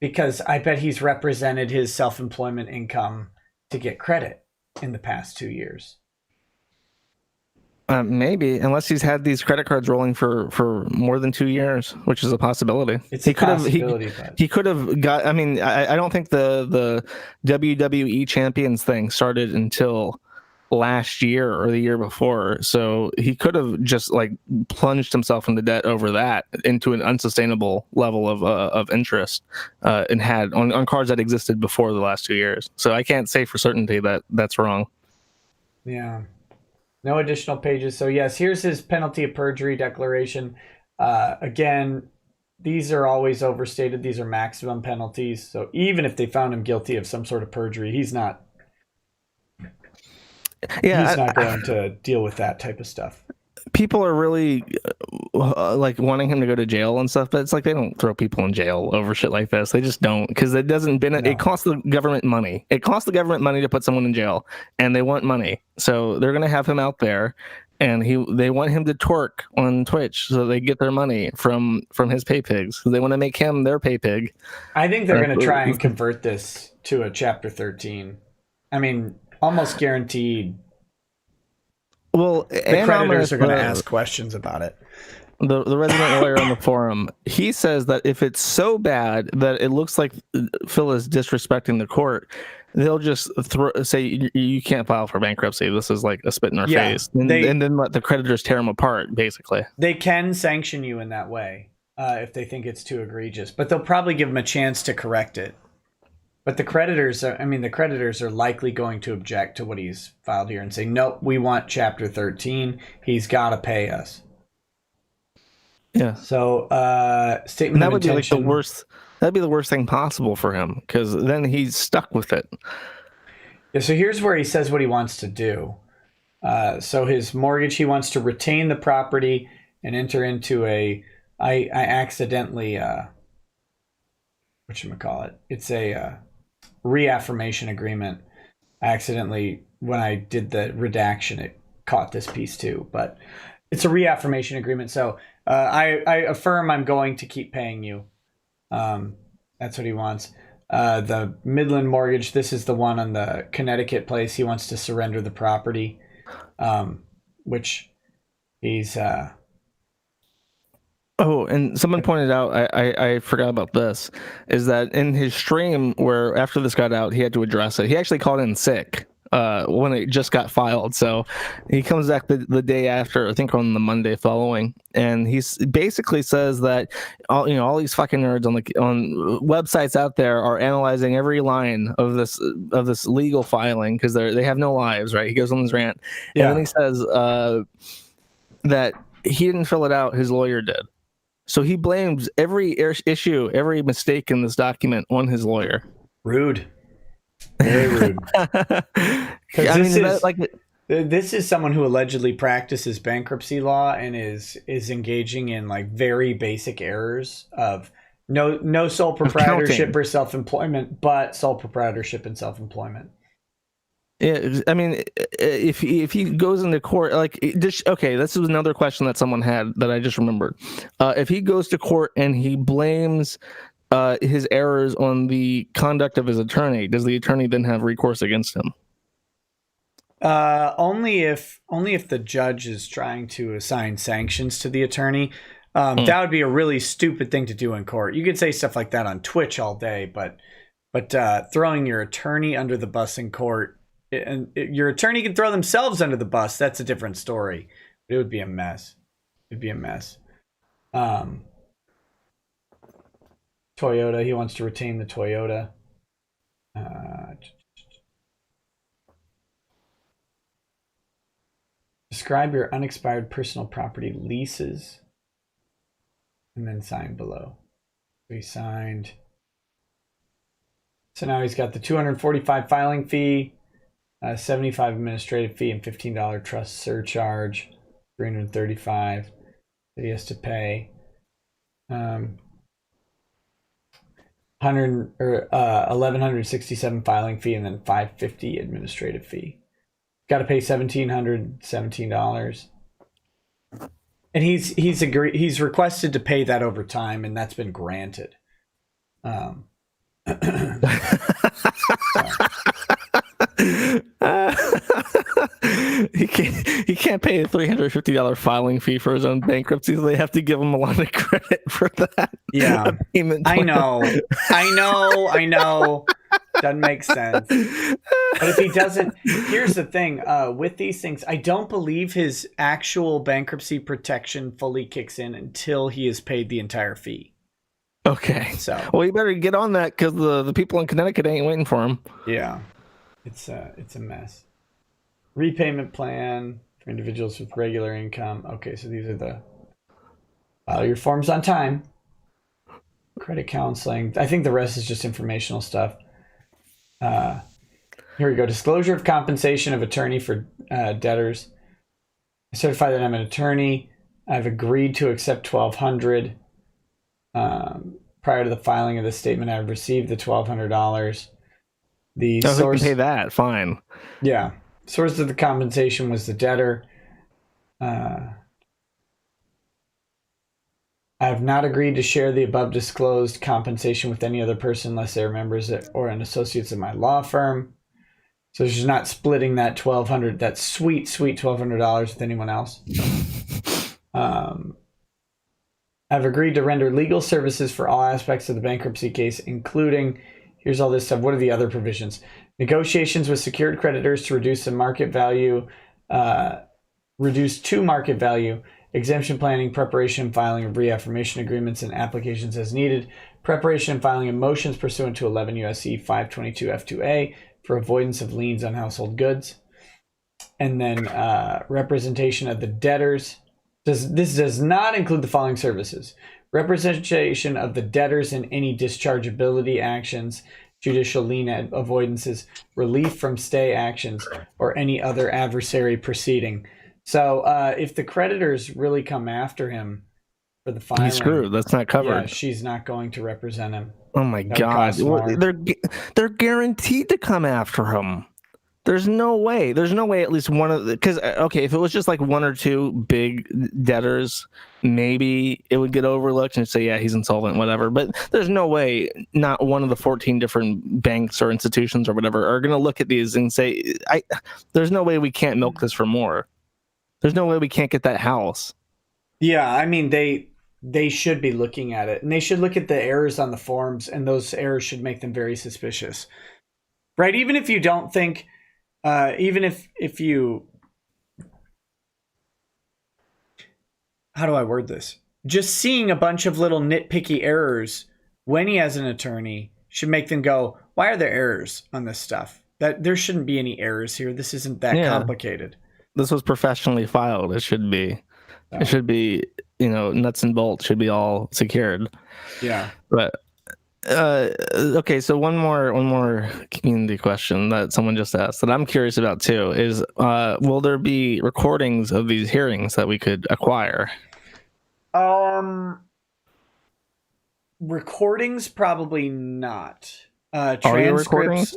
A: Because I bet he's represented his self-employment income to get credit in the past 2 years.
B: Maybe, unless he's had these credit cards rolling for more than 2 years, which is a possibility.
A: It's a possibility.
B: He could have got. I mean, I don't think the WWE Champions thing started until last year or the year before, so he could have just like plunged himself into debt over that, into an unsustainable level of interest, and had on cards that existed before the last 2 years. So I can't say for certainty that that's wrong.
A: Yeah. No additional pages. So yes, here's his penalty of perjury declaration. Again, these are always overstated. These are maximum penalties. So even if they found him guilty of some sort of perjury, he's not going to deal with that type of stuff.
B: People are really like wanting him to go to jail and stuff, but it's like they don't throw people in jail over shit like this. They just don't, because it doesn't it costs the government money. It costs the government money to put someone in jail, and they want money, so they're gonna have him out there, and they want him to twerk on Twitch so they get their money from his pay pigs. They want to make him their pay pig.
A: I think they're gonna try and convert this to a Chapter 13. I mean, almost guaranteed.
B: Well,
A: the creditors are going to ask questions about it.
B: The resident lawyer on the forum, he says that if it's so bad that it looks like Phil is disrespecting the court, they'll just say you can't file for bankruptcy. This is like a spit in our face, and then let the creditors tear them apart. Basically, they can
A: sanction you in that way if they think it's too egregious, but they'll probably give them a chance to correct it. But the creditors are likely going to object to what he's filed here and say, nope, we want Chapter 13. He's got to pay us.
B: Yeah.
A: So, statement of intention.
B: Like the worst. That'd be the worst thing possible for him, because then he's stuck with it.
A: Yeah. So here's where he says what he wants to do. So his mortgage, he wants to retain the property and enter into I accidentally, whatchamacallit? It's a reaffirmation agreement. Accidentally, when I did the redaction, it caught this piece too, but it's a reaffirmation agreement. So I affirm I'm going to keep paying you. That's what he wants. The Midland mortgage, this is the one on the Connecticut place. He wants to surrender the property, which he's...
B: Oh, and someone pointed out, I forgot about this, is that in his stream where after this got out, he had to address it. He actually called in sick when it just got filed. So he comes back the day after, I think on the Monday following, and he basically says that all these fucking nerds on websites out there are analyzing every line of this legal filing because they have no lives, right? He goes on this rant, and then he says that he didn't fill it out, his lawyer did. So he blames every issue, every mistake in this document on his lawyer.
A: Rude. Very rude. This is someone who allegedly practices bankruptcy law and is engaging in like very basic errors of no sole proprietorship or self-employment, but sole proprietorship and self-employment.
B: Yeah, I mean, if he goes into court, this is another question that someone had that I just remembered. If he goes to court and he blames his errors on the conduct of his attorney, does the attorney then have recourse against him?
A: Only if the judge is trying to assign sanctions to the attorney. That would be a really stupid thing to do in court. You could say stuff like that on Twitch all day, but throwing your attorney under the bus in court. And your attorney can throw themselves under the bus. That's a different story. It would be a mess. It'd be a mess. Toyota. He wants to retain the Toyota. Describe your unexpired personal property leases. and then sign below. We signed. So now he's got the $245 filing fee, $75 administrative fee, and $15 trust surcharge, $335 that he has to pay. 1167 filing fee, and then $550 administrative fee. Got to pay $1,717, and he's requested to pay that over time, and that's been granted.
B: He can't pay a $350 filing fee for his own bankruptcy, so they have to give him a lot of credit for that.
A: Yeah, I know. Doesn't make sense. But if he doesn't, here's the thing. With these things, I don't believe his actual bankruptcy protection fully kicks in until he has paid the entire fee.
B: Okay.
A: So,
B: well, you better get on that, because the people in Connecticut ain't waiting for him.
A: Yeah, it's a mess. Repayment plan for individuals with regular income. Okay, so these are the file your forms on time. Credit counseling. I think the rest is just informational stuff. Here we go. Disclosure of compensation of attorney for debtors. I certify that I'm an attorney. I've agreed to accept $1,200. Prior to the filing of the statement, I've received the $1,200. The source,
B: who can pay that? Fine.
A: Yeah. Source of the compensation was the debtor. I have not agreed to share the above disclosed compensation with any other person unless they are members or an associates of my law firm. So she's not splitting that $1,200, that sweet $1,200 with anyone else. I've agreed to render legal services for all aspects of the bankruptcy case, including, here's all this stuff. What are the other provisions? Negotiations with secured creditors to reduce to market value, exemption planning, preparation, filing of reaffirmation agreements and applications as needed, preparation and filing of motions pursuant to 11 U.S.C. 522 F2A for avoidance of liens on household goods, and then representation of the debtors. This does not include the following services: representation of the debtors in any dischargeability actions, judicial lien avoidances, relief from stay actions, or any other adversary proceeding. So if the creditors really come after him for the filing,
B: he's screwed. That's not covered.
A: Yeah, she's not going to represent him.
B: Oh my God! They're guaranteed to come after him. There's no way. At least one of the, because okay, if it was just like one or two big debtors, maybe it would get overlooked and say, yeah, he's insolvent, whatever. But there's no way not one of the 14 different banks or institutions or whatever are going to look at these and say, there's no way we can't milk this for more. There's no way we can't get that house.
A: Yeah, I mean, they should be looking at it, and they should look at the errors on the forms, and those errors should make them very suspicious, right? Even if you don't think, even if you, how do I word this? Just seeing a bunch of little nitpicky errors when he has an attorney should make them go, why are there errors on this stuff? That there shouldn't be any errors here. This isn't that complicated.
B: This was professionally filed. It should be. It should be, nuts and bolts should be all secured.
A: Yeah.
B: But okay, so one more community question that someone just asked that I'm curious about too is, will there be recordings of these hearings that we could acquire?
A: Recordings, probably not.
B: Transcripts.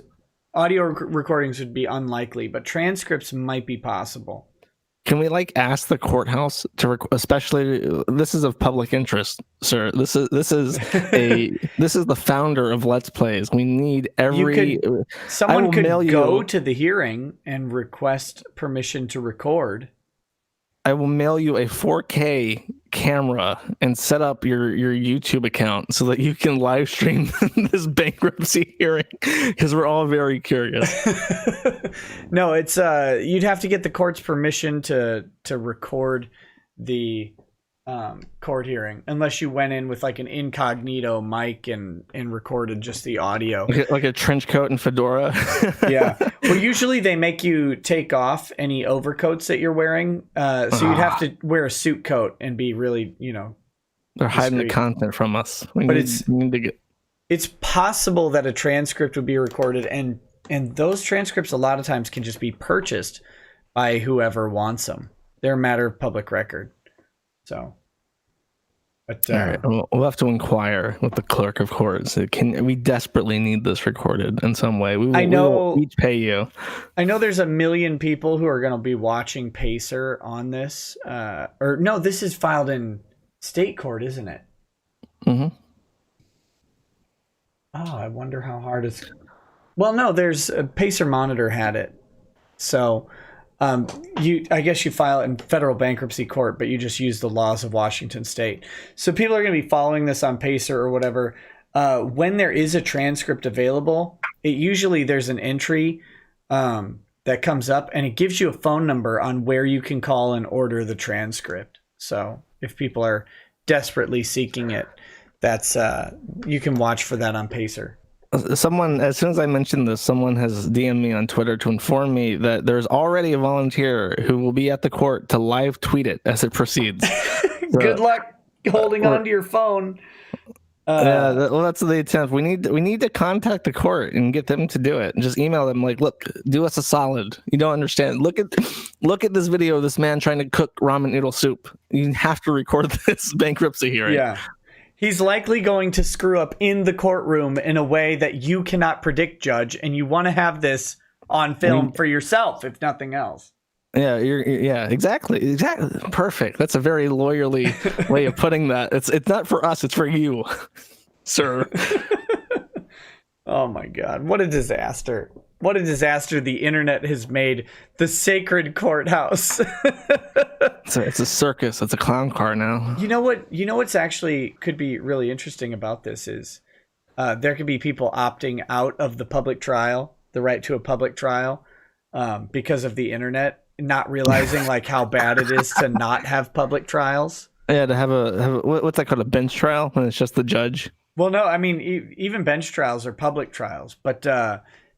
A: Audio recordings would be unlikely, but transcripts might be possible.
B: Can we ask the courthouse to especially, this is of public interest, sir. This is the founder of Let's Plays. We need
A: someone could go to the hearing and request permission to record.
B: I will mail you a 4K camera and set up your YouTube account so that you can live stream this bankruptcy hearing, because we're all very curious.
A: No, it's you'd have to get the court's permission to record the court hearing, unless you went in with an incognito mic and recorded just the audio,
B: like a trench coat and fedora.
A: Yeah, well, usually they make you take off any overcoats that you're wearing, so you'd have to wear a suit coat and be really
B: They're hiding the
A: discreet.
B: content from us.
A: But
B: we need to get.
A: it's possible that a transcript would be recorded, and those transcripts a lot of times can just be purchased by whoever wants them. They're a matter of public record. So, but
B: All right, we'll have to inquire with the clerk of court. We desperately need this recorded in some way. We will each pay you.
A: I know there's a million people who are going to be watching Pacer on this. Or no, this is filed in state court, isn't it?
B: Mm-hmm.
A: Oh, I wonder how hard it's. Well, no, there's a Pacer Monitor had it, so. I guess you file it in federal bankruptcy court, but you just use the laws of Washington state. So people are going to be following this on Pacer or whatever. When there is a transcript available, there's an entry that comes up, and it gives you a phone number on where you can call and order the transcript. So if people are desperately seeking it, that's you can watch for that on Pacer.
B: Someone, as soon as I mentioned this, someone has DM'd me on Twitter to inform me that there's already a volunteer who will be at the court to live tweet it as it proceeds.
A: Good luck holding on to your phone.
B: That's the attempt. We need to contact the court and get them to do it, and just email them like, look, do us a solid. You don't understand. Look at this video of this man trying to cook ramen noodle soup. You have to record this bankruptcy hearing.
A: Yeah. He's likely going to screw up in the courtroom in a way that you cannot predict, Judge, and you want to have this on film for yourself, if nothing else.
B: Yeah, exactly. Perfect. That's a very lawyerly way of putting that. It's not for us, it's for you, sir.
A: Oh my God, what a disaster. What a disaster the internet has made the sacred courthouse.
B: It's a circus. It's a clown car now.
A: You know what's actually could be really interesting about this is there could be people opting out of the public trial, the right to a public trial, because of the internet, not realizing like how bad it is to not have public trials.
B: Yeah, to have what's that called, a bench trial when it's just the judge.
A: Well, no, I mean even bench trials are public trials, but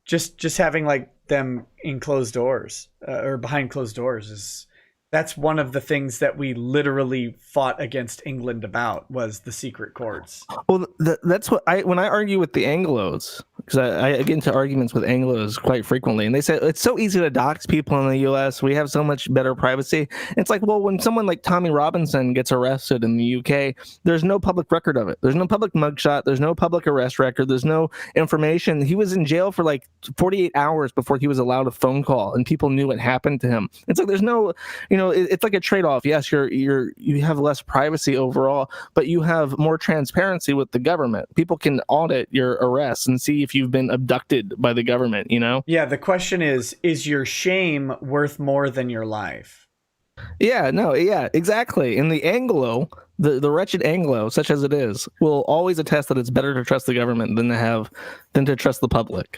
A: just having like them in closed doors or behind closed doors that's one of the things that we literally fought against England about, was the secret courts.
B: Well, that's what when I argue with the Anglos, because I get into arguments with Anglos quite frequently, and they say it's so easy to dox people in the U.S. We have so much better privacy. It's like, well, when someone like Tommy Robinson gets arrested in the U.K., there's no public record of it. There's no public mugshot. There's no public arrest record. There's no information. He was in jail for like 48 hours before he was allowed a phone call, and people knew what happened to him. It's like there's no, it's like a trade-off. Yes, you have less privacy overall, but you have more transparency with the government. People can audit your arrests and see if you've been abducted by the government, Yeah,
A: the question is your shame worth more than your life?
B: Yeah, exactly. And the Anglo, the wretched Anglo, such as it is, will always attest that it's better to trust the government than to trust the public.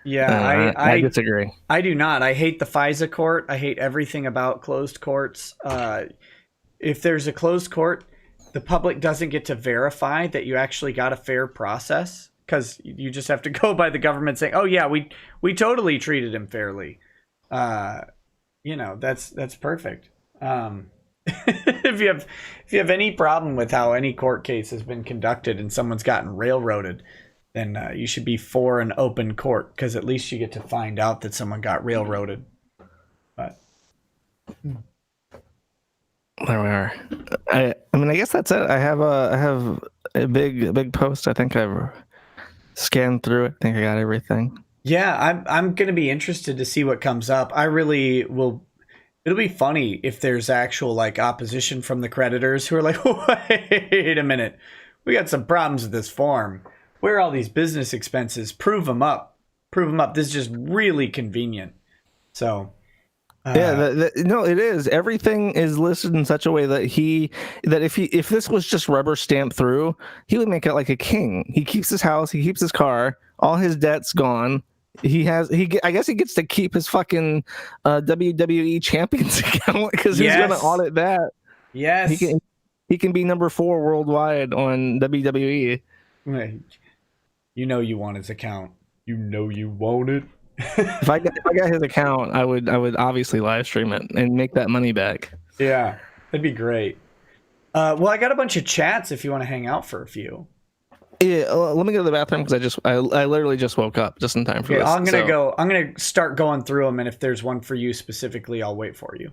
A: Yeah,
B: I disagree.
A: I do not. I hate the FISA court. I hate everything about closed courts. If there's a closed court, the public doesn't get to verify that you actually got a fair process, because you just have to go by the government saying, "Oh yeah, we totally treated him fairly." That's perfect. If you have any problem with how any court case has been conducted and someone's gotten railroaded, then you should be for an open court, because at least you get to find out that someone got railroaded. But
B: there we are. I mean, I guess that's it. I have a big post. I think I've scanned through it. I think I got everything.
A: Yeah, I'm going to be interested to see what comes up. I really will. It'll be funny if there's actual like opposition from the creditors who are like, wait a minute, we got some problems with this form. Where are all these business expenses? Prove them up. This is just really convenient. So,
B: no, it is. Everything is listed in such a way that if this was just rubber stamped through, he would make it like a king. He keeps his house, he keeps his car, all his debt's gone. I guess he gets to keep his fucking WWE champions account, because he's going to audit that.
A: Yes,
B: he can be number 4 worldwide on WWE.
A: You want his account. You want it.
B: If I got his account, I would obviously live stream it and make that money back.
A: Yeah, that'd be great. Well, I got a bunch of chats if you want to hang out for a few.
B: Yeah, let me go to the bathroom because I literally just woke up just in time for this.
A: I'm gonna start going through them, and if there's one for you specifically, I'll wait for you.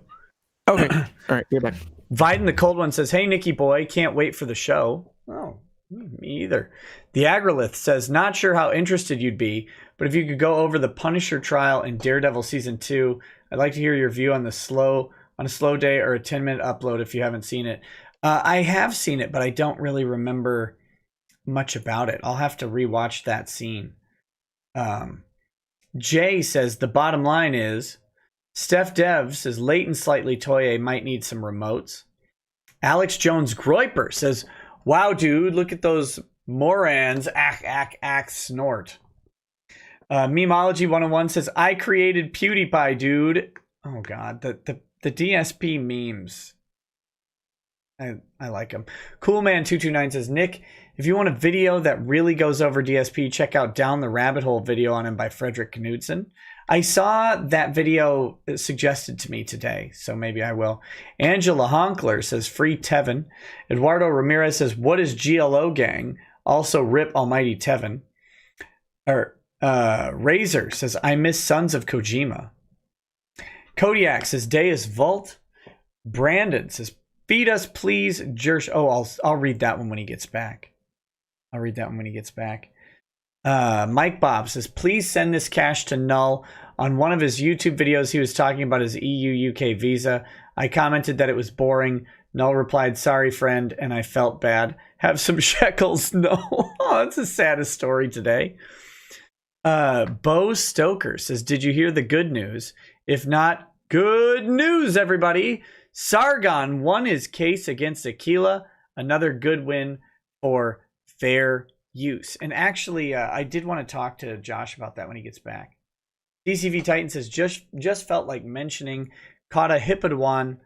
B: Okay. All right. Get back.
A: Viden the Cold One says, "Hey, Nikki boy, can't wait for the show." Oh, me either. The Agrolith says, "Not sure how interested you'd be, but if you could go over the Punisher trial in Daredevil season 2, I'd like to hear your view on a slow day or a 10-minute upload if you haven't seen it." I have seen it, but I don't really remember much about it. I'll have to rewatch that scene. Jay says the bottom line is Steph Dev says late and slightly Toye might need some remotes. Alex Jones Groiper says, "Wow, dude, look at those Morans snort." Memology 101 says, "I created PewDiePie, dude." Oh god, the DSP memes. I like them. Coolman229 says, "Nick, if you want a video that really goes over DSP, check out Down the Rabbit Hole video on him by Frederick Knudsen." I saw that video suggested to me today, so maybe I will. Angela Honkler says, "Free Tevin." Eduardo Ramirez says, "What is GLO gang?" Also, rip Almighty Tevin. Razor says, "I miss Sons of Kojima." Kodiak says, "Deus Vult." Brandon says, "Feed us, please, Jersh." Oh, I'll read that one when he gets back. Mike Bob says, "Please send this cash to Null." On one of his YouTube videos, he was talking about his EU-UK visa. I commented that it was boring. Null replied, "Sorry, friend," and I felt bad. "Have some shekels." No. Oh, that's the saddest story today. Bo Stoker says, "Did you hear the good news? If not, good news, everybody. Sargon won his case against Aquila. Another good win for fair use." And actually, I did want to talk to Josh about that when he gets back. DCV Titan says, just felt like mentioning caught a Hippodon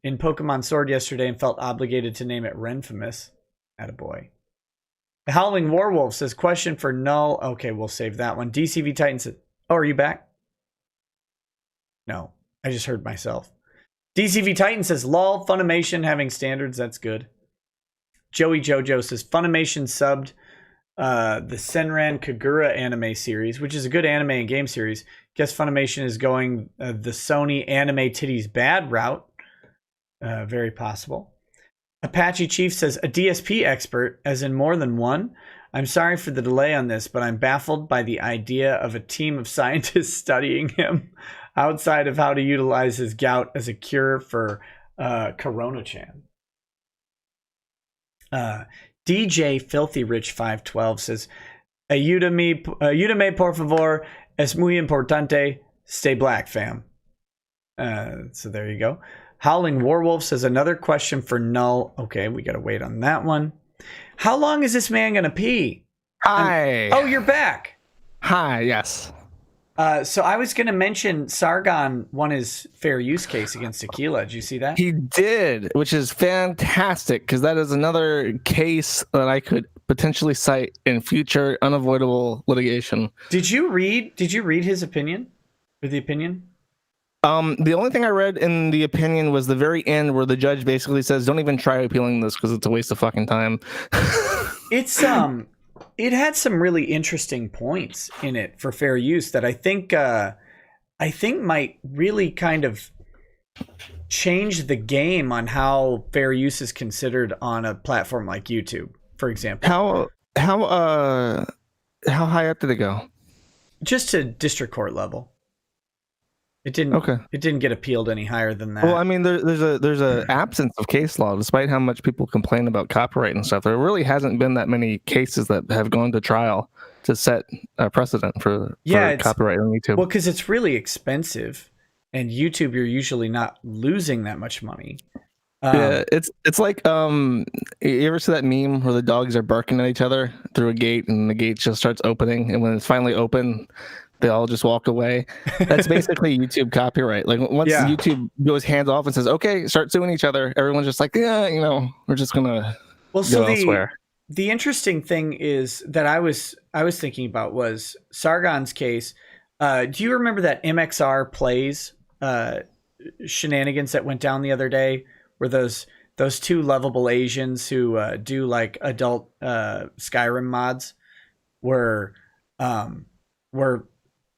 A: in Pokemon Sword yesterday and felt obligated to name it Renfamous. Attaboy. The Howling Warwolf says, "Question for Null." Okay, we'll save that one. DCV Titan says, "Oh, are you back?" No, I just heard myself. DCV Titan says, "Lol, Funimation having standards, that's good." Joey Jojo says, "Funimation subbed the Senran Kagura anime series, which is a good anime and game series. Guess Funimation is going the Sony anime titties bad route." Very possible. Apache Chief says, "A DSP expert, as in more than one? I'm sorry for the delay on this, but I'm baffled by the idea of a team of scientists studying him outside of how to utilize his gout as a cure for Corona-chan." DJ Filthy Rich 512 says, ayúdame por favor, es muy importante, stay black, fam." So there you go. Howling Warwolf says, "Another question for Null." Okay, we gotta wait on that one. How long is this man gonna pee?
B: Hi.
A: Oh, you're back.
B: Hi. Yes.
A: So I was gonna mention Sargon won his fair use case against Aquila. Did you see that?
B: He did, which is fantastic because that is another case that I could potentially cite in future unavoidable litigation.
A: Did you read his opinion? Or the opinion?
B: The only thing I read in the opinion was the very end where the judge basically says, "Don't even try appealing this because it's a waste of fucking time."
A: It's it had some really interesting points in it for fair use that I think might really kind of change the game on how fair use is considered on a platform like YouTube, for example.
B: How high up did it go?
A: Just to district court level. It didn't.
B: Okay.
A: It didn't get appealed any higher than that.
B: Well, I mean, there's a absence of case law, despite how much people complain about copyright and stuff. There really hasn't been that many cases that have gone to trial to set a precedent for copyright on YouTube.
A: Well, because it's really expensive, and YouTube, you're usually not losing that much money.
B: Yeah, it's like you ever see that meme where the dogs are barking at each other through a gate, and the gate just starts opening, and when it's finally open, they all just walk away. That's basically YouTube copyright. Like once YouTube goes hands off and says, "Okay, start suing each other," everyone's just like, "Yeah, we're just gonna go elsewhere."
A: The interesting thing is that I was thinking about was Sargon's case. Do you remember that MXR plays shenanigans that went down the other day, where those two lovable Asians who do like adult Skyrim mods were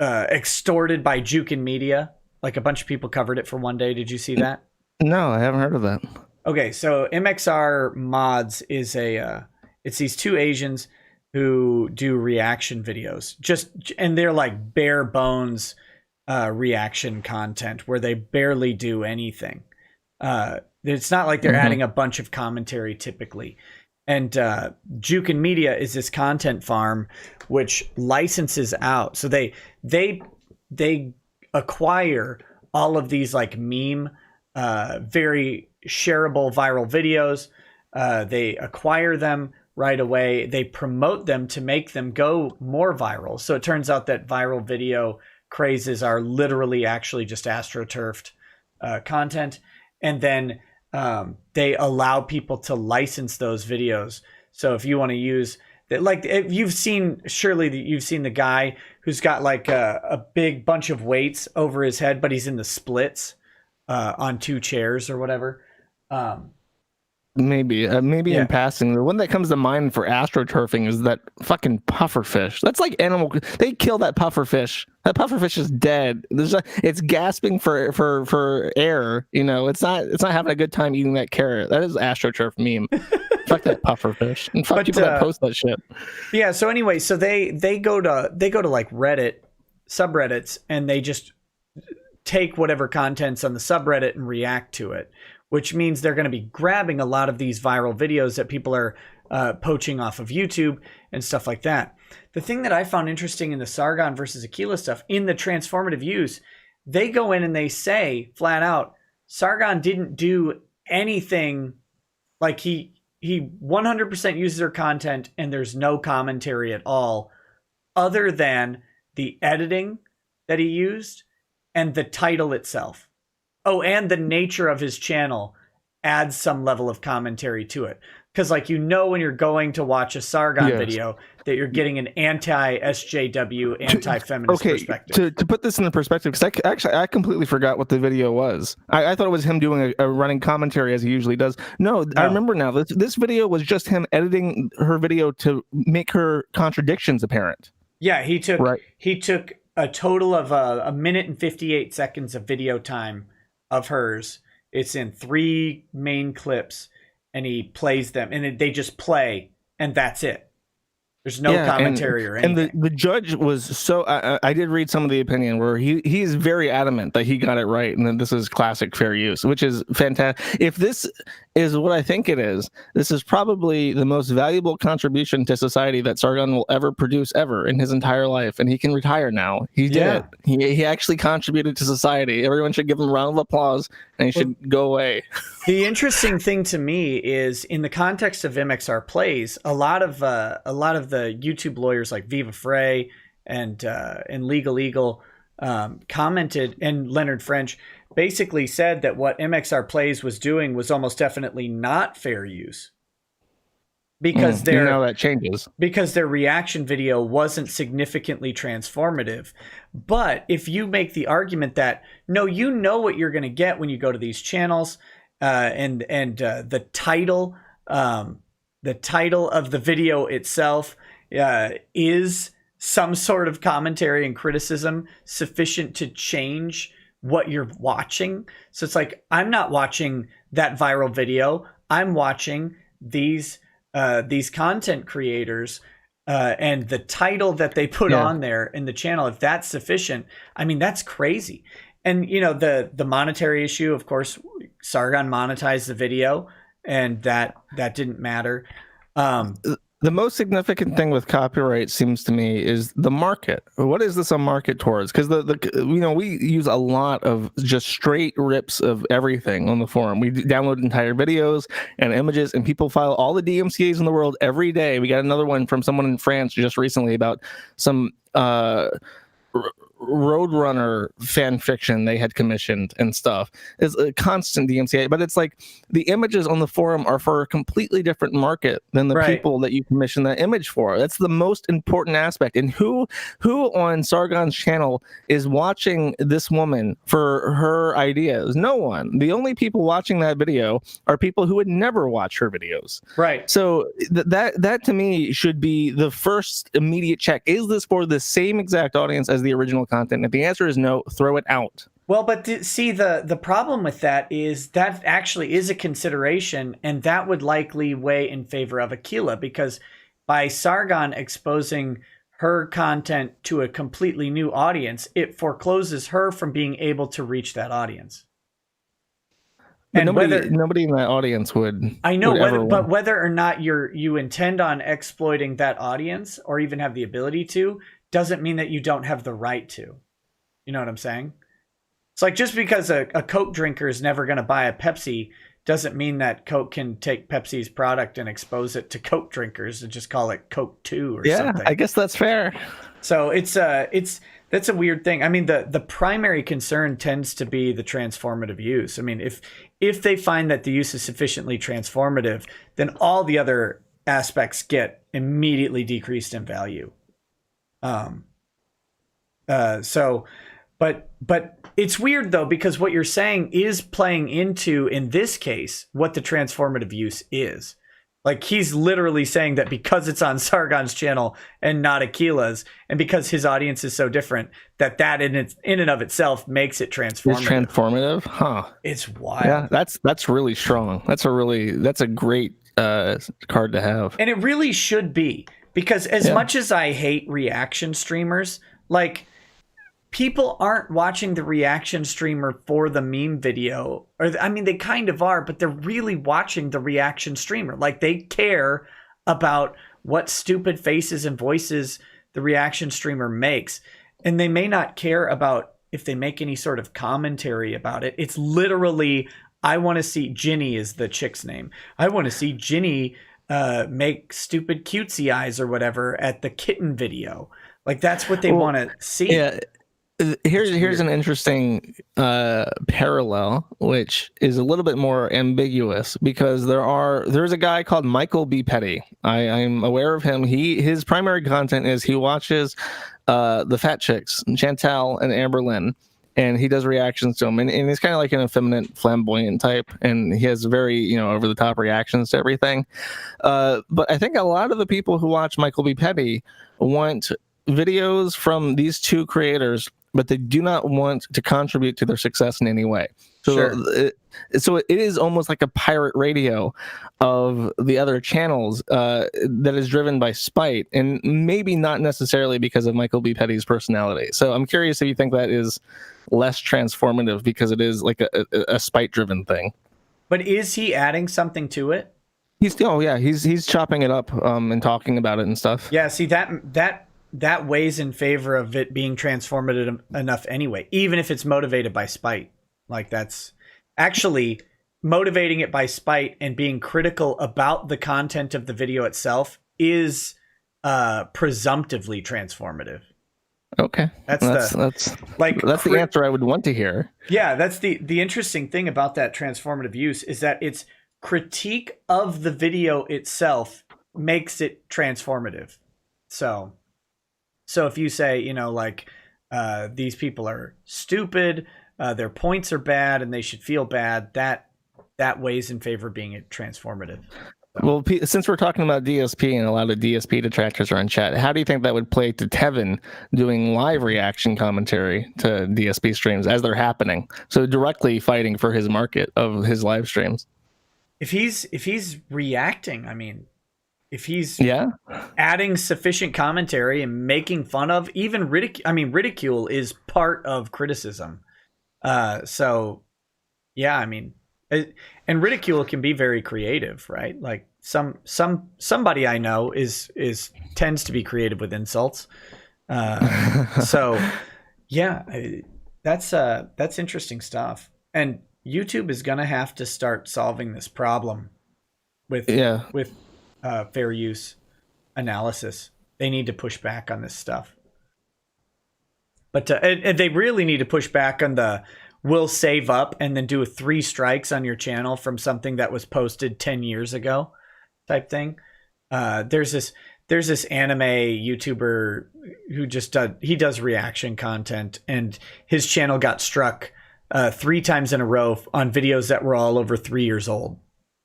A: extorted by Jukin Media. Like a bunch of people covered it for one day. Did you see that?
B: No, I haven't heard of that.
A: Okay, so MXR Mods is it's these two Asians who do reaction videos, and they're like bare bones reaction content where they barely do anything. It's not like they're adding a bunch of commentary typically. And Jukin Media is this content farm which licenses out. So they acquire all of these like meme, very shareable viral videos. They acquire them right away. They promote them to make them go more viral. So it turns out that viral video crazes are literally actually just astroturfed content. And then they allow people to license those videos. So if you want to use that, like if you've seen, surely you've seen the guy who's got like a big bunch of weights over his head, but he's in the splits on two chairs or whatever.
B: Maybe in passing. The one that comes to mind for astroturfing is that fucking pufferfish. That's like animal. They kill that pufferfish. That pufferfish is dead. It's gasping for air. You know, it's not having a good time eating that carrot. That is astroturf meme. Fuck that pufferfish. And fuck people that post that shit.
A: Yeah. So anyway, so they go to like Reddit subreddits, and they just take whatever content's on the subreddit and react to it, which means they're going to be grabbing a lot of these viral videos that people are poaching off of YouTube and stuff like that. The thing that I found interesting in the Sargon versus Aquila stuff, in the transformative use, they go in and they say flat out, Sargon didn't do anything. Like he 100% uses their content and there's no commentary at all other than the editing that he used and the title itself. Oh, and the nature of his channel adds some level of commentary to it. Because, like, you know, when you're going to watch a Sargon video, that you're getting an anti-SJW, anti-feminist perspective.
B: To put this in the perspective, because I completely forgot what the video was. I thought it was him doing a running commentary as he usually does. No, I remember now. This video was just him editing her video to make her contradictions apparent.
A: Yeah, he took a total of a minute and 58 seconds of video time of hers. It's in 3 main clips, and he plays them, and they just play, and that's it. There's no commentary or anything.
B: And the judge was so... I did read some of the opinion where he is very adamant that he got it right, and that this is classic fair use, which is fantastic. If this is what I think it is, this is probably the most valuable contribution to society that Sargon will ever produce ever in his entire life, and he can retire now. He did it. He actually contributed to society. Everyone should give him a round of applause, and he should go away.
A: The interesting thing to me is, in the context of MXR Plays, a lot of the YouTube lawyers like Viva Frey and Legal Eagle commented, and Leonard French basically said that what MXR Plays was doing was almost definitely not fair use, because
B: that changes,
A: because their reaction video wasn't significantly transformative. But if you make the argument that no, you know what you're going to get when you go to these channels, and the title of the video itself is some sort of commentary and criticism sufficient to change what you're watching. So it's like, I'm not watching that viral video. I'm watching these content creators and the title that they put on there in the channel. If that's sufficient, I mean, that's crazy. And, you know, the monetary issue, of course, Sargon monetized the video, and that didn't matter.
B: The most significant thing with copyright seems to me is the market. What is this a market towards? Because we use a lot of just straight rips of everything on the forum. We download entire videos and images, and people file all the DMCAs in the world every day. We got another one from someone in France just recently about some Roadrunner fan fiction they had commissioned and stuff. It's a constant DMCA, but it's like the images on the forum are for a completely different market than the
A: Right.
B: people that you commission that image for. That's the most important aspect. And who on Sargon's channel is watching this woman for her ideas? No one. The only people watching that video are people who would never watch her videos.
A: Right.
B: So that to me should be the first immediate check. Is this for the same exact audience as the original content? If the answer is no, throw it out.
A: Well, but see, the problem with that is that actually is a consideration, and that would likely weigh in favor of Aquila, because by Sargon exposing her content to a completely new audience, it forecloses her from being able to reach that audience.
B: But nobody in that audience would.
A: I know, whether or not you intend on exploiting that audience or even have the ability to, doesn't mean that you don't have the right to. You know what I'm saying? It's like, just because a Coke drinker is never going to buy a Pepsi doesn't mean that Coke can take Pepsi's product and expose it to Coke drinkers and just call it Coke 2 or something.
B: I guess that's fair.
A: So that's a weird thing. I mean, the primary concern tends to be the transformative use. I mean, if they find that the use is sufficiently transformative, then all the other aspects get immediately decreased in value. But it's weird though, because what you're saying is playing into, in this case, what the transformative use is. Like, he's literally saying that because it's on Sargon's channel and not Aquila's, and because his audience is so different, that in and of itself makes it transformative.
B: It's transformative, huh?
A: It's wild.
B: Yeah, that's really strong. That's a great card to have.
A: And it really should be, because as much as I hate reaction streamers, like, people aren't watching the reaction streamer for the meme video. I mean, they kind of are, but they're really watching the reaction streamer. Like, they care about what stupid faces and voices the reaction streamer makes. And they may not care about if they make any sort of commentary about it. It's literally, I want to see, Ginny is the chick's name, I want to see Ginny make stupid cutesy eyes or whatever at the kitten video. Like, that's what they want to see.
B: Yeah. Here's an interesting parallel, which is a little bit more ambiguous, because there's a guy called Michael B. Petty. I'm aware of him. His primary content is he watches the fat chicks, Chantal and Amberlynn, and he does reactions to them. And he's kind of like an effeminate, flamboyant type, and he has very over the top reactions to everything. But I think a lot of the people who watch Michael B. Petty want videos from these two creators, but they do not want to contribute to their success in any way. So, so it is almost like a pirate radio of the other channels that is driven by spite, and maybe not necessarily because of Michael B. Petty's personality. So I'm curious if you think that is less transformative because it is like a spite-driven thing.
A: But is he adding something to it?
B: He's chopping it up and talking about it and stuff.
A: Yeah, see, that weighs in favor of it being transformative enough anyway, even if it's motivated by spite. Like, that's actually motivating it by spite and being critical about the content of the video itself is presumptively transformative.
B: Okay. That's the answer I would want to hear.
A: Yeah, that's the interesting thing about that transformative use, is that its critique of the video itself makes it transformative. So if you say, these people are stupid, their points are bad, and they should feel bad, that weighs in favor of being transformative. So.
B: Well, since we're talking about DSP and a lot of DSP detractors are in chat, how do you think that would play to Tevin doing live reaction commentary to DSP streams as they're happening? So directly fighting for his market of his live streams.
A: If he's reacting, I mean, if he's adding sufficient commentary and making fun of, even ridicule is part of criticism. So yeah, I mean, and ridicule can be very creative, right? Like somebody I know tends to be creative with insults. So yeah, that's interesting stuff. And YouTube is going to have to start solving this problem with fair use analysis. They need to push back on this stuff. But and they really need to push back on the "we'll save up" and then do 3 strikes on your channel from something that was posted 10 years ago type thing. There's this anime YouTuber who he does reaction content, and his channel got struck 3 times in a row on videos that were all over 3 years old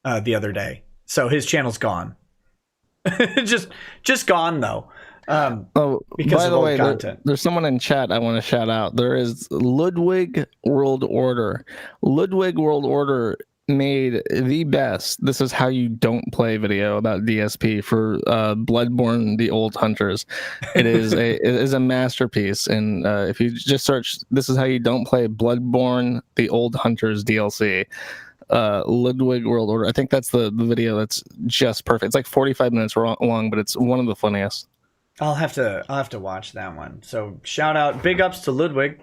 A: the other day. So his channel's gone. just gone though. Because
B: by
A: of
B: the
A: old
B: way,
A: content.
B: there's someone in chat I want to shout out. There is Ludwig World Order. Ludwig World Order made the best "This is how you don't play" video about DSP for Bloodborne: The Old Hunters. It is a masterpiece, and if you just search "This is how you don't play Bloodborne: The Old Hunters" DLC, Ludwig World Order, I think that's the video that's just perfect. It's like 45 minutes long, but it's one of the funniest.
A: I'll have to watch that one. So shout out, big ups to Ludwig.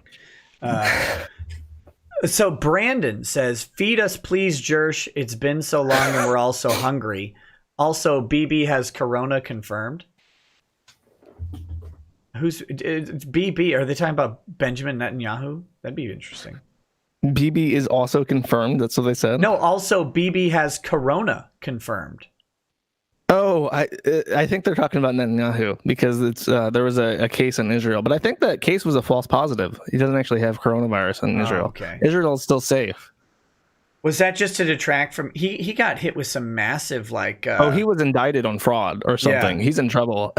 A: So Brandon says, "Feed us, please, Jersh. It's been so long and we're all so hungry. Also, BB has Corona confirmed." Who's BB? Are they talking about Benjamin Netanyahu? That'd be interesting.
B: BB is also confirmed. That's what they said.
A: No, also BB has Corona confirmed.
B: Oh, I think they're talking about Netanyahu because it's there was a case in Israel, but I think that case was a false positive. He doesn't actually have coronavirus in Israel.
A: Okay.
B: Israel's still safe.
A: Was that just to detract from? He got hit with some massive
B: he was indicted on fraud or something. Yeah. He's in trouble.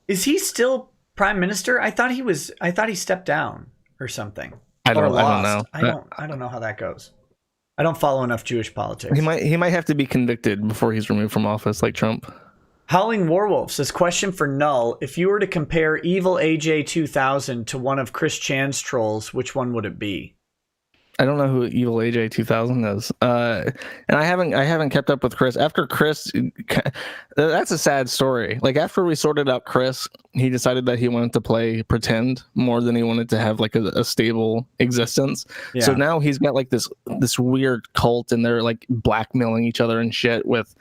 A: Is he still prime minister? I thought he stepped down or something.
B: I don't know.
A: I don't know how that goes. I don't follow enough Jewish politics.
B: He might have to be convicted before he's removed from office, like Trump.
A: Howling Warwolf says, question for Null: if you were to compare Evil AJ 2000 to one of Chris Chan's trolls, which one would it be?
B: I don't know who Evil AJ 2000 is, and I haven't kept up with Chris. After Chris, that's a sad story. Like after we sorted out Chris, he decided that he wanted to play pretend more than he wanted to have like a stable existence. Yeah. So now he's got like this weird cult, and they're like blackmailing each other and shit. With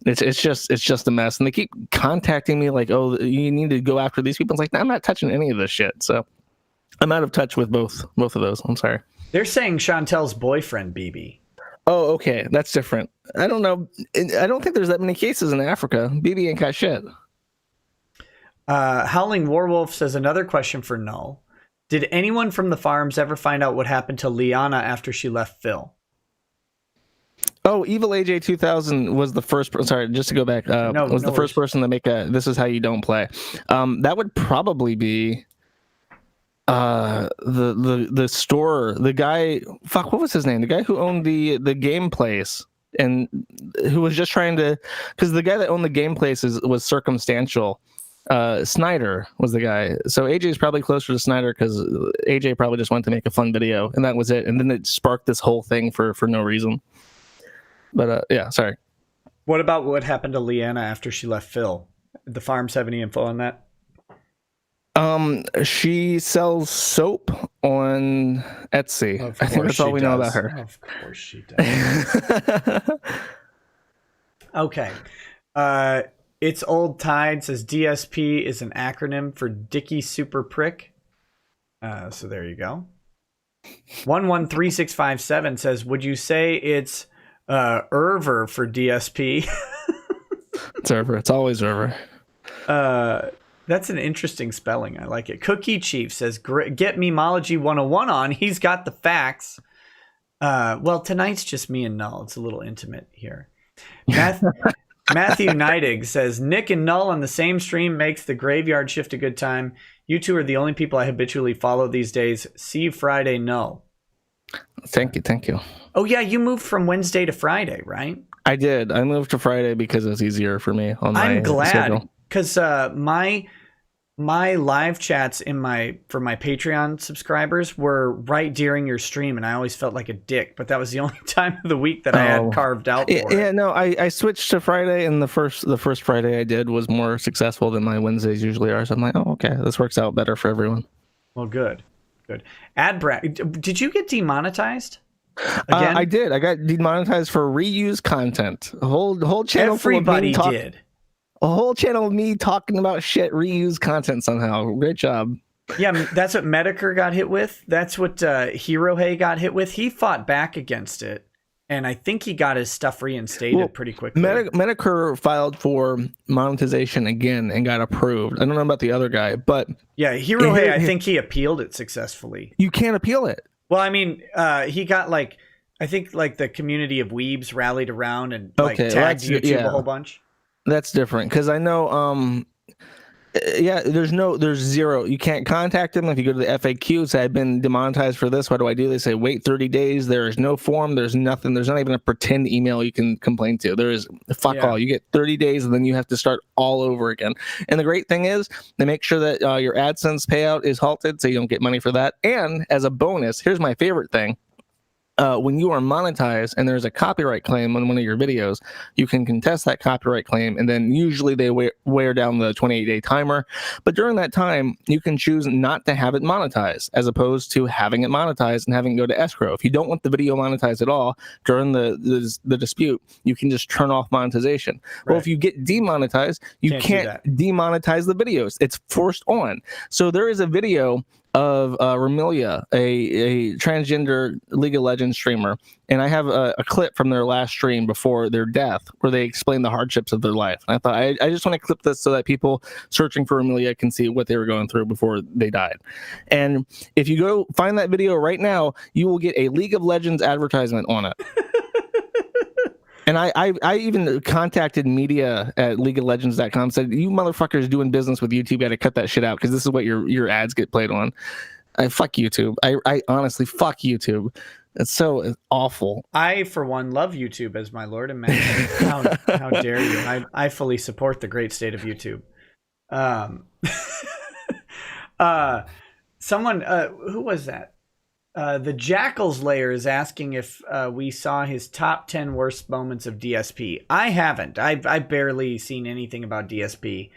B: it's just a mess, and they keep contacting me like, "Oh, you need to go after these people." It's like, no, I'm not touching any of this shit. So I'm out of touch with both of those. I'm sorry.
A: They're saying Chantel's boyfriend, BB.
B: Oh, okay. That's different. I don't know. I don't think there's that many cases in Africa. BB ain't got shit.
A: Howling Warwolf says, another question for Null. Did anyone from the farms ever find out what happened to Liana after she left Phil?
B: Oh, Evil AJ 2000 was the first. Sorry, just to go back. Was the first person to make a "This is how you don't play." That would probably be the store, the guy, what was his name, the guy who owned the game place and who was just trying to, because the guy that owned the game place was circumstantial. Snyder was the guy. So AJ is probably closer to Snyder because AJ probably just wanted to make a fun video and that was it, and then it sparked this whole thing for no reason. But yeah, sorry.
A: What about what happened to Leanna after she left Phil? The farms have any info on that?
B: She sells soap on Etsy. I think that's all we know about her.
A: Of course she does. Okay. It's Old Tide says DSP is an acronym for Dicky Super Prick. So there you go. 113657 says, would you say it's Erver for DSP?
B: It's Erver. It's always Erver.
A: That's an interesting spelling. I like it. Cookie Chief says, get Memology 101 on. He's got the facts. Well, tonight's just me and Null. It's a little intimate here. Matthew Neidig says, Nick and Null on the same stream makes the graveyard shift a good time. You two are the only people I habitually follow these days. See you Friday, Null.
B: Thank you.
A: Oh, yeah, you moved from Wednesday to Friday, right?
B: I did. I moved to Friday because it's easier for me on my
A: I'm glad.
B: Schedule.
A: Because my live chats for my Patreon subscribers were right during your stream, and I always felt like a dick. But that was the only time of the week that I had carved out for it.
B: Yeah, no, I switched to Friday, and the first Friday I did was more successful than my Wednesdays usually are. So I'm like, oh, okay, this works out better for everyone.
A: Well, good. Did you get demonetized? Again?
B: I did. I got demonetized for reuse content. A whole channel.
A: Everybody did.
B: A whole channel of me talking about shit, reuse content somehow. Great job.
A: Yeah, that's what Medicare got hit with. That's what Hirohei got hit with. He fought back against it, and I think he got his stuff reinstated pretty quickly.
B: Medicare filed for monetization again and got approved. I don't know about the other guy, but
A: yeah, Hirohei, I think he appealed it successfully.
B: You can't appeal it.
A: Well, I mean, he got I think the community of weebs rallied around and tagged YouTube a whole bunch.
B: That's different because I know there's zero. You can't contact them if you go to the FAQ. Say I've been demonetized for this. What do I do? They say wait 30 days. There is no form. There's nothing. There's not even a pretend email you can complain to. There is all. You get 30 days and then you have to start all over again. And the great thing is they make sure that your AdSense payout is halted so you don't get money for that. And as a bonus, here's my favorite thing. When you are monetized and there's a copyright claim on one of your videos, you can contest that copyright claim, and then usually they wear down the 28-day timer. But during that time, you can choose not to have it monetized, as opposed to having it monetized and having it go to escrow. If you don't want the video monetized at all during the dispute, you can just turn off monetization. Right. Well, if you get demonetized, you can't demonetize the videos. It's forced on. So there is a video of Remelia, a transgender League of Legends streamer, and I have a clip from their last stream before their death where they explain the hardships of their life. And I thought I just want to clip this so that people searching for Remelia can see what they were going through before they died. And if you go find that video right now, you will get a League of Legends advertisement on it. And I even contacted media at LeagueOfLegends.com, said, you motherfuckers doing business with YouTube got to cut that shit out because this is what your ads get played on. Fuck YouTube. I honestly, fuck YouTube. It's so awful.
A: I, for one, love YouTube as my Lord and Master. How dare you? I fully support the great state of YouTube. Someone, who was that? The Jackal's Lair is asking if we saw his top 10 worst moments of DSP. I haven't. I've barely seen anything about DSP,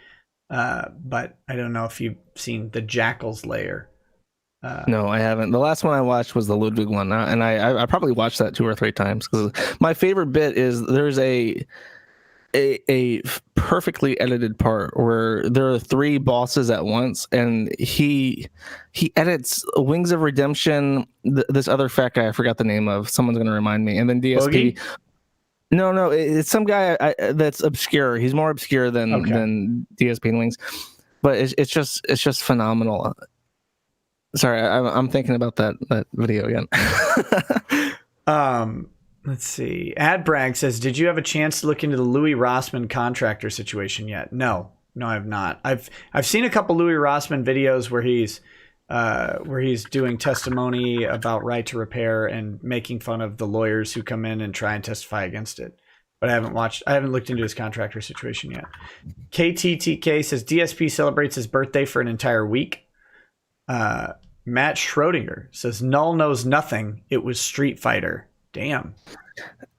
A: but I don't know if you've seen the Jackal's Lair.
B: No, I haven't. The last one I watched was the Ludwig one, and I probably watched that 2 or 3 times. Because my favorite bit is there's a perfectly edited part where there are 3 bosses at once, and he edits Wings of Redemption, this other fat guy I forgot the name of, someone's gonna remind me, and then DSP.
A: Boogie?
B: No, it's some guy that's obscure. He's more obscure than DSP and Wings, but it's just phenomenal. Sorry, I'm thinking about that video again.
A: Let's see. Adbrag says, did you have a chance to look into the Louis Rossmann contractor situation yet? No, I have not. I've seen a couple Louis Rossmann videos where he's doing testimony about right to repair and making fun of the lawyers who come in and try and testify against it. But I haven't looked into his contractor situation yet. KTTK says DSP celebrates his birthday for an entire week. Matt Schrodinger says Null knows nothing. It was Street Fighter. Damn.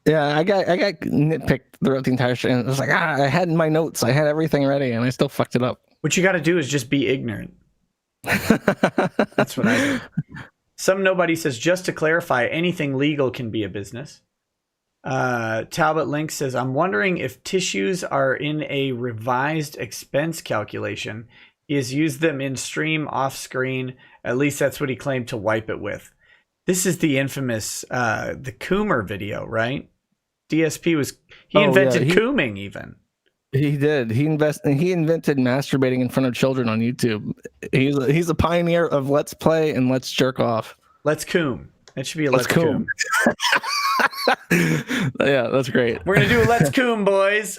B: Yeah, I got nitpicked throughout the entire show. It was like, I had my notes, I had everything ready, and I still fucked it up.
A: What you got to do is just be ignorant. That's what I do. Some nobody says, just to clarify, anything legal can be a business. Talbot Link says, I'm wondering if tissues are in a revised expense calculation. He has used them in stream off screen. At least that's what he claimed to wipe it with. This is the infamous the Coomer video, right? DSP invented cooming even.
B: He did. He invented masturbating in front of children on YouTube. He's a pioneer of let's play and let's jerk off.
A: Let's coom. It should be a let's coom.
B: Yeah, that's great.
A: We're gonna do a let's coom, boys.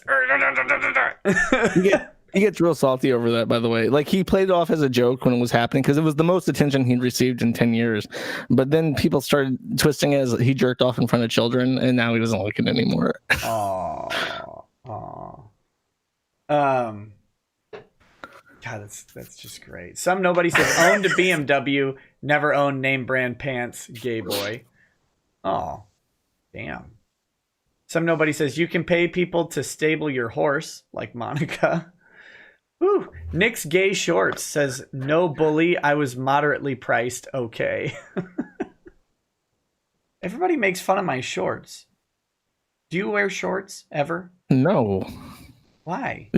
B: He gets real salty over that, by the way. Like, he played it off as a joke when it was happening because it was the most attention he'd received in 10 years. But then people started twisting it as he jerked off in front of children, and now he doesn't like it anymore.
A: Aww. God, that's just great. Some nobody says owned a BMW, never owned name brand pants, gay boy. Oh, damn. Some nobody says you can pay people to stable your horse, like Monica. Ooh, Nick's gay shorts says no bully. I was moderately priced. Okay. Everybody makes fun of my shorts. Do you wear shorts ever?
B: No.
A: Why?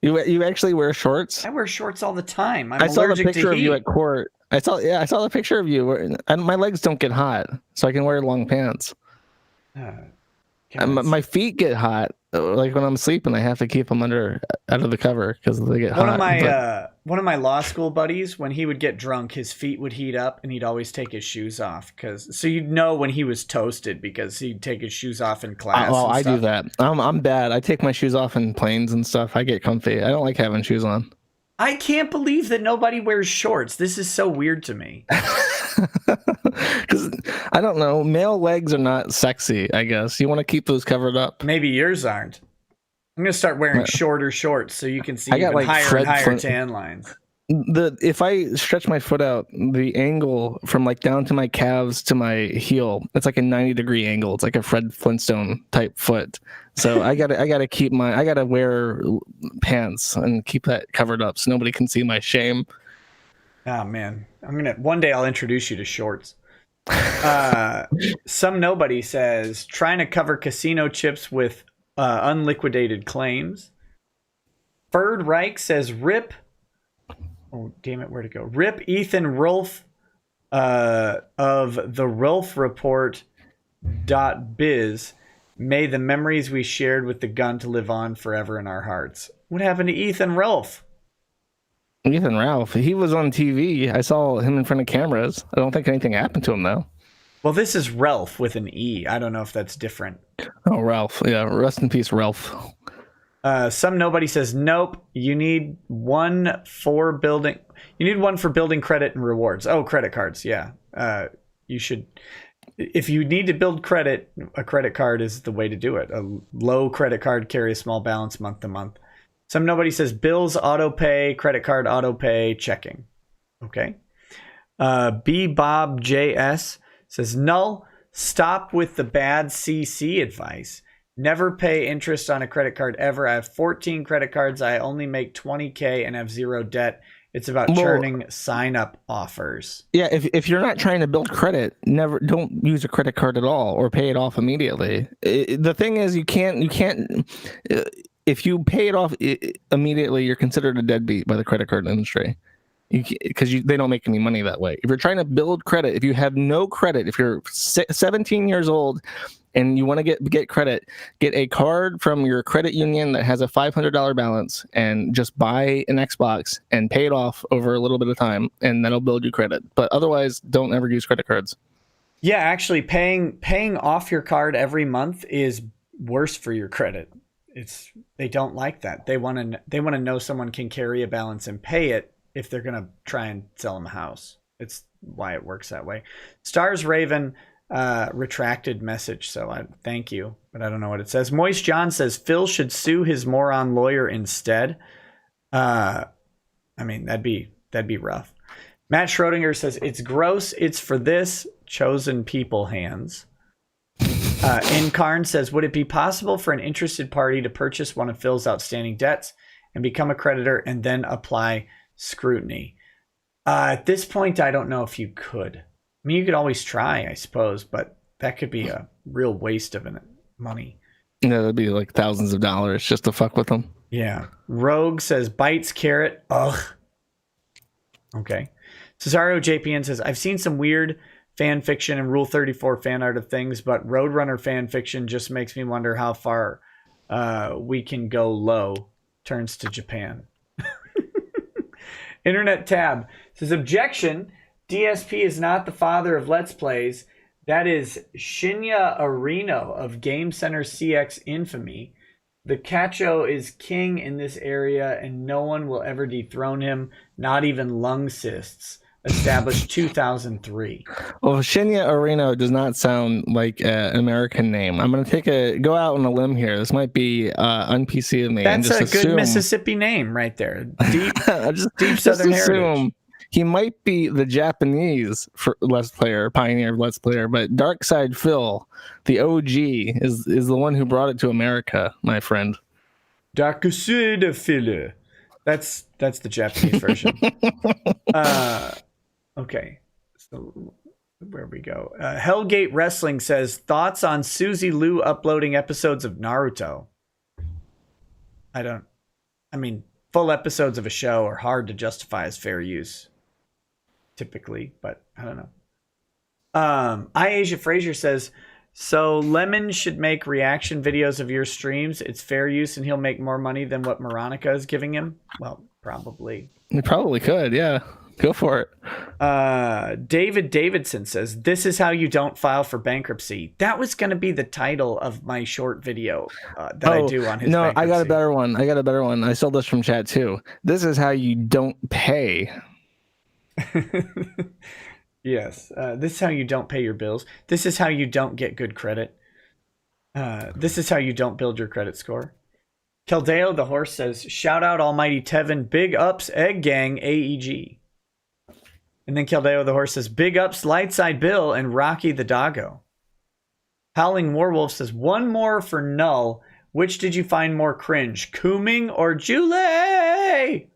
B: You actually wear shorts?
A: I wear shorts all the time. I'm
B: I saw the
A: allergic
B: picture
A: to
B: of you
A: heat.
B: at court. I saw the picture of you, and my legs don't get hot, so I can wear long pants. My feet get hot, like when I'm sleeping. I have to keep them out of the cover because they get hot.
A: One of my law school buddies, when he would get drunk, his feet would heat up, and he'd always take his shoes off so you'd know when he was toasted because he'd take his shoes off in class.
B: Oh, I do that. I'm bad. I take my shoes off in planes and stuff. I get comfy. I don't like having shoes on.
A: I can't believe that nobody wears shorts. This is so weird to me.
B: Because I don't know, male legs are not sexy. I guess you want to keep those covered up.
A: Maybe yours aren't. I'm gonna start wearing shorter shorts so you can see
B: I got
A: even
B: like
A: higher and higher tan lines.
B: If I stretch my foot out, the angle from like down to my calves to my heel, it's like a 90-degree angle. It's like a Fred Flintstone type foot. So I gotta wear pants and keep that covered up so nobody can see my shame.
A: Oh man, one day I'll introduce you to shorts. Some nobody says trying to cover casino chips with unliquidated claims. Ferd Reich says rip. Oh damn it, where'd it go? Rip Ethan Rolf of the Rolf Report .biz. May the memories we shared with the gun to live on forever in our hearts. What happened to Ethan Rolf?
B: Ethan Ralph, he was on TV. I saw him in front of cameras. I don't think anything happened to him though.
A: Well, this is Ralph with an E. I don't know if that's different.
B: Oh, Ralph. Yeah, rest in peace, Ralph.
A: Some nobody says nope. You need one for building. You need one for building credit and rewards. Oh, credit cards. Yeah. You should. If you need to build credit, a credit card is the way to do it. A low credit card carry a small balance month to month. Some nobody says bills auto pay, credit card auto pay, checking. Okay. B Bob JS says Null. Stop with the bad CC advice. Never pay interest on a credit card ever. I have 14 credit cards. I only make $20K and have zero debt. It's about churning sign-up offers. Yeah,
B: if you're not trying to build credit, don't use a credit card at all or pay it off immediately. The thing is, you can't. If you pay it off immediately, you're considered a deadbeat by the credit card industry. Because they don't make any money that way. If you're trying to build credit, if you have no credit, if you're 17 years old and you want to get credit, get a card from your credit union that has a $500 balance and just buy an Xbox and pay it off over a little bit of time, and that'll build you credit. But otherwise, don't ever use credit cards.
A: Yeah, actually, paying off your card every month is worse for your credit. They don't like that. They want to know someone can carry a balance and pay it if they're going to try and sell them a house. It's why it works that way. Stars Raven retracted message, so I thank you, but I don't know what it says. Moist John says Phil should sue his moron lawyer instead. I mean, that'd be rough. Matt Schrodinger says it's gross. It's for this chosen people hands. Incarn says, would it be possible for an interested party to purchase one of Phil's outstanding debts and become a creditor and then apply scrutiny? At this point, I don't know if you could. I mean, you could always try, I suppose, but that could be a real waste of money.
B: Yeah, that'd be like thousands of dollars just to fuck with them.
A: Yeah. Rogue says, bites carrot. Ugh. Okay. Cesario JPN says, I've seen some weird fan fiction and Rule 34 fan art of things, but Roadrunner fan fiction just makes me wonder how far we can go low. Turns to Japan. Internet Tab says, objection, DSP is not the father of Let's Plays. That is Shinya Areno of Game Center CX infamy. The Cacho is king in this area and no one will ever dethrone him, not even lung cysts. Established 2003.
B: Well, Shinya Areno does not sound like an American name. I'm going to go out on a limb here. This might be un-PC of me.
A: That's a good Mississippi name right there. Deep Southern heritage.
B: He might be the Japanese Let's Player, pioneer of Let's Player, but Darkside Phil, the OG, is the one who brought it to America, my friend.
A: Darkside Phil. That's the Japanese version. Okay, so where we go. Hellgate Wrestling says, thoughts on Suzy Liu uploading episodes of Naruto? I don't I mean, full episodes of a show are hard to justify as fair use, typically, but I don't know. Asia Frazier says, so Lemon should make reaction videos of your streams. It's fair use and he'll make more money than what Moranica is giving him. Well, probably.
B: He probably could, yeah. Go for it.
A: David Davidson says, this is how you don't file for bankruptcy. That was going to be the title of my short video that I do on his bankruptcy.
B: I got a better one. I stole this from chat too. This is how you don't pay.
A: Yes. This is how you don't pay your bills. This is how you don't get good credit. This is how you don't build your credit score. Keldeo the horse says, shout out Almighty Tevin, big ups, Egg Gang, AEG. And then Keldeo the horse says, big ups, Lightside Bill and Rocky the Doggo. Howling Warwolf says, one more for Null. Which did you find more cringe, Cooming or Julie?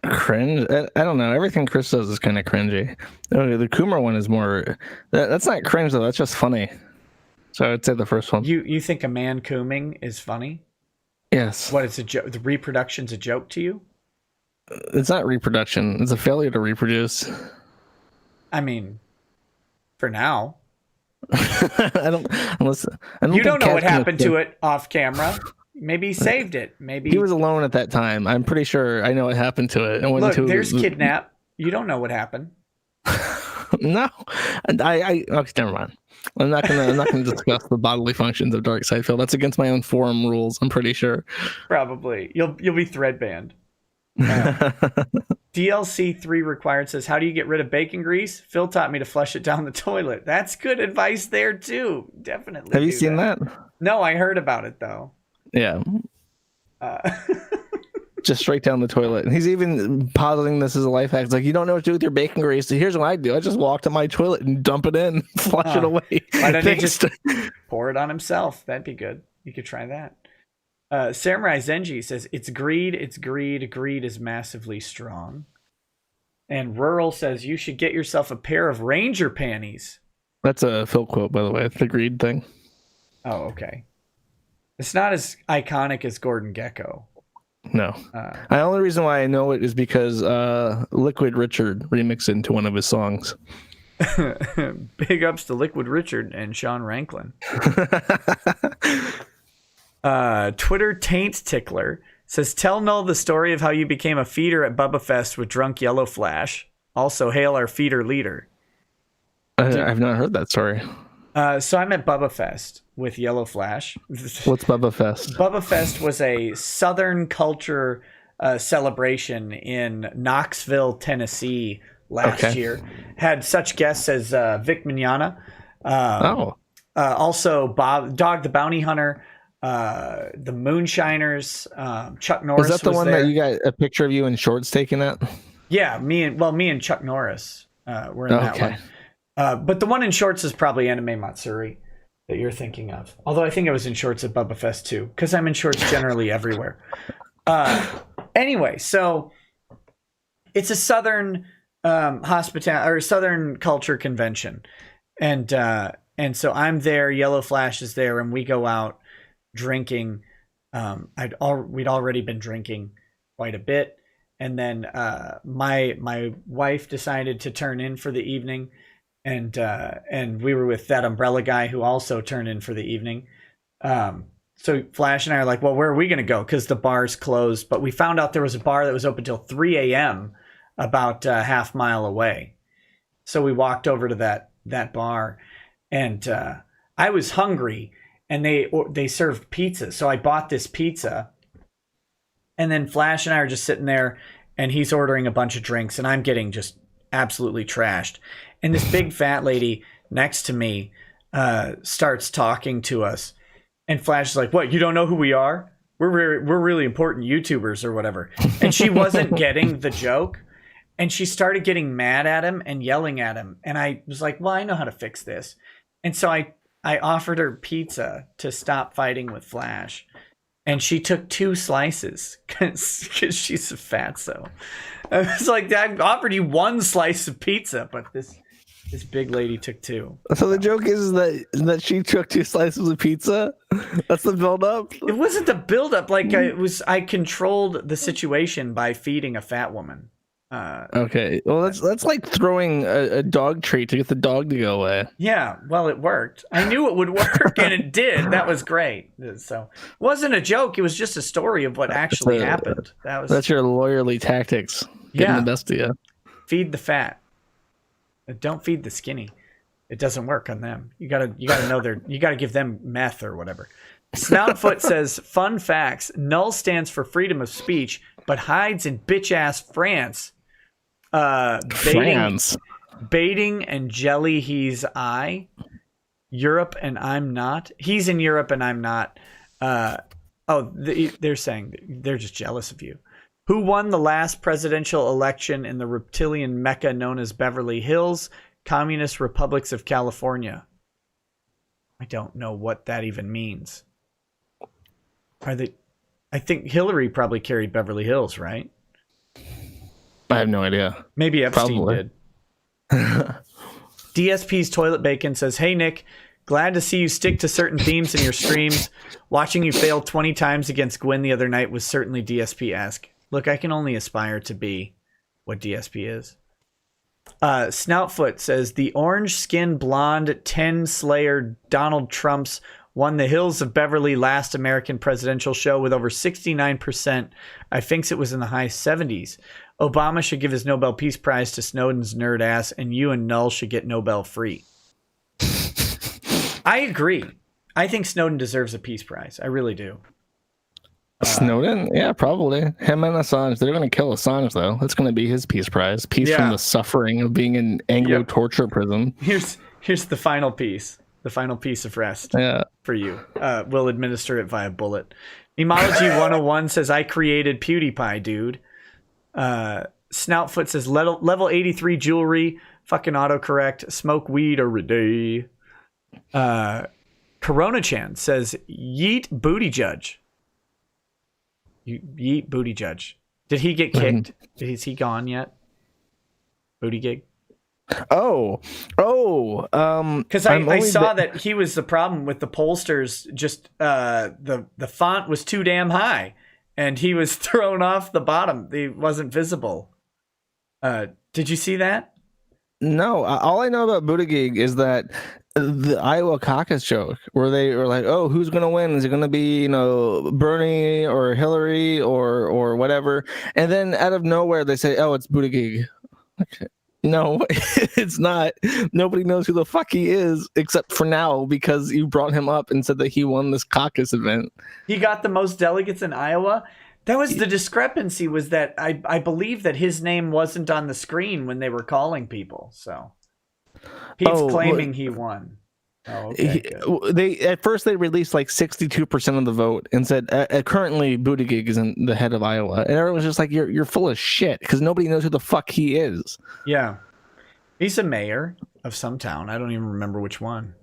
B: Cringe? I don't know. Everything Chris does is kind of cringy. The Coomer one is more... That's not cringe, though. That's just funny. So I would say the first one.
A: You think a man cooming is funny?
B: Yes.
A: What, it's a joke? The reproduction's a joke to you?
B: It's not reproduction. It's a failure to reproduce.
A: I mean, for now.
B: I don't
A: you don't know what happened to it off camera. Maybe he saved it. Maybe
B: he was alone at that time. I'm pretty sure I know what happened to it.
A: Look, there's kidnap. You don't know what happened.
B: No, okay, never mind. I'm not gonna discuss the bodily functions of Dark Side Phil. That's against my own forum rules. I'm pretty sure.
A: Probably you'll be thread banned. DLC 3 required says, how do you get rid of bacon grease? Phil taught me to flush it down the toilet. That's good advice there too. Definitely.
B: Have you seen that?
A: No, I heard about it though.
B: Yeah. Just straight down the toilet. And he's even positing this as a life hack. It's like, you don't know what to do with your bacon grease. So here's what I do. I just walk to my toilet and dump it in, flush it away.
A: Why don't he just pour it on himself? That'd be good. You could try that. Samurai Zenji says, it's greed. Greed is massively strong. And Rural says, you should get yourself a pair of Ranger panties.
B: That's a Phil quote, by the way. The greed thing.
A: Oh, okay. It's not as iconic as Gordon Gekko.
B: No. The only reason why I know it is because Liquid Richard remixed it into one of his songs.
A: Big ups to Liquid Richard and Sean Ranklin. Twitter Taint Tickler says, tell Null the story of how you became a feeder at Bubba Fest with drunk Yellow Flash. Also, hail our feeder leader.
B: I've not heard that story.
A: So I'm at Bubba Fest with Yellow Flash.
B: What's Bubba Fest?
A: Bubba Fest was a Southern culture celebration in Knoxville, Tennessee last year. Had such guests as Vic Mignogna. Also Dog the Bounty Hunter, the Moonshiners, Chuck Norris.
B: Is that the
A: was
B: one
A: there.
B: that you got a picture of you in shorts taking that?
A: Yeah, me and Chuck Norris were in that one. But the one in shorts is probably Anime Matsuri that you're thinking of. Although I think I was in shorts at Bubba Fest too, because I'm in shorts generally everywhere. Anyway, so it's a Southern Southern culture convention, and so I'm there. Yellow Flash is there, and we go out drinking. We'd already been drinking quite a bit, and then my wife decided to turn in for the evening. And we were with that umbrella guy who also turned in for the evening. So Flash and I are like, well, where are we going to go? Because the bar's closed. But we found out there was a bar that was open till 3 a.m. about a half mile away. So we walked over to that bar, and I was hungry, and they served pizza. So I bought this pizza, and then Flash and I are just sitting there, and he's ordering a bunch of drinks, and I'm getting just absolutely trashed. And this big fat lady next to me starts talking to us. And Flash is like, what, you don't know who we are? We're really important YouTubers or whatever. And she wasn't getting the joke. And she started getting mad at him and yelling at him. And I was like, well, I know how to fix this. And so I offered her pizza to stop fighting with Flash. And she took 2 slices because she's a fatso. I was like, I offered you 1 slice of pizza, but This big lady took 2.
B: So the joke is that she took 2 slices of pizza. That's the build up.
A: It wasn't the buildup. Like I controlled the situation by feeding a fat woman.
B: Okay, well that's like throwing a dog treat to get the dog to go away.
A: Yeah, well, it worked. I knew it would work, and it did. That was great. So it wasn't a joke. It was just a story of what actually happened. That's Feed the fat. Don't feed the skinny. It doesn't work on them. You gotta know you gotta give them meth or whatever. Snoutfoot says, fun facts. Null stands for freedom of speech, but hides in bitch ass France. Baiting and jelly. He's Europe and I'm not. He's in Europe and I'm not. They're saying they're just jealous of you. Who won the last presidential election in the reptilian mecca known as Beverly Hills? Communist Republics of California. I don't know what that even means. I think Hillary probably carried Beverly Hills, right?
B: I have no idea.
A: Maybe Epstein did. DSP's Toilet Bacon says, hey, Nick, glad to see you stick to certain themes in your streams. Watching you fail 20 times against Gwen the other night was certainly DSP-esque. Look, I can only aspire to be what DSP is. Snoutfoot says, the orange-skinned blonde 10 Slayer Donald Trump's won the Hills of Beverly last American presidential show with over 69%. I thinks it was in the high 70s. Obama should give his Nobel Peace Prize to Snowden's nerd ass, and you and Null should get Nobel free. I agree. I think Snowden deserves a Peace Prize. I really do.
B: Snowden? Yeah, probably. Him and Assange. They're going to kill Assange, though. That's going to be his Peace Prize. Peace from the suffering of being in Anglo torture prison.
A: Here's the final piece. The final piece of rest for you. We'll administer it via bullet. Emology 101 says, I created PewDiePie, dude. Snoutfoot says, level 83 jewelry, fucking autocorrect, smoke weed every day. Corona-chan says, yeet booty judge. Yeet booty judge. Did he get kicked? Is he gone yet? Booty gig? Because I saw that he was the problem with the pollsters. Just the font was too damn high, and he was thrown off the bottom. He wasn't visible. Did you see that?
B: No. All I know about Buttigieg is that the Iowa caucus joke, where they were like, "Oh, who's gonna win? Is it gonna be Bernie or Hillary or whatever?" And then out of nowhere they say, "Oh, it's Buttigieg." Okay. No, it's not. Nobody knows who the fuck he is except for now because you brought him up and said that he won this caucus event.
A: He got the most delegates in Iowa. That was the discrepancy, was that I believe that his name wasn't on the screen when they were calling people. So Pete's claiming he won. Oh, okay.
B: At first they released like 62% of the vote and said currently Buttigieg is in the head of Iowa, and everyone was just like, "You're full of shit," because nobody knows who the fuck he is.
A: Yeah, he's a mayor of some town. I don't even remember which one.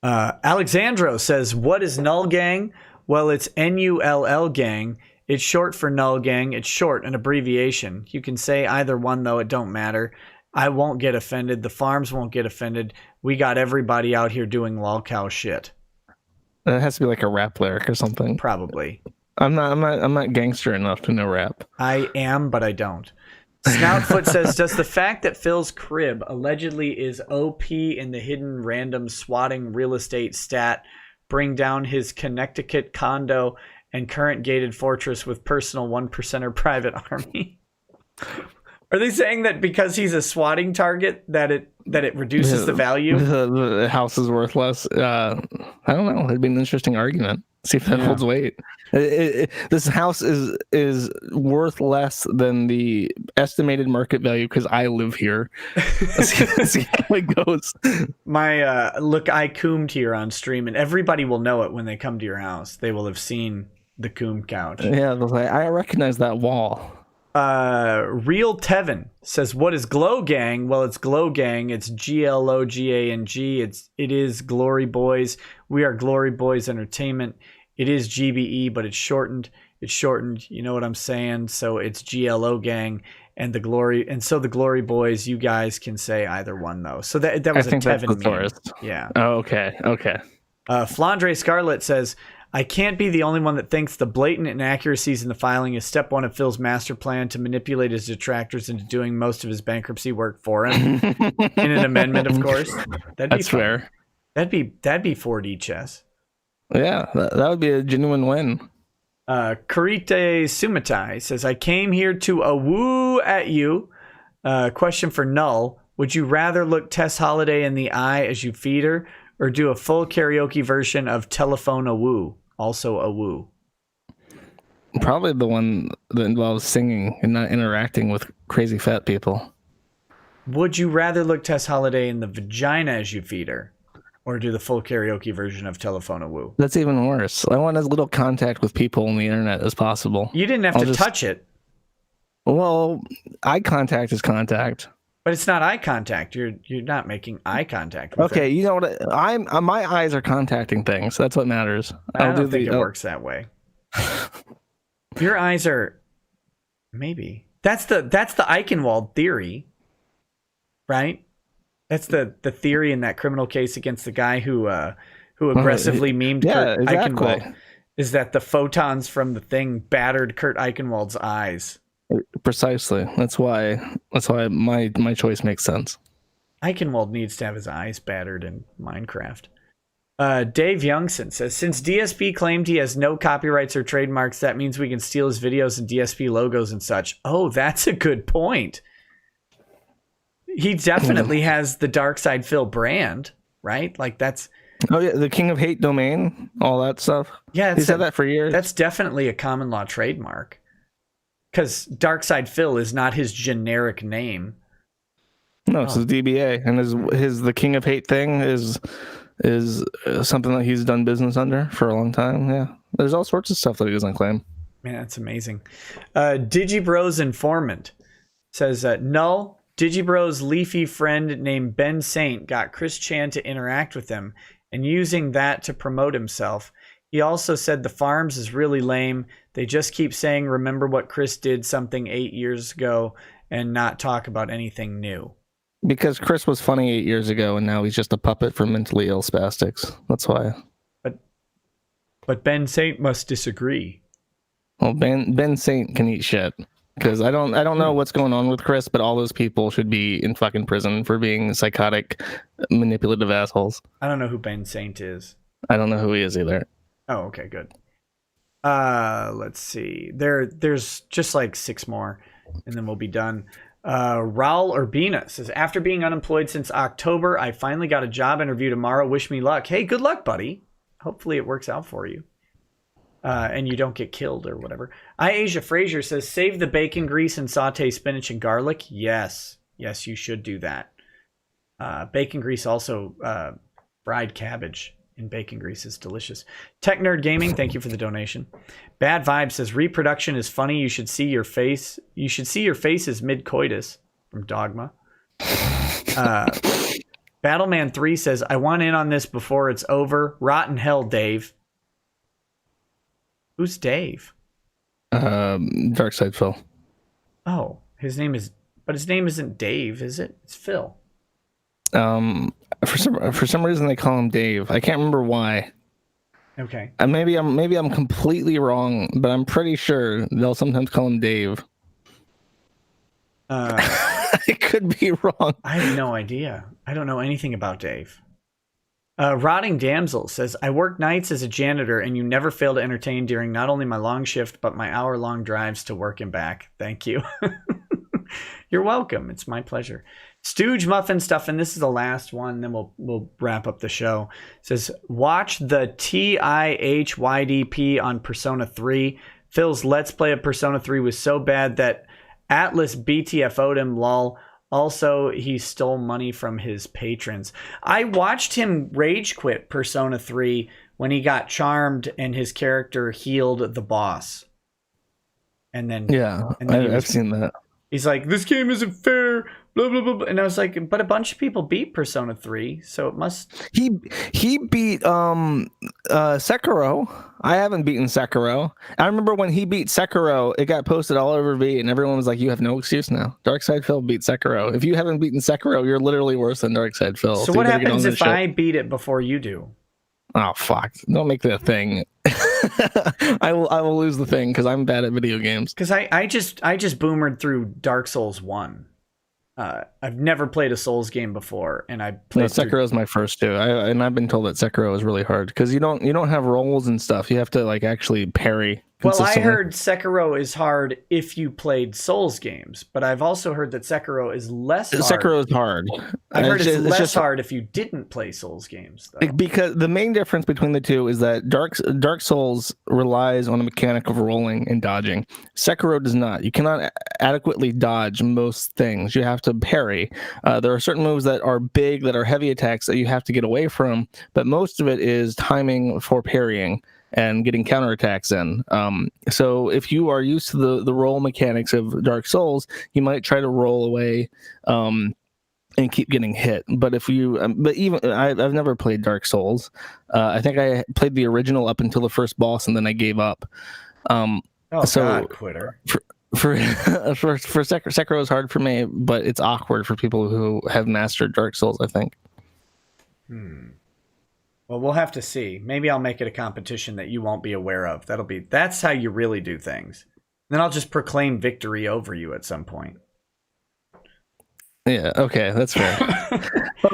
A: Alexandro says, "What is Null Gang?" Well, it's NULL Gang. It's short for Null Gang. It's short, an abbreviation. You can say either one though; it don't matter. I won't get offended. The farms won't get offended. We got everybody out here doing lolcow shit.
B: That has to be like a rap lyric or something.
A: Probably.
B: I'm not gangster enough to know rap.
A: I am, but I don't. Snoutfoot says, does the fact that Phil's crib allegedly is OP in the hidden random swatting real estate stat bring down his Connecticut condo and current gated fortress with personal 1%er private army? Are they saying that because he's a swatting target that it reduces the value?
B: The house is worth less. I don't know. It'd be an interesting argument. See if that holds weight. This house is worth less than the estimated market value because I live here. See how it goes.
A: Look, I coomed here on stream, and everybody will know it when they come to your house. They will have seen the coom couch.
B: Yeah, I recognize that wall.
A: Real Tevin says, what is Glow Gang? Well, it's Glow Gang. It's GLOGANG. It is Glory Boys. We are Glory Boys Entertainment. It is GBE, but it's shortened. You know what I'm saying? So it's GLO Gang. and the Glory, and so the Glory Boys. You guys can say either one though. So that was
B: I think
A: a Tevin
B: that's the
A: game.
B: tourist.
A: Yeah.
B: Oh, okay.
A: Flandre Scarlet says, I can't be the only one that thinks the blatant inaccuracies in the filing is step one of Phil's master plan to manipulate his detractors into doing most of his bankruptcy work for him. In an amendment, of course. That's
B: fair.
A: That'd be 4D chess.
B: Yeah, that would be a genuine win.
A: Karite Sumatai says, I came here to a woo at you. Question for Null. Would you rather look Tess Holiday in the eye as you feed her, or do a full karaoke version of Telephone a Woo, also a woo?
B: Probably the one that involves singing and not interacting with crazy fat people.
A: Would you rather look Tess Holiday in the vagina as you feed her, or do the full karaoke version of Telephone a Woo?
B: That's even worse. I want as little contact with people on the internet as possible.
A: You didn't have to touch it.
B: Well, eye contact is contact.
A: But it's not eye contact. You're not making eye contact with
B: okay,
A: it.
B: You know what? My eyes are contacting things. That's what matters.
A: I don't think it works that way. Your eyes are maybe. That's the Eichenwald theory, right? That's the theory in that criminal case against the guy who aggressively memed Kurt Eichenwald. Is that the photons from the thing battered Kurt Eichenwald's eyes?
B: Precisely. That's why my choice makes sense.
A: Eichenwald needs to have his eyes battered in Minecraft. Dave Youngson says, since DSP claimed he has no copyrights or trademarks, that means we can steal his videos and DSP logos and such. Oh, that's a good point. He definitely has the Dark Side Phil brand, right? Like that's...
B: Oh, yeah, the King of Hate domain, all that stuff.
A: Yeah,
B: he's had that for years.
A: That's definitely a common law trademark. Because Darkside Phil is not his generic name.
B: No, it's his DBA, and his the King of Hate thing is something that he's done business under for a long time. Yeah, there's all sorts of stuff that he doesn't claim.
A: Man, that's amazing. Digibros Informant says, Null, Digibro's leafy friend named Ben Saint got Chris Chan to interact with him, and using that to promote himself. He also said the farms is really lame. They just keep saying, remember what Chris did something 8 years ago, and not talk about anything new.
B: Because Chris was funny 8 years ago, and now he's just a puppet for mentally ill spastics. That's why.
A: But Ben Saint must disagree.
B: Well, Ben Saint can eat shit. Because I don't know what's going on with Chris, but all those people should be in fucking prison for being psychotic, manipulative assholes.
A: I don't know who Ben Saint is.
B: I don't know who he is either.
A: Oh, okay, good. Let's see. There's just like 6 more, and then we'll be done. Raul Urbina says, after being unemployed since October, I finally got a job interview tomorrow. Wish me luck. Hey, good luck, buddy. Hopefully it works out for you. And you don't get killed or whatever. Asia Frazier says, save the bacon grease and saute spinach and garlic. Yes, you should do that. Bacon grease, also fried cabbage in bacon grease is delicious. Tech Nerd Gaming, thank you for the donation. Bad Vibe says, reproduction is funny. You should see your face. You should see your faces mid-coitus, from Dogma. Battleman 3 says, I want in on this before it's over. Rotten hell, Dave. Who's Dave?
B: Darkside Phil.
A: Oh, his name isn't Dave, is it? It's Phil.
B: For some reason they call him Dave. I can't remember why.
A: Okay.
B: Maybe I'm completely wrong, but I'm pretty sure they'll sometimes call him Dave. I could be wrong.
A: I have no idea. I don't know anything about Dave. Rotting Damsel says, I work nights as a janitor, and you never fail to entertain during not only my long shift, but my hour-long drives to work and back. Thank you. You're welcome. It's my pleasure. Stooge Muffin Stuff, and this is the last one, then we'll wrap up the show. It says, watch the TIHYDP on Persona 3. Phil's Let's Play of Persona 3 was so bad that Atlas BTFO'd him, lol. Also, he stole money from his patrons. I watched him rage quit Persona 3 when he got charmed and his character healed the boss. And then
B: I've seen that.
A: He's like, this game isn't fair. blah, blah, blah, blah. And I was like, but a bunch of people beat Persona 3, so it must.
B: He beat Sekiro. I haven't beaten Sekiro. I remember when he beat Sekiro, it got posted all over V, and everyone was like, "You have no excuse now. Dark Side Phil beat Sekiro. If you haven't beaten Sekiro, you're literally worse than Dark Side Phil."
A: So what happens if I beat it before you do?
B: Oh fuck! Don't make that a thing. I will lose the thing because I'm bad at video games.
A: Because I just boomered through Dark Souls 1. I've never played a Souls game before, and I played.
B: No, Sekiro is my first too. I've been told that Sekiro is really hard because you don't have rolls and stuff. You have to like actually parry.
A: Well, I heard Sekiro is hard if you played Souls games, but I've also heard that Sekiro is less hard.
B: Sekiro is hard.
A: I've heard it's less hard if you didn't play Souls games, though.
B: Because the main difference between the two is that Dark Souls relies on a mechanic of rolling and dodging. Sekiro does not. You cannot adequately dodge most things. You have to parry. There are certain moves that are big, that are heavy attacks that you have to get away from, but most of it is timing for parrying and getting counterattacks in. So if you are used to the roll mechanics of Dark Souls, you might try to roll away and keep getting hit. But if you, but even I've never played Dark Souls. I think I played the original up until the first boss, and then I gave up.
A: God, quitter.
B: For Sekiro is hard for me, but it's awkward for people who have mastered Dark Souls, I think.
A: Well, we'll have to see. Maybe I'll make it a competition that you won't be aware of. That's how you really do things. Then I'll just proclaim victory over you at some point.
B: Yeah, okay, that's fair.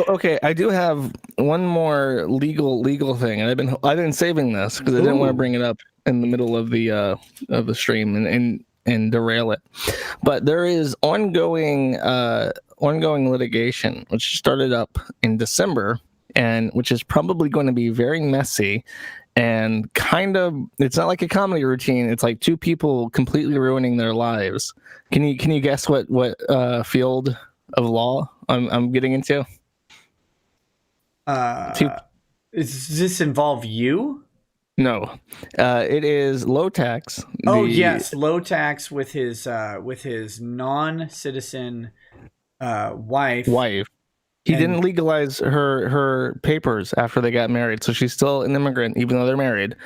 B: Okay, I do have one more legal thing, and I've been saving this because I didn't want to bring it up in the middle of the stream and derail it. But there is ongoing litigation which started up in December, and which is probably going to be very messy and kind of, it's not like a comedy routine. It's like two people completely ruining their lives. Can you guess what field of law I'm getting into?
A: Does this involve you?
B: No, it is low tax.
A: Yes, low tax with his non-citizen wife. He didn't legalize her papers after they got married, so she's still an immigrant even though they're married.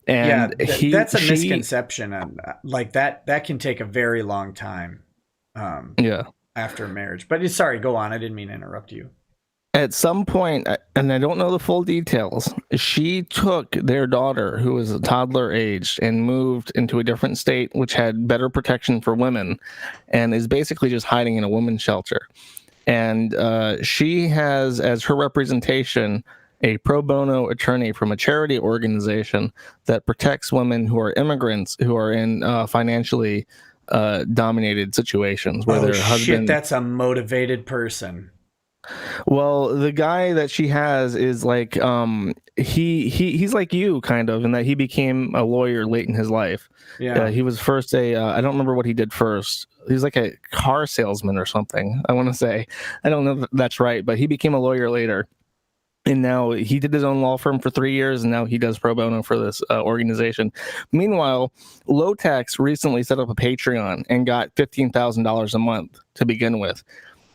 A: And that's a misconception, and like that can take a very long time. After marriage. But sorry, go on. I didn't mean to interrupt you.
B: At some point, and I don't know the full details, she took their daughter, who was a toddler aged, and moved into a different state which had better protection for women, and is basically just hiding in a women's shelter. And she has as her representation a pro bono attorney from a charity organization that protects women who are immigrants who are in financially dominated situations where their husband.
A: That's a motivated person.
B: Well, the guy that she has is like he's like you kind of, in that he became a lawyer late in his life. Yeah, he was first I don't remember what he did first. He was like a car salesman or something, I want to say. I don't know if that's right, but he became a lawyer later. And now he did his own law firm for 3 years, and now he does pro bono for this organization. Meanwhile, Low Tax recently set up a Patreon and got $15,000 a month to begin with.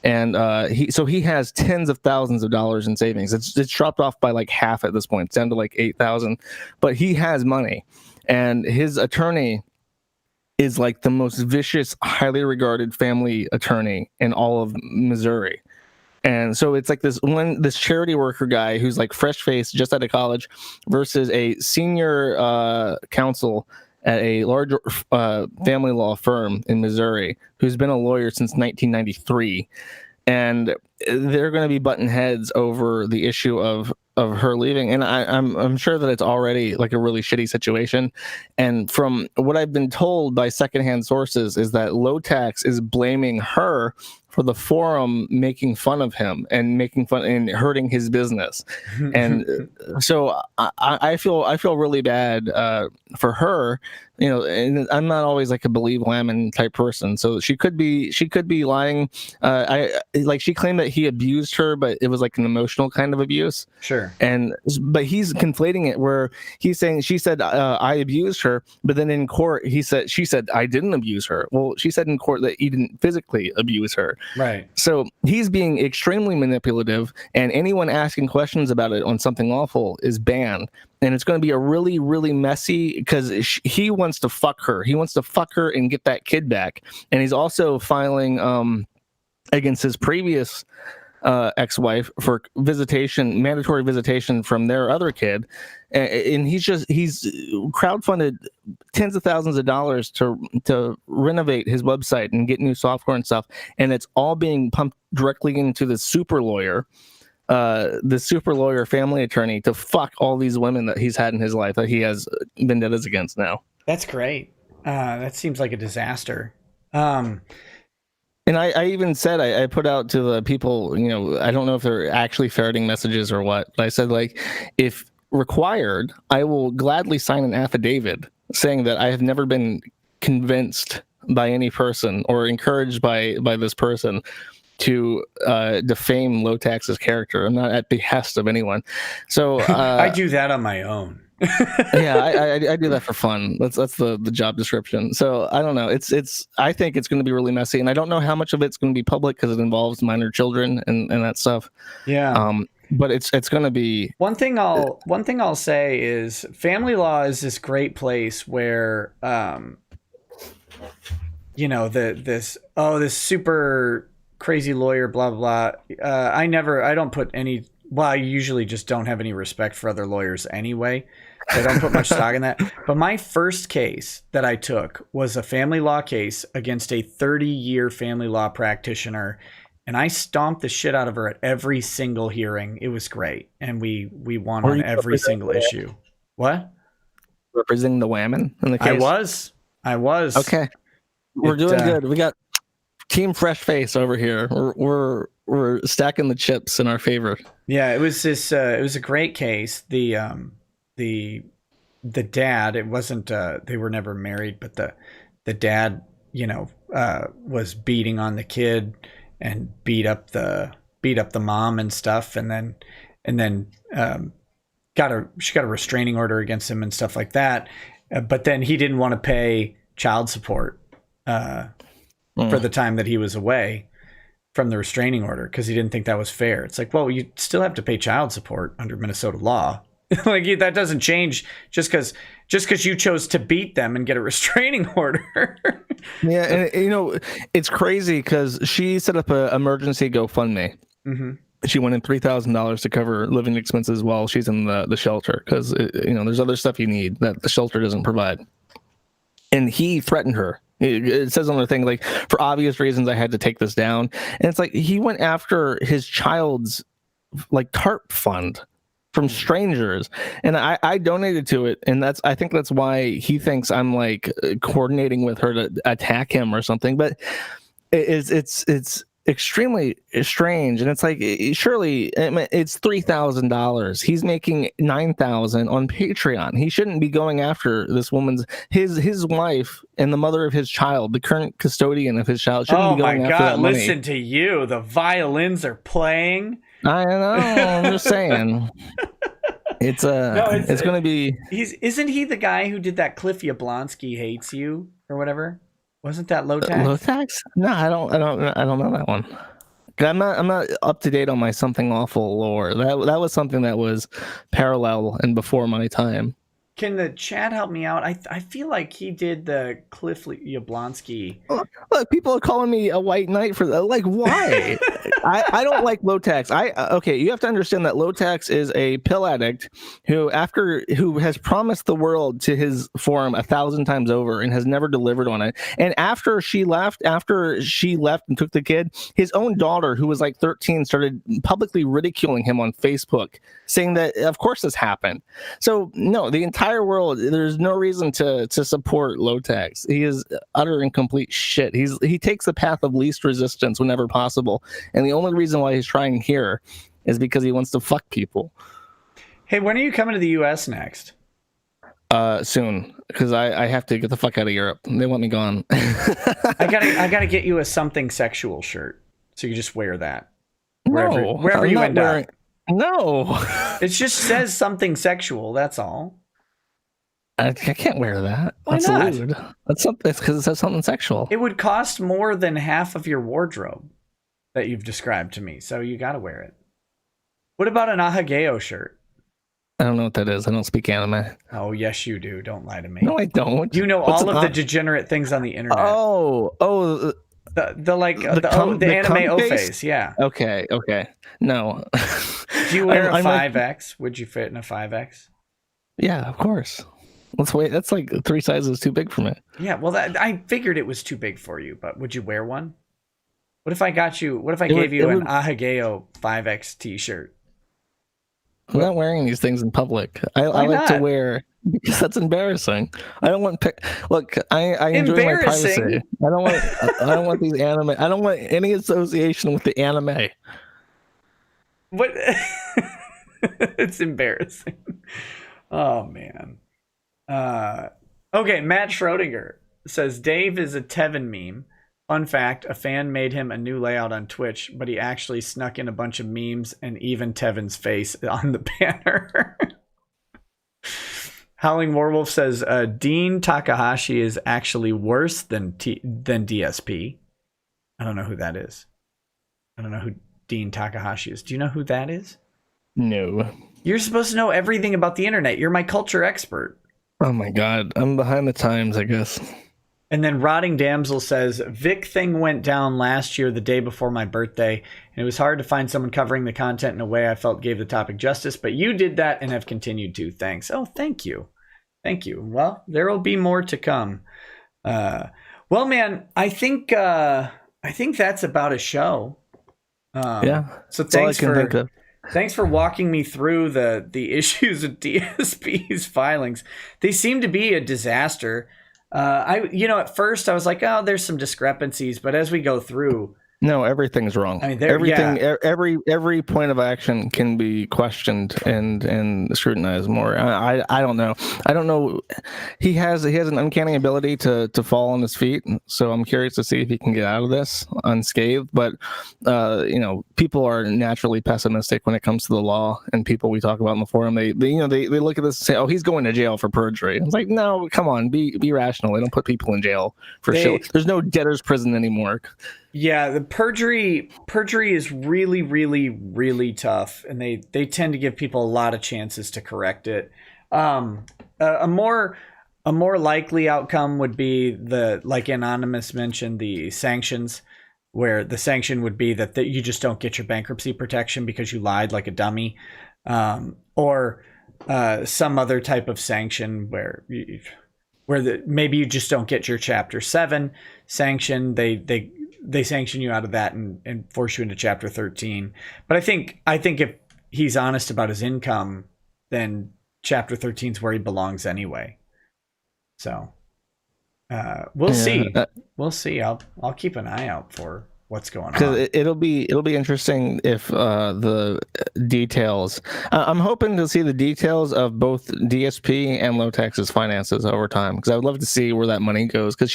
B: And he has tens of thousands of dollars in savings. It's dropped off by like half at this point. It's down to like 8,000. But he has money, and his attorney is like the most vicious, highly regarded family attorney in all of Missouri. And so it's like this charity worker guy who's like fresh faced, just out of college, versus a senior counsel at a large family law firm in Missouri who's been a lawyer since 1993. And they're going to be butting heads over the issue of her leaving. And I'm sure that it's already like a really shitty situation. And from what I've been told by secondhand sources is that Low Tax is blaming her for the forum making fun of him and making fun and hurting his business. And so I feel really bad for her, you know, and I'm not always like a believe Lemon type person. So she could be lying. She claimed that he abused her, but it was like an emotional kind of abuse.
A: Sure.
B: But he's conflating it where he's saying she said I abused her, but then in court she said I didn't abuse her. Well, she said in court that he didn't physically abuse her.
A: Right.
B: So he's being extremely manipulative, and anyone asking questions about it on something awful is banned. And it's going to be a really, really messy because he wants to fuck her. He wants to fuck her and get that kid back. And he's also filing against his previous ex-wife for mandatory visitation from their other kid. And he's crowdfunded tens of thousands of dollars to renovate his website and get new software and stuff. And it's all being pumped directly into the super lawyer family attorney to fuck all these women that he's had in his life that he has vendettas against now.
A: That's great. That seems like a disaster.
B: And I even said, I put out to the people, I don't know if they're actually ferreting messages or what, but I said, like, if required, I will gladly sign an affidavit saying that I have never been convinced by any person or encouraged by this person to defame Low Tax's character. I'm not at behest of anyone. So
A: I do that on my own.
B: Yeah, I do that for fun. That's the job description. So I don't know. I think it's going to be really messy, and I don't know how much of it's going to be public because it involves minor children and that stuff.
A: Yeah.
B: But it's going to be
A: one thing I'll say is family law is this great place where this super crazy lawyer blah blah blah. I don't put any. Well, I usually just don't have any respect for other lawyers anyway. I don't put much stock in that. But my first case that I took was a family law case against a 30-year family law practitioner, and I stomped the shit out of her at every single hearing. It was great, and we won on every single issue. What?
B: Representing the women in the case?
A: I was.
B: Okay. We're doing good. We got Team Fresh Face over here. We're stacking the chips in our favor.
A: Yeah, it was this. It was a great case. The dad. It wasn't. They were never married, but the dad, was beating on the kid and beat up the mom and stuff, and then she got a restraining order against him and stuff like that. But then he didn't want to pay child support for the time that he was away from the restraining order because he didn't think that was fair. It's like, well, you still have to pay child support under Minnesota law. Like that doesn't change just because you chose to beat them and get a restraining order.
B: Yeah, and it's crazy because she set up an emergency GoFundMe. Mm-hmm. She wanted $3,000 to cover living expenses while she's in the shelter because there's other stuff you need that the shelter doesn't provide. And he threatened her. It says on the thing, like, for obvious reasons, I had to take this down. And it's like he went after his child's TARP fund from strangers, and I donated to it, and I think that's why he thinks I'm coordinating with her to attack him or something. But it's extremely strange, and it's like, surely it's $3,000. He's making $9,000 on Patreon. He shouldn't be going after this woman's his wife and the mother of his child, the current custodian of his child. Shouldn't be going after that money.
A: Listen to you. The violins are playing.
B: I know. I'm just saying. It's going to be.
A: Isn't he the guy who did that Cliff Yablonsky Hates You or whatever? Wasn't that Low Tax?
B: Low Tax? No, I don't know that one. I'm not up to date on my Something Awful lore. That was something that was parallel and before my time.
A: Can the chat help me out? I feel like he did the Cliff Yablonsky.
B: Look, people are calling me a white knight for that. Like, why? I don't like Low Tax. Okay, you have to understand that Low Tax is a pill addict who has promised the world to his forum 1,000 times over and has never delivered on it. And after she left and took the kid, his own daughter, who was 13, started publicly ridiculing him on Facebook, saying that of course this happened. So no, the entire world, there's no reason to support Low Tax. He is utter and complete shit. He takes the path of least resistance whenever possible, and the only reason why he's trying here is because he wants to fuck people.
A: Hey, when are you coming to the U.S. next?
B: Soon, because I have to get the fuck out of Europe. They want me gone. I
A: gotta get you a something sexual shirt, so you just wear that. wherever you end up.
B: No.
A: It just says something sexual. That's all.
B: I can't wear that.
A: Why
B: That's
A: not?
B: lewd. That's something. It's because it says something sexual.
A: It would cost more than half of your wardrobe that you've described to me, so you got to wear it. What about an ahageo shirt?
B: I don't know what that is. I don't speak anime.
A: Oh, yes, you do. Don't lie to me.
B: No, I don't.
A: You know all of the degenerate things on the internet.
B: Oh,
A: the anime O-face, yeah.
B: Okay. No.
A: Do you wear a 5X? Would you fit in a 5X?
B: Yeah, of course. That's like 3 sizes too big for me.
A: Yeah, well, I figured it was too big for you, but would you wear one? What if I gave you an ahageo 5X t-shirt?
B: I'm not wearing these things in public. I like to wear because that's embarrassing. I don't want look. I enjoy my privacy. I don't want these anime. I don't want any association with the anime.
A: What? It's embarrassing. Oh man. Okay, Matt Schrodinger says Dave is a Tevin meme. Fun fact, a fan made him a new layout on Twitch, but he actually snuck in a bunch of memes and even Tevin's face on the banner. Howling Warwolf says Dean Takahashi is actually worse than DSP. I don't know who that is. I don't know who Dean Takahashi is. Do you know who that is?
B: No.
A: You're supposed to know everything about the internet. You're my culture expert.
B: Oh my god, I'm behind the times, I guess.
A: And then Rotting Damsel says, Vic thing went down last year, the day before my birthday, and it was hard to find someone covering the content in a way I felt gave the topic justice, but you did that and have continued to. Thanks. Oh, thank you. Thank you. Well, there will be more to come. Well, man, I think that's about a show.
B: Yeah.
A: So thanks for walking me through the issues of DSP's filings. They seem to be a disaster. At first I was like, oh, there's some discrepancies, but as we go through,
B: no, everything's wrong. I mean, every point of action can be questioned and scrutinized more. I don't know. I don't know. He has an uncanny ability to fall on his feet. So I'm curious to see if he can get out of this unscathed. But people are naturally pessimistic when it comes to the law, and people we talk about in the forum, they look at this and say, oh, he's going to jail for perjury. It's like, no, come on, be rational. They don't put people in jail for shit. There's no debtor's prison anymore.
A: Yeah, the perjury is really, really, really tough, and they tend to give people a lot of chances to correct it. A more likely outcome would be like Anonymous mentioned, the sanctions, where the sanction would be that you just don't get your bankruptcy protection because you lied like a dummy, or some other type of sanction where maybe you just don't get your Chapter 7 sanction. They sanction you out of that and force you into Chapter 13. But I think if he's honest about his income, then Chapter 13 is where he belongs anyway. So we'll see. We'll see. I'll keep an eye out for what's going on.
B: Because it'll be interesting if the details. I'm hoping to see the details of both DSP and Low Tax's finances over time, because I would love to see where that money goes. Because I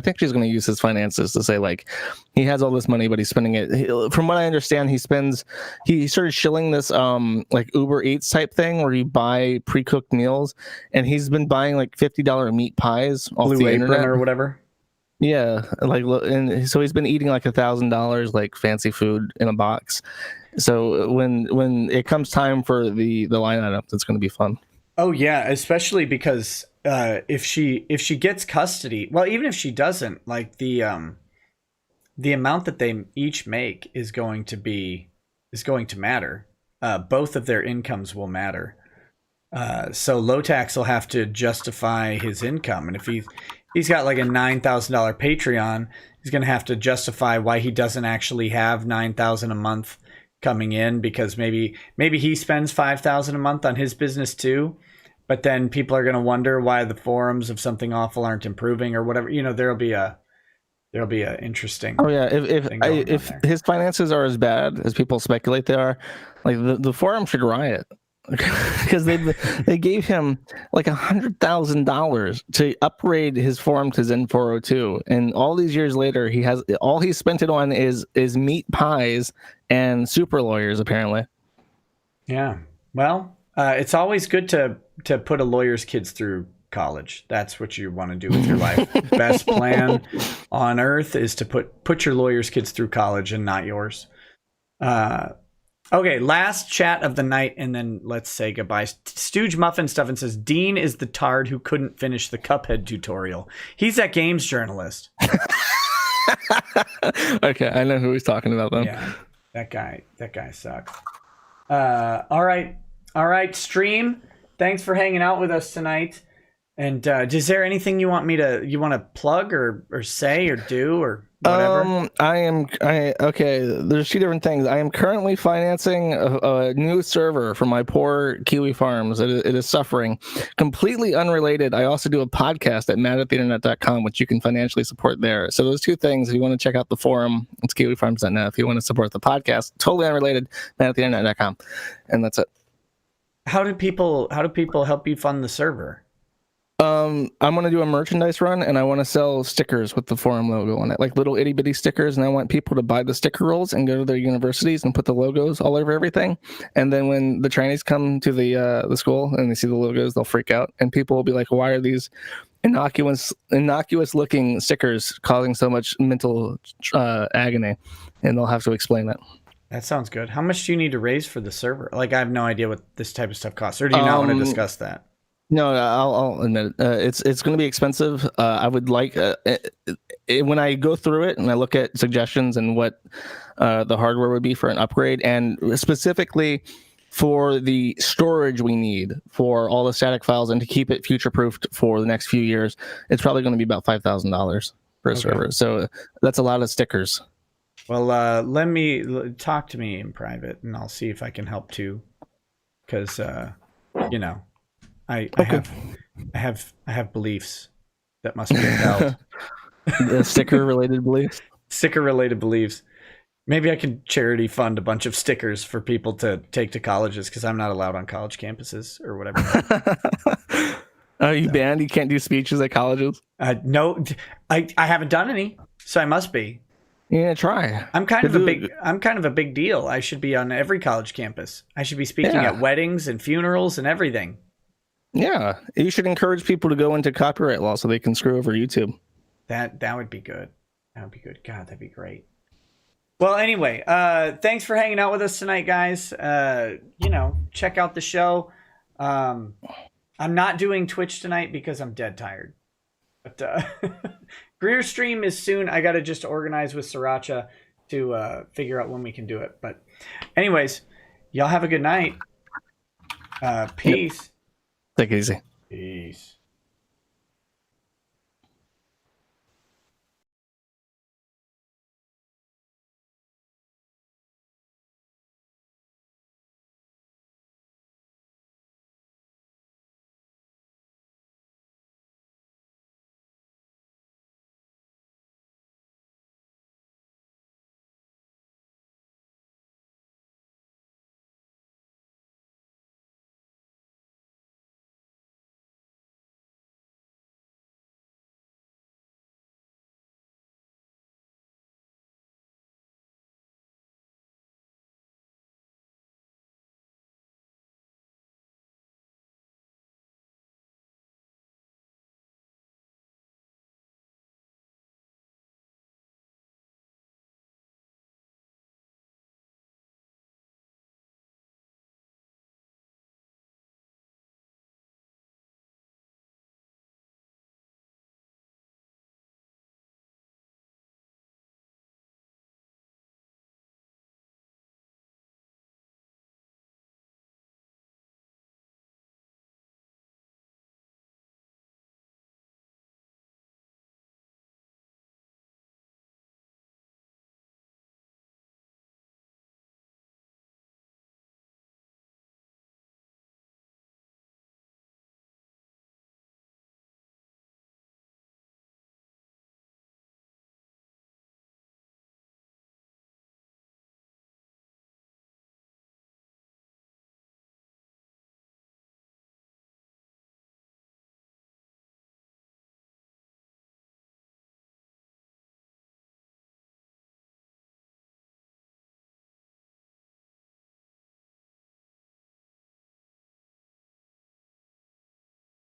B: think she's going to use his finances to say, like, he has all this money, but he's spending it. From what I understand, he started shilling this like Uber Eats type thing where you buy pre-cooked meals, and he's been buying like $50 meat pies off
A: Blue
B: the
A: Apron
B: internet
A: or whatever.
B: Yeah, and so he's been eating like $1,000 like fancy food in a box. So when it comes time for the line item, that's going to be fun.
A: Oh yeah, especially because if she gets custody, well, even if she doesn't, like the amount that they each make is going to matter. Both of their incomes will matter. So Low Tax will have to justify his income, and if he's got like a $9,000 Patreon, he's going to have to justify why he doesn't actually have $9,000 a month coming in, because maybe he spends $5,000 a month on his business too, but then people are going to wonder why the forums of Something Awful aren't improving or whatever. There'll be a interesting.
B: Oh yeah, if his finances are as bad as people speculate they are, like the forum should riot. because they gave him like $100,000 to upgrade his form to Zen 402, and all these years later, he's spent it on is meat pies and super lawyers apparently.
A: Yeah. Well, it's always good to put a lawyer's kids through college. That's what you want to do with your life. Best plan on earth is to put your lawyer's kids through college and not yours. Okay, last chat of the night, and then let's say goodbye. Stooge Muffin Stuffin says, Dean is the tard who couldn't finish the Cuphead tutorial. He's that games journalist.
B: Okay, I know who he's talking about then.
A: Yeah, that guy sucks. All right, stream. Thanks for hanging out with us tonight. And is there anything you want to plug or say or do or whatever?
B: Okay. There's two different things. I am currently financing a new server for my poor Kiwi farms. It is suffering. Completely unrelated. I also do a podcast at madattheinternet.com, which you can financially support there. So those two things. If you want to check out the forum, it's kiwifarms.net. If you want to support the podcast, totally unrelated, madattheinternet.com, and that's it.
A: How do people help you fund the server?
B: I'm going to do a merchandise run, and I want to sell stickers with the forum logo on it, like little itty bitty stickers. And I want people to buy the sticker rolls and go to their universities and put the logos all over everything. And then when the trainees come to the school and they see the logos, they'll freak out. And people will be like, why are these innocuous looking stickers causing so much mental agony? And they'll have to explain that.
A: That sounds good. How much do you need to raise for the server? Like, I have no idea what this type of stuff costs. Or do you not want to discuss that?
B: No, I'll admit it. It's going to be expensive. I would like when I go through it and I look at suggestions and what the hardware would be for an upgrade, and specifically for the storage we need for all the static files and to keep it future-proofed for the next few years, it's probably going to be about $5,000 per server. So that's a lot of stickers.
A: Well, talk to me in private, and I'll see if I can help too. Because I have beliefs that must be upheld.
B: The sticker related beliefs.
A: Sticker related beliefs. Maybe I could charity fund a bunch of stickers for people to take to colleges, because I'm not allowed on college campuses or whatever.
B: Are you banned? You can't do speeches at colleges?
A: No, I haven't done any, so I must be.
B: Yeah, try.
A: I'm kind of a big deal. I should be on every college campus. I should be speaking at weddings and funerals and everything. Yeah,
B: you should encourage people to go into copyright law so they can screw over YouTube.
A: That would be good. That would be good. God, that'd be great. Well, anyway, thanks for hanging out with us tonight, guys. Check out the show. I'm not doing Twitch tonight because I'm dead tired. But Greer stream is soon. I got to just organize with Sriracha to figure out when we can do it. But anyways, y'all have a good night. Peace.
B: Take it easy.
A: Peace.